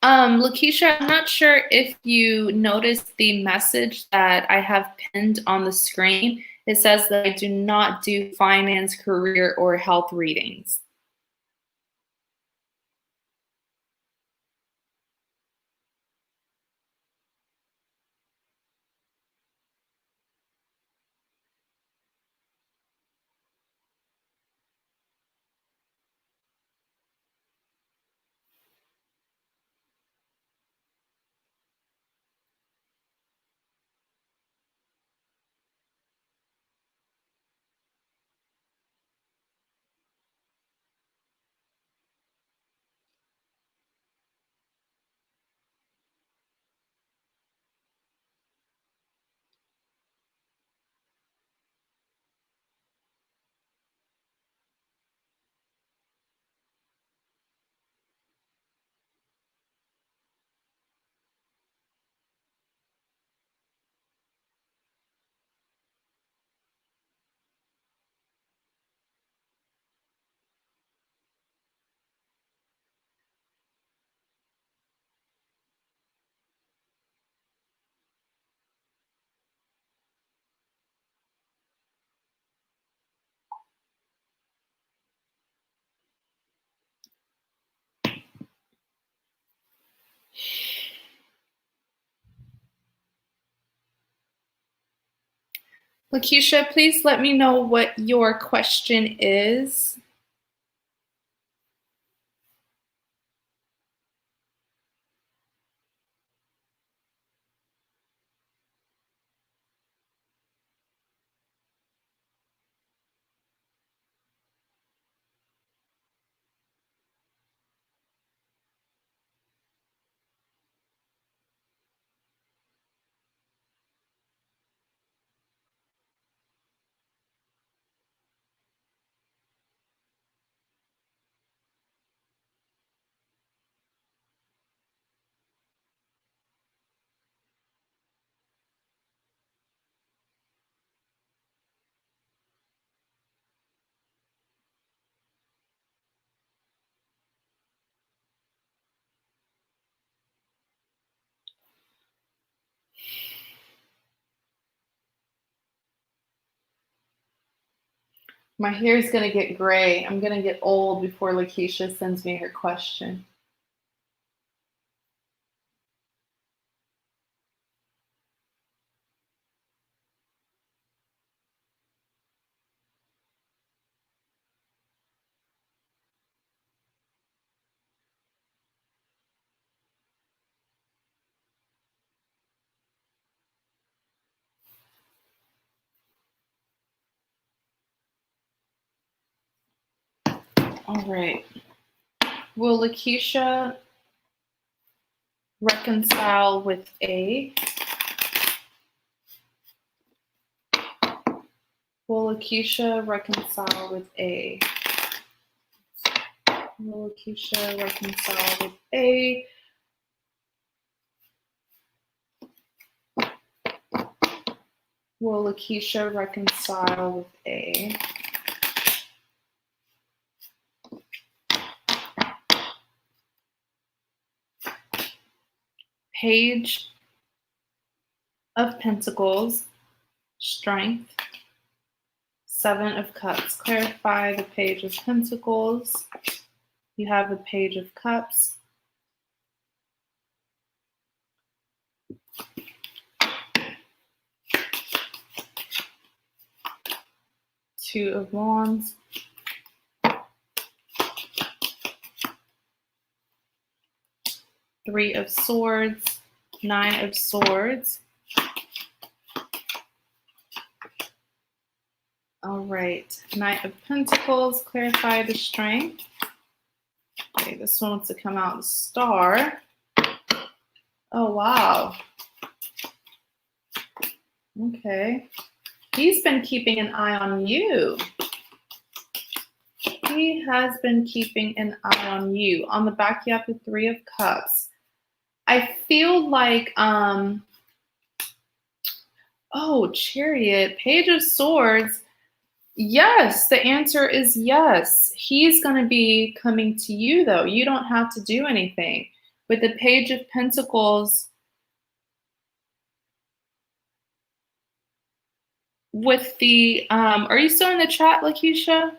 Lakeisha, I'm not sure if you noticed the message that I have pinned on the screen. It says that I do not do finance, career, or health readings. Lakeisha, please let me know what your question is. My hair is going to get gray. I'm going to get old before Lakeisha sends me her question. All right. Will Lakeisha reconcile with A? Will Lakeisha reconcile with A? Will Lakeisha reconcile with A? Will Lakeisha reconcile with A? Page of Pentacles, Strength, Seven of Cups. Clarify the Page of Pentacles. You have the Page of Cups. Two of Wands. Three of Swords. Nine of Swords. All right. Knight of Pentacles. Clarify the Strength. Okay, this one wants to come out the Star. Oh, wow. Okay. He's been keeping an eye on you. He has been keeping an eye on you. On the back, you have the Three of Cups. I feel like, oh, Chariot, Page of Swords. Yes, the answer is yes. He's going to be coming to you, though. You don't have to do anything. With the Page of Pentacles, with the, are you still in the chat, Lakeisha?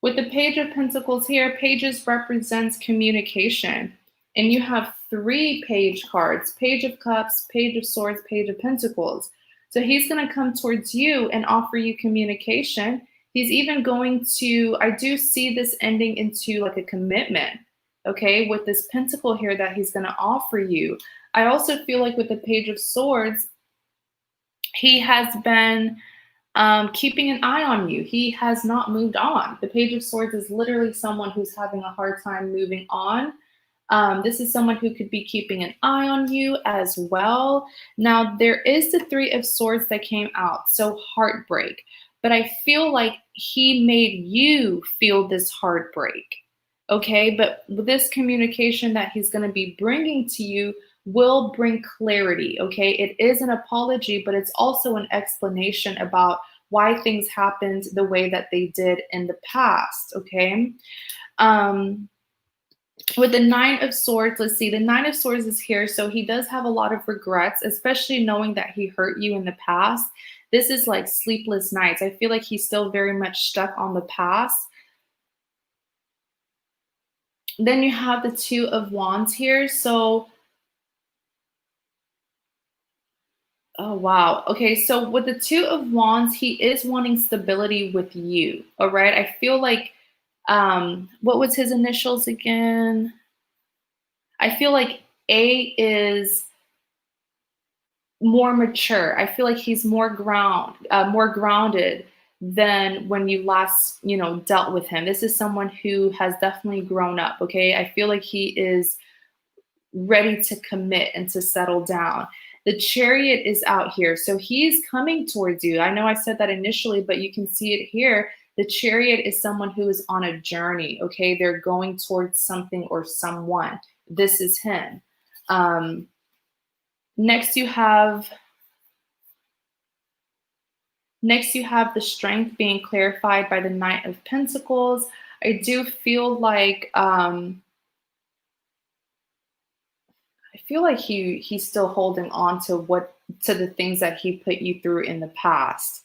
With the Page of Pentacles here, pages represents communication. And you have three page cards, Page of Cups, Page of Swords, Page of Pentacles. So he's going to come towards you and offer you communication. He's even going to, I do see this ending into like a commitment, okay, with this pentacle here that he's going to offer you. I also feel like with the Page of Swords, he has been keeping an eye on you. He has not moved on. The Page of Swords is literally someone who's having a hard time moving on. This is someone who could be keeping an eye on you as well. Now, there is the Three of Swords that came out, so heartbreak. But I feel like he made you feel this heartbreak, okay? But this communication that he's going to be bringing to you will bring clarity, okay? It is an apology, but it's also an explanation about why things happened the way that they did in the past, okay? With the Nine of Swords, let's see, the Nine of Swords is here, so he does have a lot of regrets, especially knowing that he hurt you in the past. This is like sleepless nights. I feel like he's still very much stuck on the past. Then you have the Two of Wands here, so oh, wow. Okay, so with the Two of Wands, he is wanting stability with you, all right? I feel like, what was his initials again? I feel like A is more mature. I feel like he's more grounded than when you last, dealt with him. This is someone who has definitely grown up, okay? I feel like he is ready to commit and to settle down. The Chariot is out here, so he's coming towards you. I know I said that initially, but you can see it here. The Chariot is someone who is on a journey, okay? They're going towards something or someone. This is him. Next you have the Strength being clarified by the Knight of Pentacles. I do feel like he's still holding on to the things that he put you through in the past.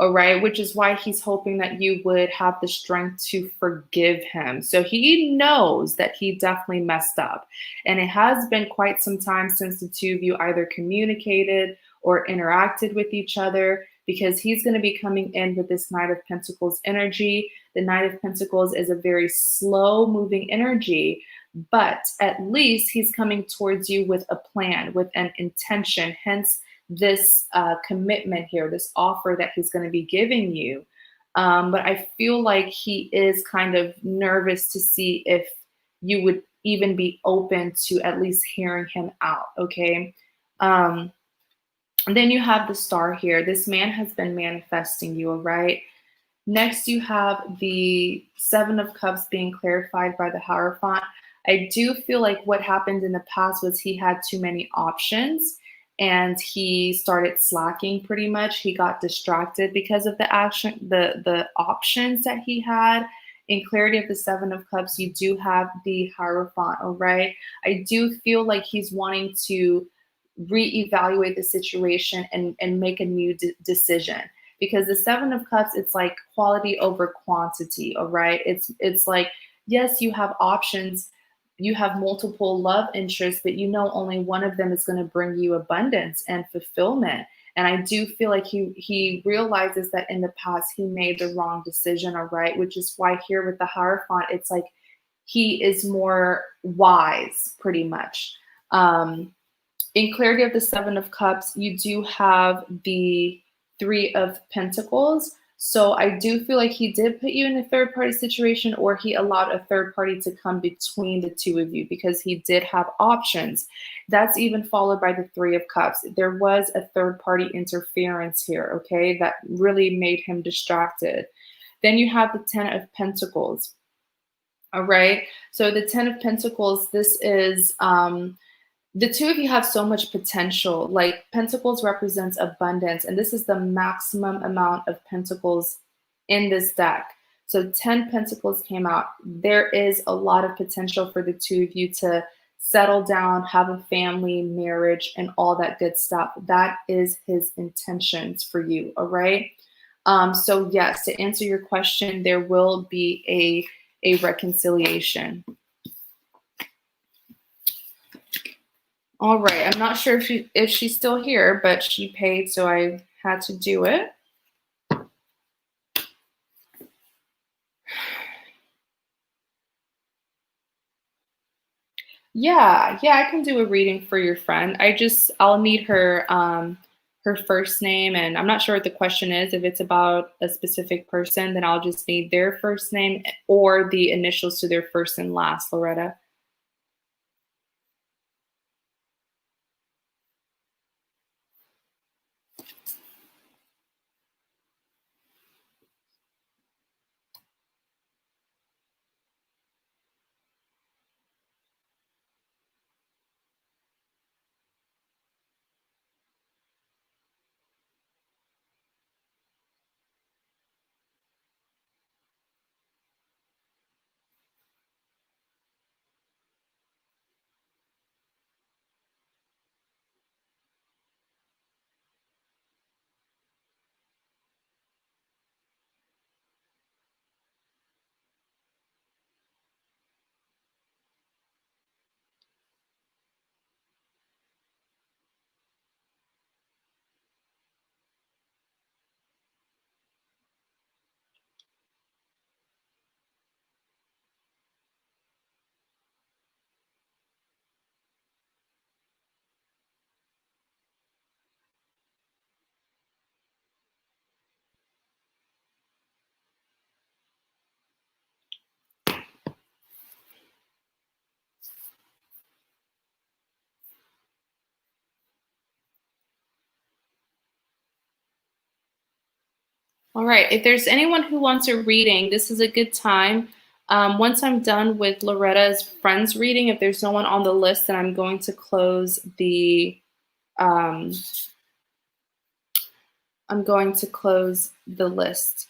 All right, which is why he's hoping that you would have the strength to forgive him. So he knows that he definitely messed up. And it has been quite some time since the two of you either communicated or interacted with each other, because he's going to be coming in with this Knight of Pentacles energy. The Knight of Pentacles is a very slow moving energy, but at least he's coming towards you with a plan, with an intention, hence this commitment here, this offer that he's going to be giving you. But I feel like he is kind of nervous to see if you would even be open to at least hearing him out, okay? And then you have the Star here. This man has been manifesting you, all right? Next, you have the Seven of Cups being clarified by the Hierophant. I do feel like what happened in the past was he had too many options and he started slacking pretty much. He got distracted because of the options that he had. In clarity of the Seven of Cups, you do have the Hierophant, all right? I do feel like he's wanting to reevaluate the situation and make a new decision, because the Seven of Cups, it's like quality over quantity, all right? It's like, yes, you have options, you have multiple love interests, but you know only one of them is going to bring you abundance and fulfillment. And I do feel like he realizes that in the past he made the wrong decision, all right? Which is why here with the Hierophant, it's like he is more wise, pretty much. In clarity of the Seven of Cups, you do have the Three of Pentacles. So I do feel like he did put you in a third party situation, or he allowed a third party to come between the two of you because he did have options. That's even followed by the Three of Cups. There was a third party interference here, okay, that really made him distracted. Then you have the Ten of Pentacles. All right. So the Ten of Pentacles, this is the two of you have so much potential. Like Pentacles represents abundance, and this is the maximum amount of Pentacles in this deck. So 10 Pentacles came out. There is a lot of potential for the two of you to settle down, have a family, marriage, and all that good stuff. That is his intentions for you, all right? So yes, to answer your question, there will be a reconciliation. All right, I'm not sure if she's still here, but she paid, so I had to do it. Yeah, I can do a reading for your friend. I'll need her her first name, and I'm not sure what the question is. If it's about a specific person, then I'll just need their first name or the initials to their first and last, Loretta. All right, if there's anyone who wants a reading, this is a good time. Once I'm done with Loretta's friends reading, if there's no one on the list, then I'm going to close the list.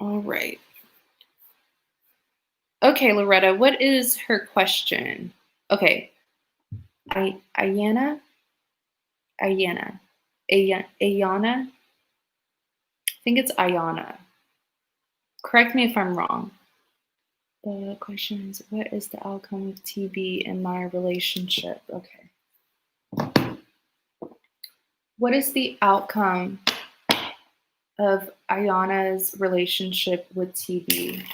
All right. Okay, Loretta, what is her question? Okay. Ayanna? Ayanna. Ayanna? I think it's Ayanna. Correct me if I'm wrong. The question is, what is the outcome of TB in my relationship? Okay. What is the outcome of Ayanna's relationship with TB?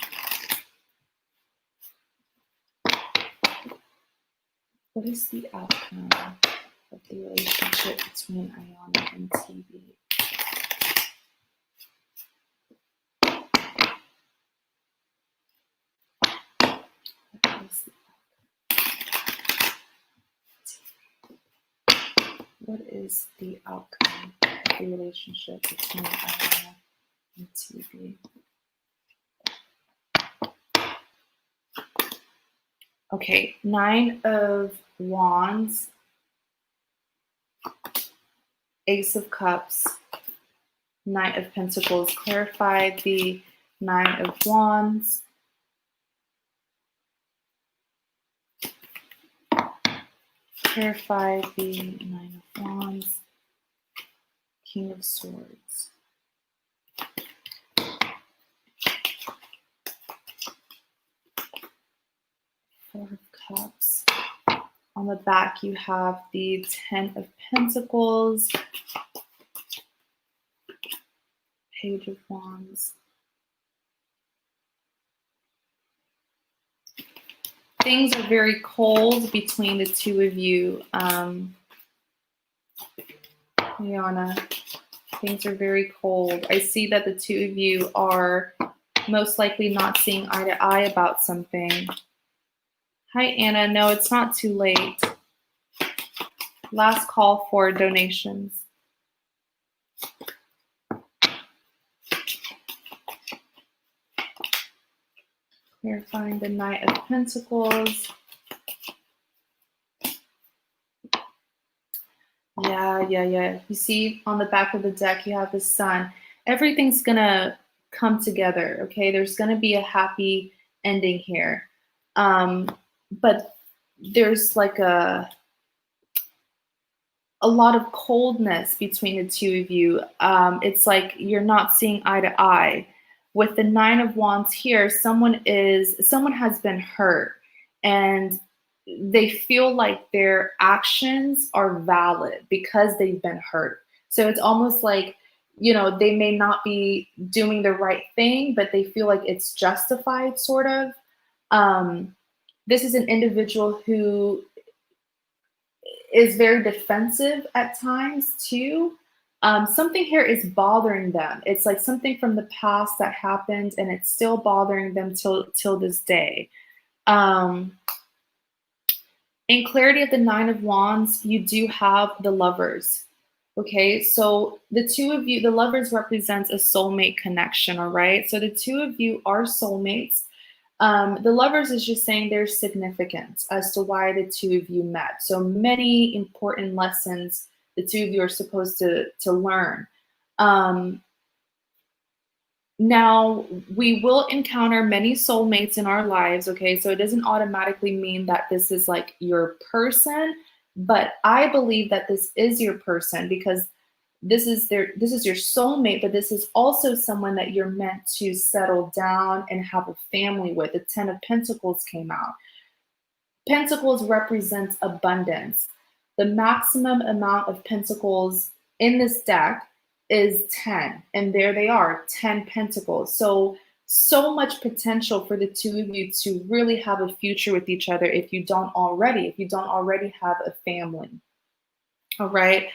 What is the outcome of the relationship between Ayanna and TB? What is the outcome of the relationship between Ayanna and TB? Okay, 9 of Wands, Ace of Cups, Knight of Pentacles. Clarify the 9 of Wands. Clarify the 9 of Wands. King of Swords. 4 of Cups. On the back, you have the 10 of Pentacles. Page of Wands. Things are very cold between the two of you. Ayanna, things are very cold. I see that the two of you are most likely not seeing eye to eye about something. Hi, Anna. No, it's not too late. Last call for donations. Clarifying the Knight of Pentacles. Yeah. You see on the back of the deck, you have the Sun. Everything's going to come together, okay? There's going to be a happy ending here. But there's like a lot of coldness between the two of you. It's like you're not seeing eye to eye. With the 9 of Wands here, someone has been hurt, and they feel like their actions are valid because they've been hurt. So it's almost like, they may not be doing the right thing, but they feel like it's justified, sort of. This is an individual who is very defensive at times too. Something here is bothering them. It's like something from the past that happened, and it's still bothering them till this day. In clarity of the 9 of Wands, you do have the Lovers. Okay, so the two of you, the Lovers represents a soulmate connection, all right? So the two of you are soulmates. The Lovers is just saying there's significance as to why the two of you met. So many important lessons the two of you are supposed to learn. Now, we will encounter many soulmates in our lives, okay? So it doesn't automatically mean that this is like your person, but I believe that this is your person because this is your soulmate, but this is also someone that you're meant to settle down and have a family with. The 10 of Pentacles came out. Pentacles represents abundance. The maximum amount of pentacles in this deck is 10, and there they are, 10 pentacles. So much potential for the two of you to really have a future with each other if you don't already have a family. All right.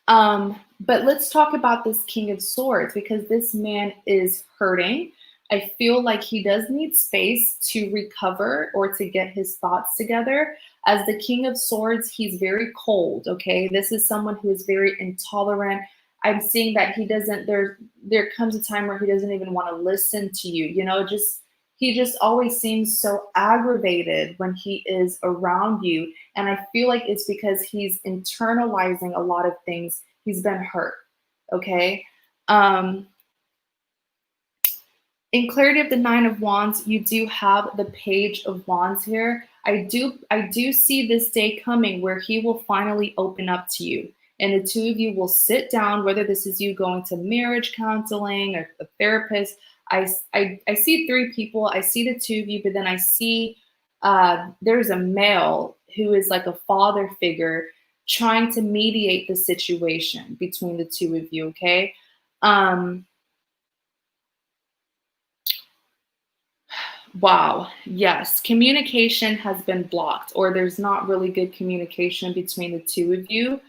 But let's talk about this King of Swords, because this man is hurting. I feel like he does need space to recover or to get his thoughts together. As the King of Swords, he's very cold, okay? This is someone who is very intolerant. I'm seeing that he doesn't, there comes a time where he doesn't even want to listen to you, he just always seems so aggravated when he is around you. And I feel like it's because he's internalizing a lot of things. He's been hurt, okay? In clarity of the Nine of Wands, you do have the Page of Wands here. I do see this day coming where he will finally open up to you. And the two of you will sit down, whether this is you going to marriage counseling or a therapist. I see three people. I see the two of you, but then I see there's a male who is like a father figure trying to mediate the situation between the two of you, okay? Wow, yes, communication has been blocked, or there's not really good communication between the two of you.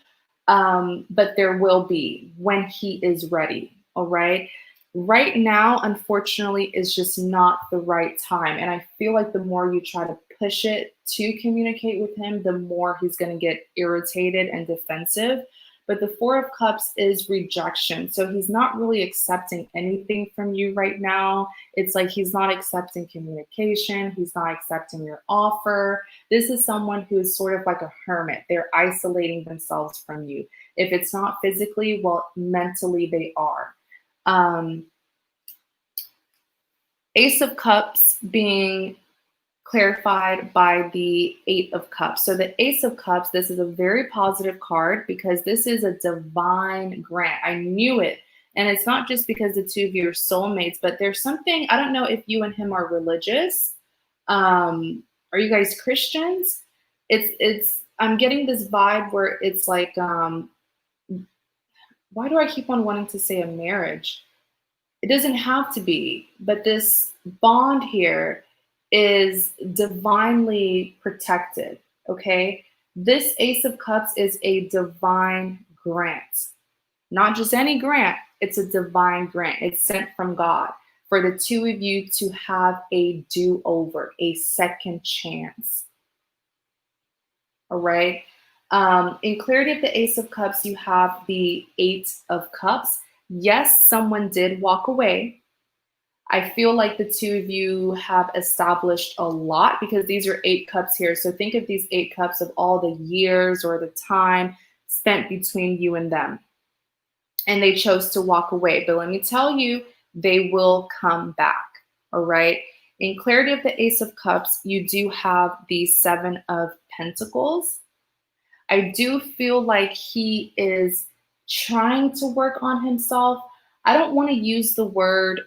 But there will be when he is ready. All right. Right now, unfortunately, is just not the right time. And I feel like the more you try to push it to communicate with him, the more he's going to get irritated and defensive. But the Four of Cups is rejection. So he's not really accepting anything from you right now. It's like he's not accepting communication. He's not accepting your offer. This is someone who is sort of like a hermit. They're isolating themselves from you. If it's not physically, well, mentally they are. Ace of Cups being clarified by the Eight of Cups. So the Ace of Cups, this is a very positive card because this is a divine grant. I knew it. And it's not just because the two of you are soulmates, but there's something, I don't know if you and him are religious. Are you guys Christians? I'm getting this vibe where it's like, why do I keep on wanting to say a marriage? It doesn't have to be, but this bond here is divinely protected, okay? This Ace of Cups is a divine grant. Not just any grant, it's a divine grant. It's sent from God for the two of you to have a do-over, a second chance. All right? In clarity of the Ace of Cups, you have the Eight of Cups. Yes, someone did walk away. I feel like the two of you have established a lot because these are 8 cups here. So think of these 8 cups of all the years or the time spent between you and them. And they chose to walk away. But let me tell you, they will come back. All right. In clarity of the Ace of Cups, you do have the Seven of Pentacles. I do feel like he is trying to work on himself. I don't want to use the word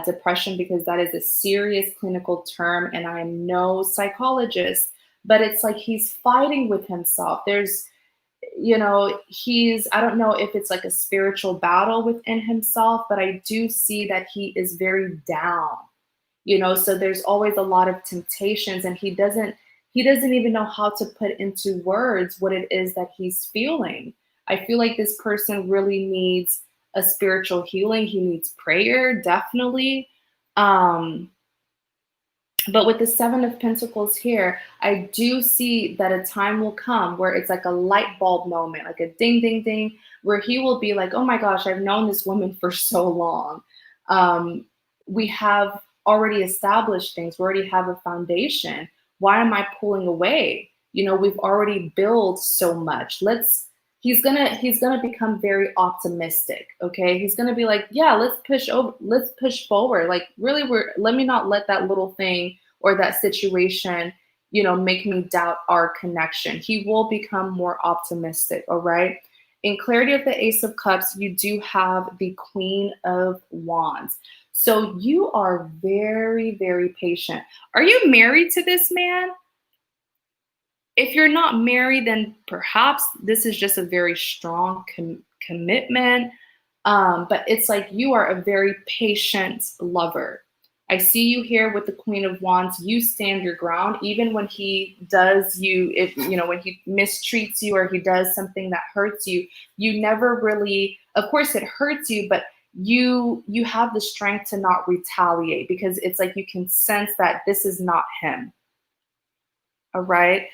depression because that is a serious clinical term and I am no psychologist, but it's like he's fighting with himself. There's, I don't know if it's like a spiritual battle within himself, but I do see that he is very down, so there's always a lot of temptations and he doesn't even know how to put into words what it is that he's feeling. I feel like this person really needs a spiritual healing. He needs prayer, definitely. But with the Seven of Pentacles here, I do see that a time will come where it's like a light bulb moment, like a ding, ding, ding, where he will be like, oh my gosh, I've known this woman for so long. We have already established things. We already have a foundation. Why am I pulling away? We've already built so much. He's gonna become very optimistic. Okay, he's gonna be like, yeah, let's push forward. Like, really, let me not let that little thing or that situation, make me doubt our connection. He will become more optimistic. All right. In clarity of the Ace of Cups, you do have the Queen of Wands. So you are very, very patient. Are you married to this man? If you're not married, then perhaps this is just a very strong commitment. But it's like you are a very patient lover. I see you here with the Queen of Wands. You stand your ground, even when he does when he mistreats you or he does something that hurts you. You never really, of course, it hurts you, but you have the strength to not retaliate because it's like you can sense that this is not him. All right.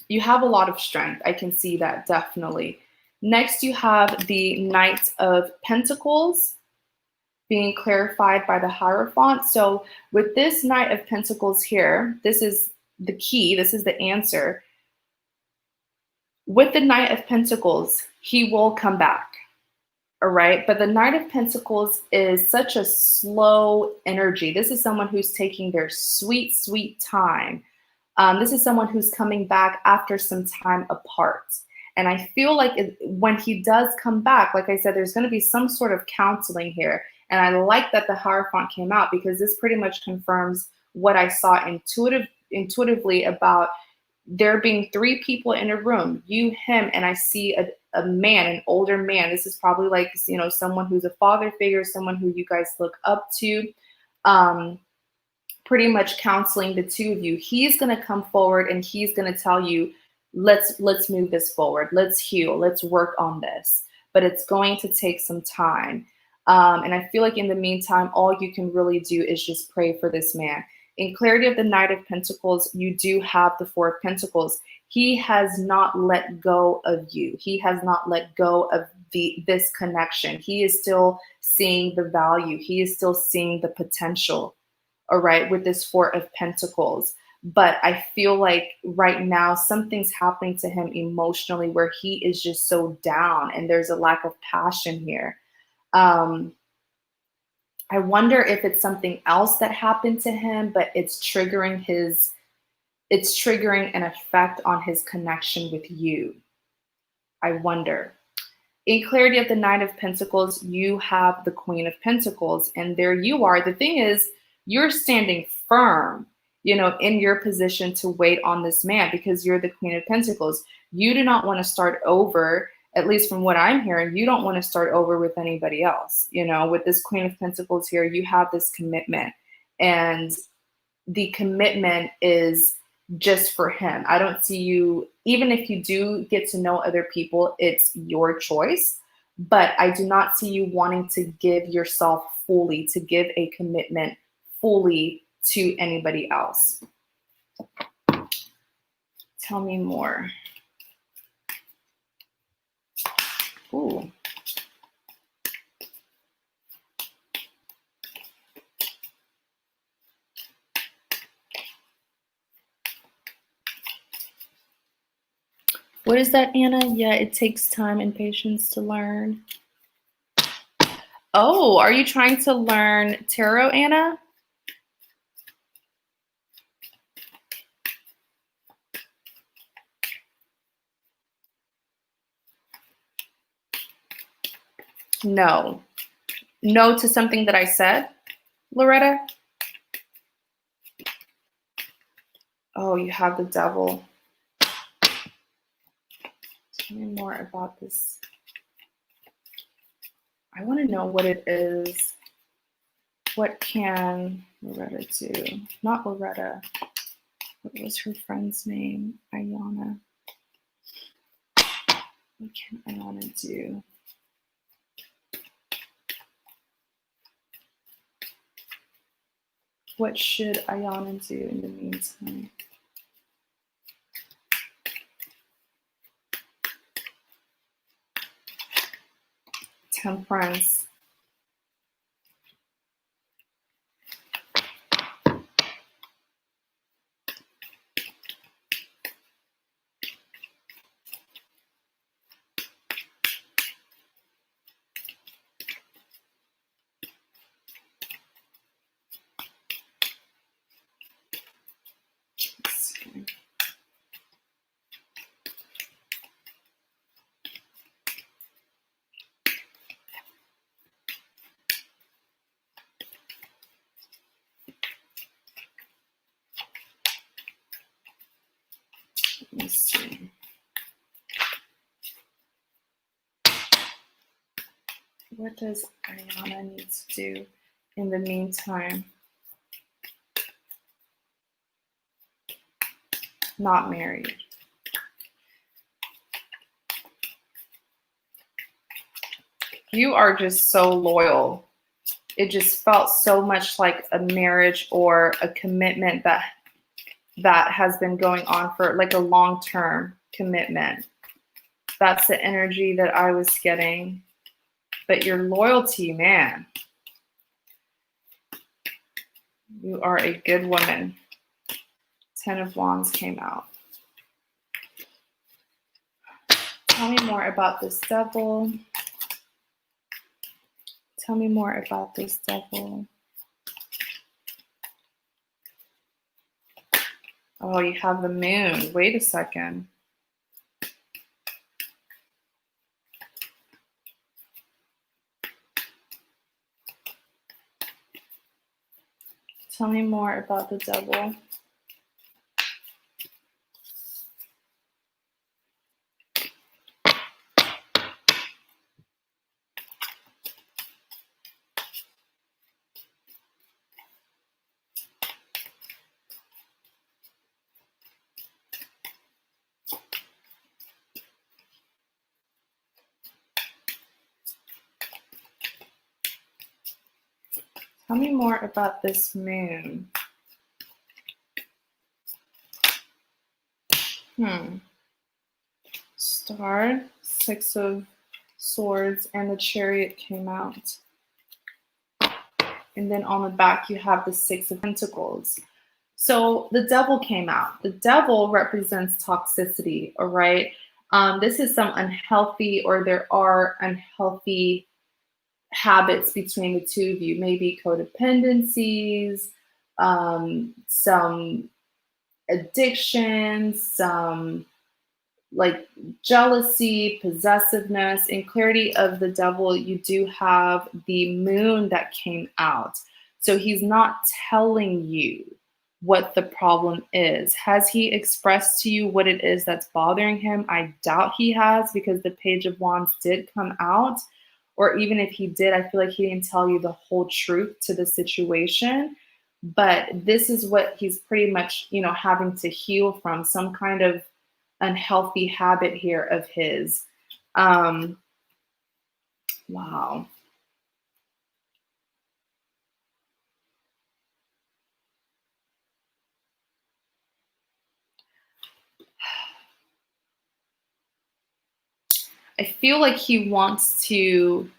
You have a lot of strength. I can see that definitely. Next, you have the Knight of Pentacles being clarified by the Hierophant. So with this Knight of Pentacles here, this is the key. This is the answer. With the Knight of Pentacles, he will come back. All right. But the Knight of Pentacles is such a slow energy. This is someone who's taking their sweet, sweet time. This is someone who's coming back after some time apart. And I feel like when he does come back, like I said, there's going to be some sort of counseling here. And I like that the Hierophant came out, because this pretty much confirms what I saw intuitively about there being three people in a room, you, him, and I see a man, an older man. This is probably like, you know, someone who's a father figure, someone who you guys look up to, pretty much counseling the two of you. He's going to come forward and he's going to tell you, let's move this forward. Let's heal. Let's work on this. But it's going to take some time. And I feel like in the meantime, all you can really do is just pray for this man. In clarity of the Knight of Pentacles, you do have the Four of Pentacles. He has not let go of you. He has not let go of this connection. He is still seeing the value. He is still seeing the potential, all right, with this Four of Pentacles. But I feel like right now something's happening to him emotionally where he is just so down and there's a lack of passion here. I wonder if it's something else that happened to him, but it's triggering an effect on his connection with you. I wonder. In clarity of the Knight of Pentacles, you have the Queen of Pentacles, and there you are. The thing is, you're standing firm, you know, in your position to wait on this man because you're the Queen of Pentacles. You do not want to start over. At least from what I'm hearing, you don't want to start over with anybody else. You know, with this Queen of Pentacles here, you have this commitment, and the commitment is just for him. I don't see you, even if you do get to know other people, it's your choice, but I do not see you wanting to give yourself fully, to give a commitment fully to anybody else. Tell me more. Ooh. What is that, Anna? Yeah, it takes time and patience to learn. Oh, are you trying to learn tarot, Anna? No. No to something that I said, Loretta? Oh, you have the Devil. Tell me more about this. I want to know what it is. What can Loretta do? Not Loretta. What was her friend's name? Ayanna. What can Ayanna do? What should Ayanna do in the meantime? Temperance. Let's see. What does Ayanna need to do in the meantime? Not married. You are just so loyal. It just felt so much like a marriage or a commitment that has been going on for like a long-term commitment. That's the energy that I was getting. But your loyalty, man. You are a good woman. 10 of Wands came out. Tell me more about this Devil. Tell me more about this devil. Oh, you have the moon. Wait a second. Tell me more about the devil. Tell me more about this moon. Star, Six of Swords, and the Chariot came out. And then on the back, you have the Six of Pentacles. So the devil came out. The devil represents toxicity, all right? This is some unhealthy, or there are unhealthy habits between the two of you, maybe codependencies, some addictions, some like jealousy, possessiveness. In clarity of the devil, you do have the moon that came out. So he's not telling you what the problem is. Has he expressed to you what it is that's bothering him? I doubt he has, because the Page of Wands did come out. Or even if he did, I feel like he didn't tell you the whole truth to the situation. But this is what he's pretty much, having to heal from, some kind of unhealthy habit here of his. Wow. I feel like he wants to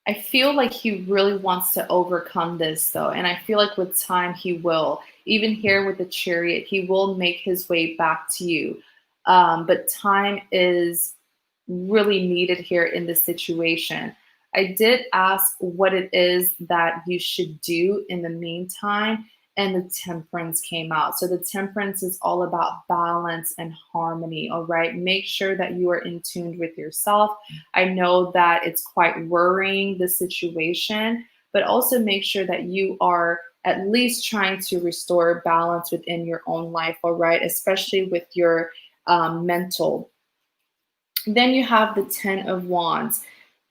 I feel like he really wants to overcome this, though. And I feel like with time, he will. Even here with the Chariot, he will make his way back to you. But time is really needed here in this situation. I did ask what it is that you should do in the meantime, and the Temperance came out. So the Temperance is all about balance and harmony, all right? Make sure that you are in tune with yourself. I know that it's quite worrying, the situation, but also make sure that you are at least trying to restore balance within your own life, all right? Especially with your mental. Then you have the Ten of Wands.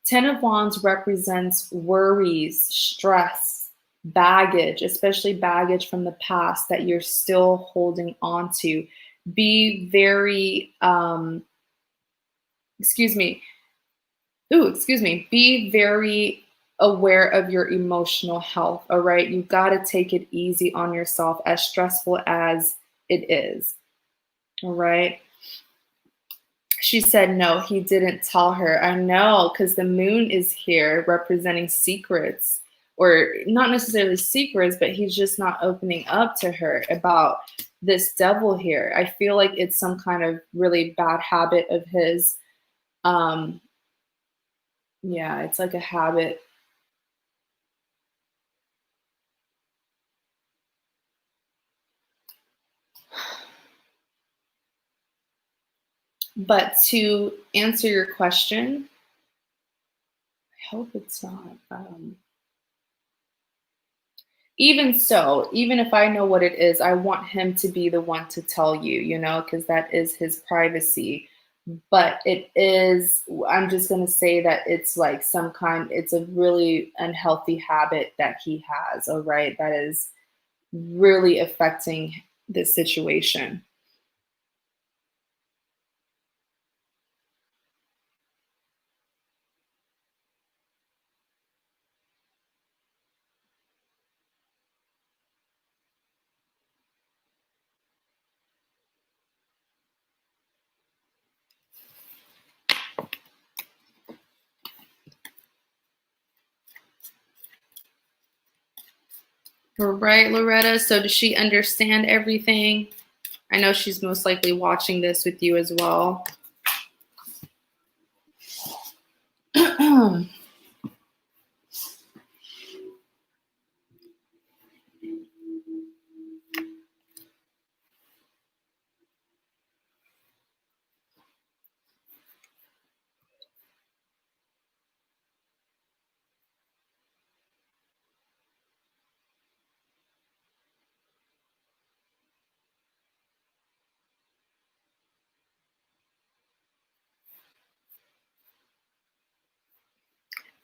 Ten of Wands represents worries, stress, baggage, especially baggage from the past that you're still holding on to. Be very, be very aware of your emotional health, all right? You've got to take it easy on yourself, as stressful as it is, all right? She said, no, he didn't tell her. I know, because the moon is here representing secrets, or not necessarily secrets, but he's just not opening up to her about this devil here. I feel like it's some kind of really bad habit of his. Yeah, it's like a habit. But to answer your question, I hope it's not. Even so, even if I know what it is, I want him to be the one to tell you, because that is his privacy. But it is, I'm just going to say that it's like it's a really unhealthy habit that he has, all right, that is really affecting this situation. All right, Loretta. So does she understand everything? I know she's most likely watching this with you as well.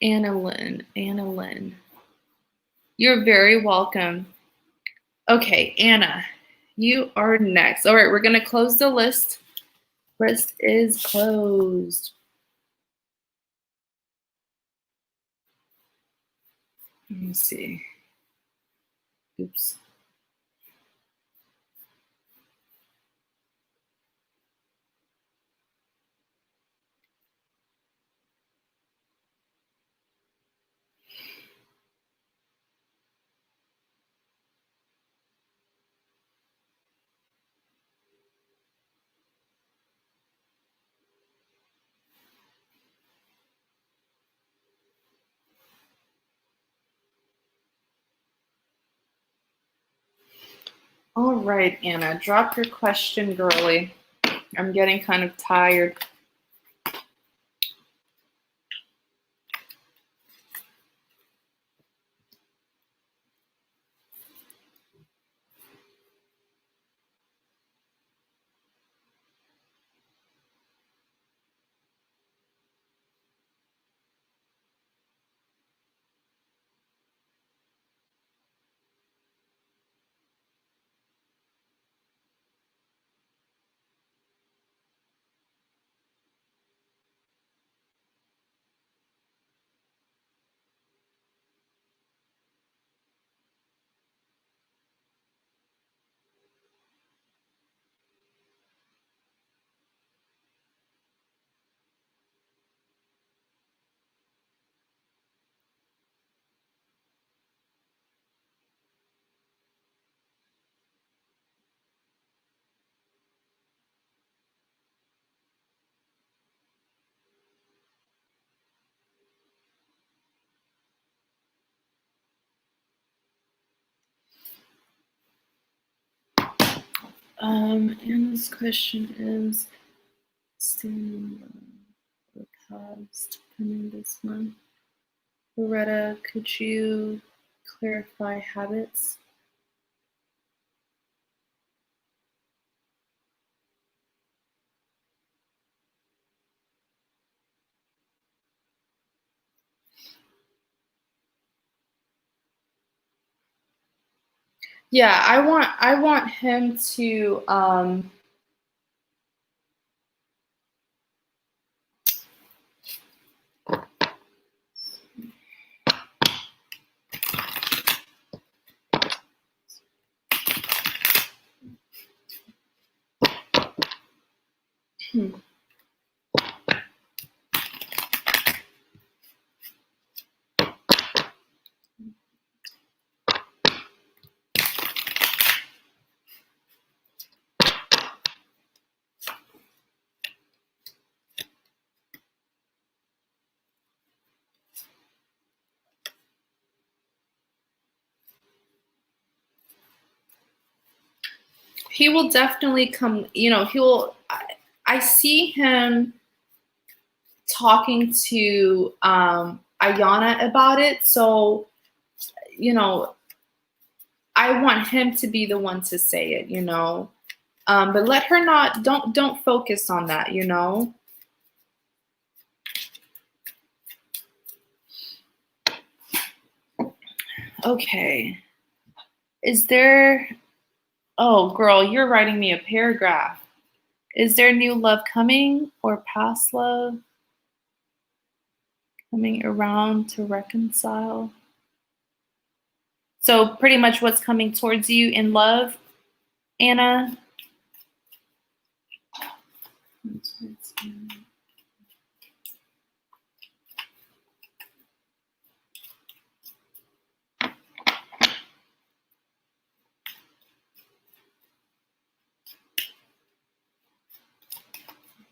Anna Lynn. You're very welcome. Okay, Anna, you are next. All right, we're going to close the list. List is closed. Let me see. Oops. All right, Anna, drop your question, girly. I'm getting kind of tired. Anna's question is, staying the past coming this month. Loretta, could you clarify habits? Yeah, I want him to he will definitely come, I see him talking to Ayanna about it. So, I want him to be the one to say it, but let her don't focus on that, Okay. Is there, oh girl, you're writing me a paragraph. Is there new love coming or past love coming around to reconcile? So pretty much what's coming towards you in love, Anna?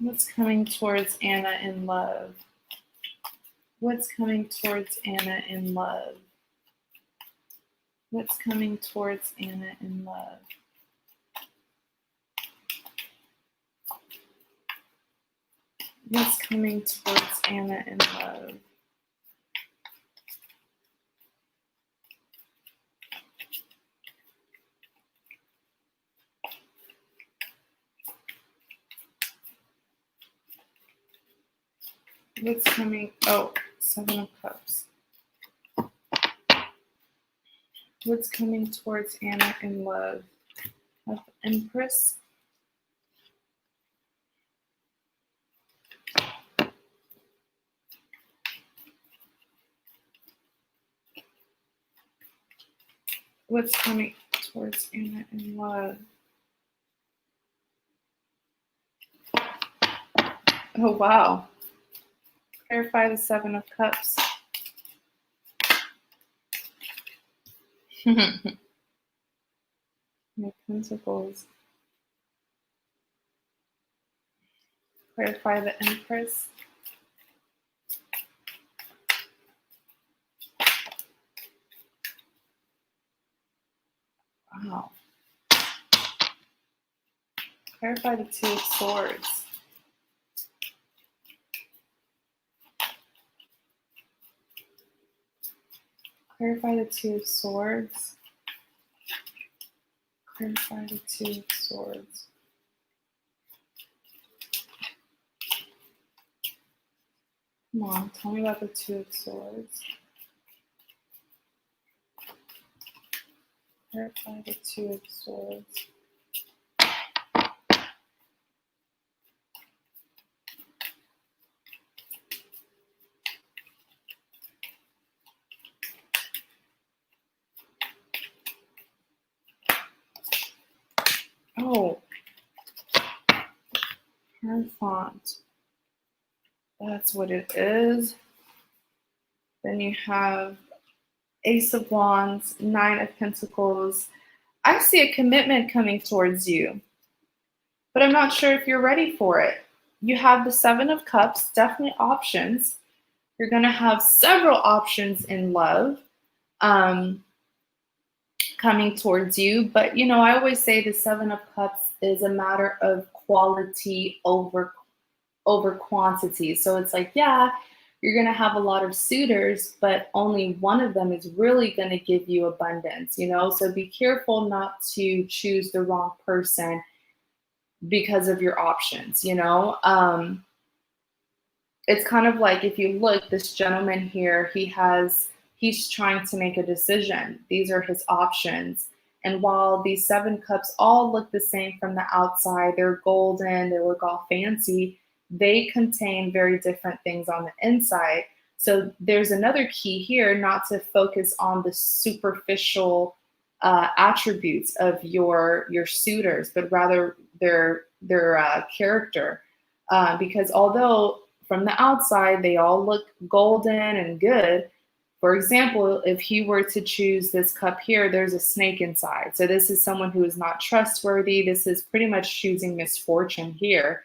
What's coming towards Anna in love? What's coming towards Anna in love? What's coming towards Anna in love? What's coming towards Anna in love? What's coming? Oh, Seven of Cups. What's coming towards Anna in love? Empress. What's coming towards Anna in love? Oh, wow. Clarify the Seven of Cups. My Pentacles. Clarify the Empress. Wow. Clarify the Two of Swords. Clarify the Two of Swords. Clarify the Two of Swords. Come on, tell me about the Two of Swords. Clarify the Two of Swords. Oh, Hierophant. That's what it is. Then you have Ace of Wands, Nine of Pentacles. I see a commitment coming towards you, but I'm not sure if you're ready for it. You have the Seven of Cups, definitely options. You're going to have several options in love coming towards you. But, you know, I always say the Seven of Cups is a matter of quality over quantity. So it's like, yeah, you're going to have a lot of suitors, but only one of them is really going to give you abundance, you know? So be careful not to choose the wrong person because of your options, you know? It's kind of like, if you look, this gentleman here, he's trying to make a decision. These are his options. And while these Seven Cups all look the same from the outside, they're golden, they look all fancy, they contain very different things on the inside. So there's another key here, not to focus on the superficial attributes of your suitors, but rather their character. Because although from the outside they all look golden and good, for example, if he were to choose this cup here, there's a snake inside. So this is someone who is not trustworthy. This is pretty much choosing misfortune here.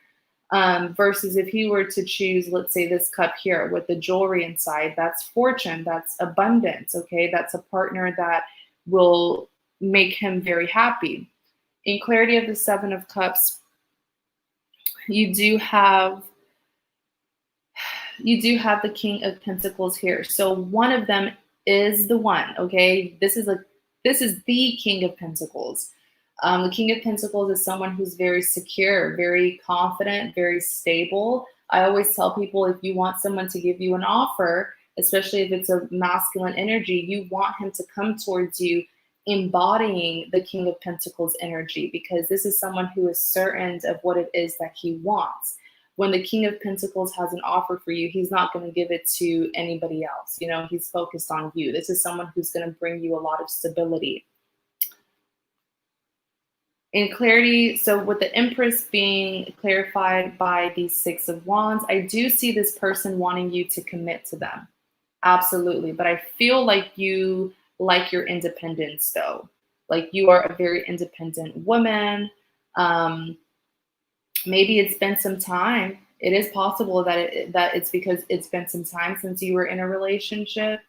Versus if he were to choose, let's say, this cup here with the jewelry inside, that's fortune, that's abundance, okay? That's a partner that will make him very happy. In clarity of the Seven of Cups, you do have the King of Pentacles here. So one of them is the one, okay? This is the King of Pentacles. The King of Pentacles is someone who's very secure, very confident, very stable. I always tell people, if you want someone to give you an offer, especially if it's a masculine energy, you want him to come towards you embodying the King of Pentacles energy, because this is someone who is certain of what it is that he wants. When the King of Pentacles has an offer for you, he's not going to give it to anybody else. You know, he's focused on you. This is someone who's going to bring you a lot of stability. In clarity, so with the Empress being clarified by the Six of Wands, I do see this person wanting you to commit to them. Absolutely. But I feel like you like your independence, though. Like, you are a very independent woman. Maybe it's been some time. It is possible that it's because it's been some time since you were in a relationship.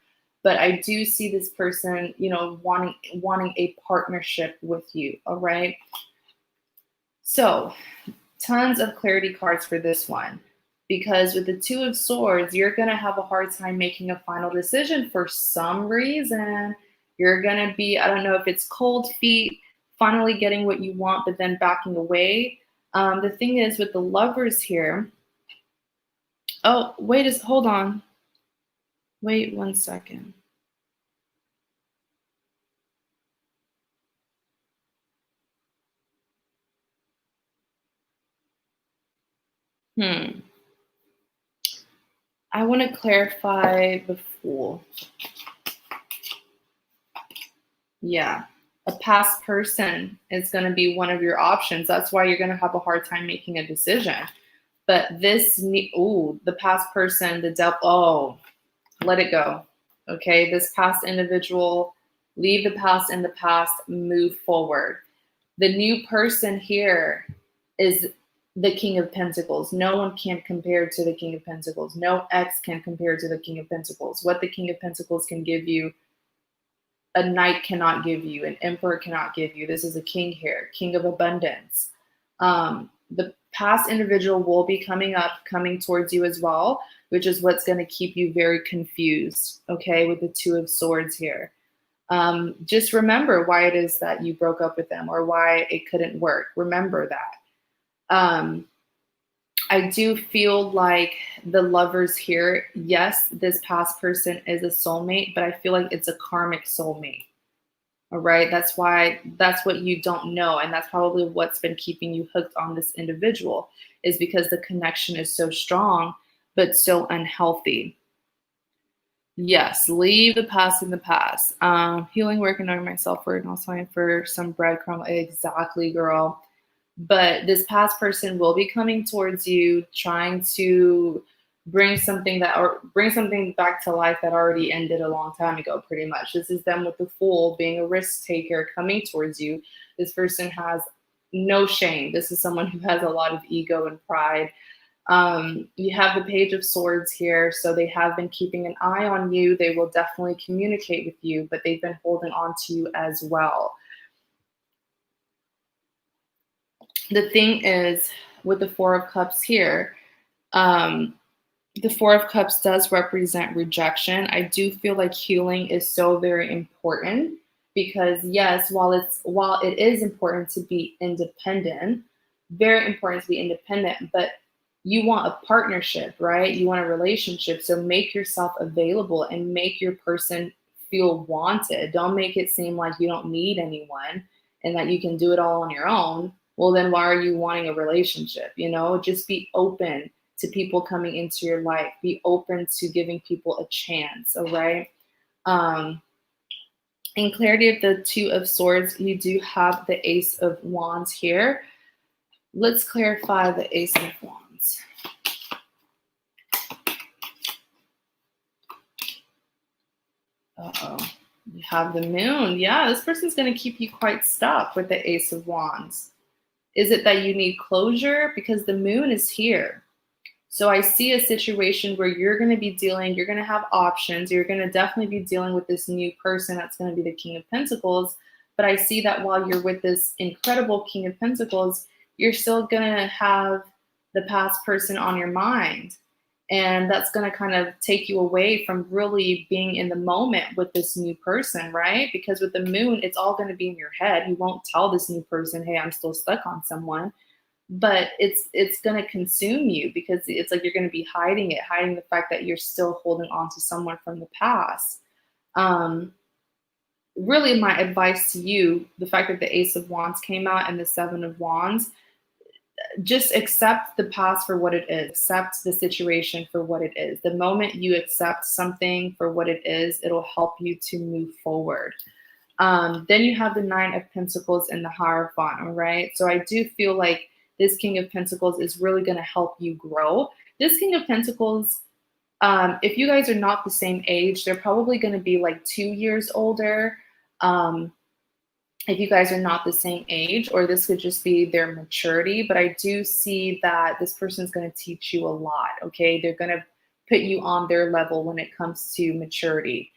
But I do see this person, you know, wanting a partnership with you. All right. So tons of clarity cards for this one. Because with the Two of Swords, you're going to have a hard time making a final decision for some reason. You're going to be, I don't know if it's cold feet, finally getting what you want, but then backing away. The thing is with the Lovers here. Oh, hold on. Wait 1 second. I want to clarify the Fool. Yeah. A past person is going to be one of your options. That's why you're going to have a hard time making a decision. But the past person, the devil, let it go. Okay. This past individual, leave the past in the past, move forward. The new person here is the King of Pentacles. No one can compare to the King of Pentacles. No ex can compare to the King of Pentacles. What the King of Pentacles can give you, a knight cannot give you, an emperor cannot give you. This is a king here, king of abundance. The past individual will be coming towards you as well, which is what's going to keep you very confused, okay, with the Two of Swords here. Just remember why it is that you broke up with them or why it couldn't work. Remember that. I do feel like the Lovers here, yes, this past person is a soulmate, but I feel like it's a karmic soulmate. All right. That's what you don't know. And that's probably what's been keeping you hooked on this individual, is because the connection is so strong, but so unhealthy. Yes, leave the past in the past. Healing work and knowing myself for and also for some breadcrumb. Exactly, girl. But this past person will be coming towards you, trying to bring something back to life that already ended a long time ago, pretty much. This is them with the Fool, being a risk taker, coming towards you. This person has no shame. This is someone who has a lot of ego and pride. You have the Page of Swords here, so they have been keeping an eye on you. They will definitely communicate with you, but they've been holding on to you as well. The thing is, with the Four of Cups here, the Four of Cups does represent rejection. I do feel like healing is so very important because, yes, while it is important to be independent, very important to be independent, but you want a partnership, right? You want a relationship. So make yourself available and make your person feel wanted. Don't make it seem like you don't need anyone and that you can do it all on your own. Well, then why are you wanting a relationship? You know, just be open to people coming into your life. Be open to giving people a chance, all right? In clarity of the Two of Swords, you do have the Ace of Wands here. Let's clarify the Ace of Wands. Uh-oh. You have the Moon. Yeah, this person's going to keep you quite stuck with the Ace of Wands. Is it that you need closure? Because the Moon is here. So I see a situation where you're going to have options. You're going to definitely be dealing with this new person that's going to be the King of Pentacles. But I see that while you're with this incredible King of Pentacles, you're still going to have the past person on your mind. And that's going to kind of take you away from really being in the moment with this new person, right? Because with the Moon, it's all going to be in your head. You won't tell this new person, hey, I'm still stuck on someone. But it's going to consume you because it's like you're going to be hiding the fact that you're still holding on to someone from the past. Really, my advice to you, the fact that the Ace of Wands came out and the Seven of Wands, just accept the past for what it is. Accept the situation for what it is. The moment you accept something for what it is, it'll help you to move forward. Then you have the Nine of Pentacles and the Hierophant, all right? So I do feel like this King of Pentacles is really going to help you grow. This King of Pentacles, if you guys are not the same age, they're probably going to be like 2 years older. if you guys are not the same age, or this could just be their maturity, but I do see that this person's going to teach you a lot, okay? They're going to put you on their level when it comes to maturity.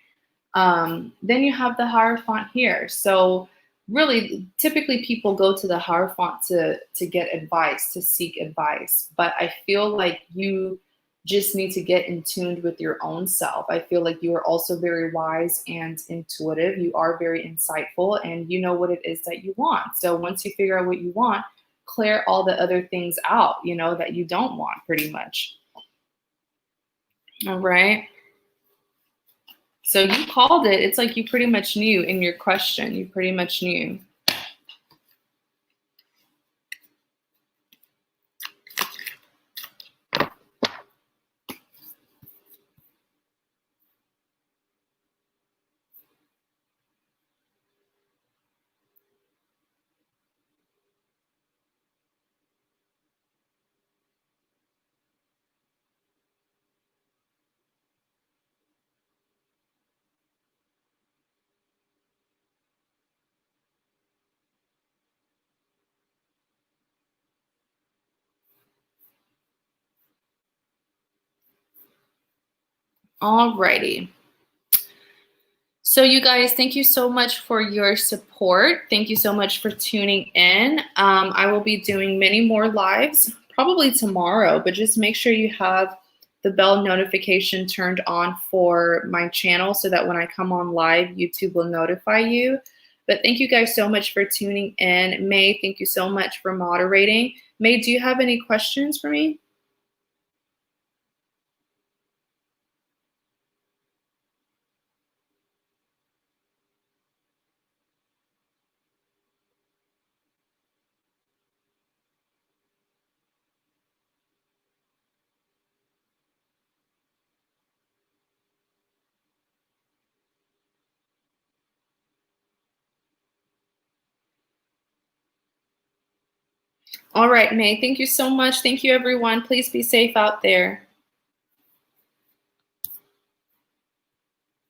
Then you have the Hierophant here. So really, typically people go to the Hierophant to get advice, to seek advice. But I feel like you just need to get in tune with your own self. I feel like you are also very wise and intuitive. You are very insightful, and you know what it is that you want. So once you figure out what you want, clear all the other things out, you know, that you don't want, pretty much. All right. So you called it. It's like you pretty much knew in your question. You pretty much knew. Alrighty. So you guys, thank you so much for your support. Thank you so much for tuning in. I will be doing many more lives, probably tomorrow, but just make sure you have the bell notification turned on for my channel so that when I come on live, YouTube will notify you. But thank you guys so much for tuning in. May, thank you so much for moderating. May, do you have any questions for me? All right, May, thank you so much. Thank you, everyone. Please be safe out there.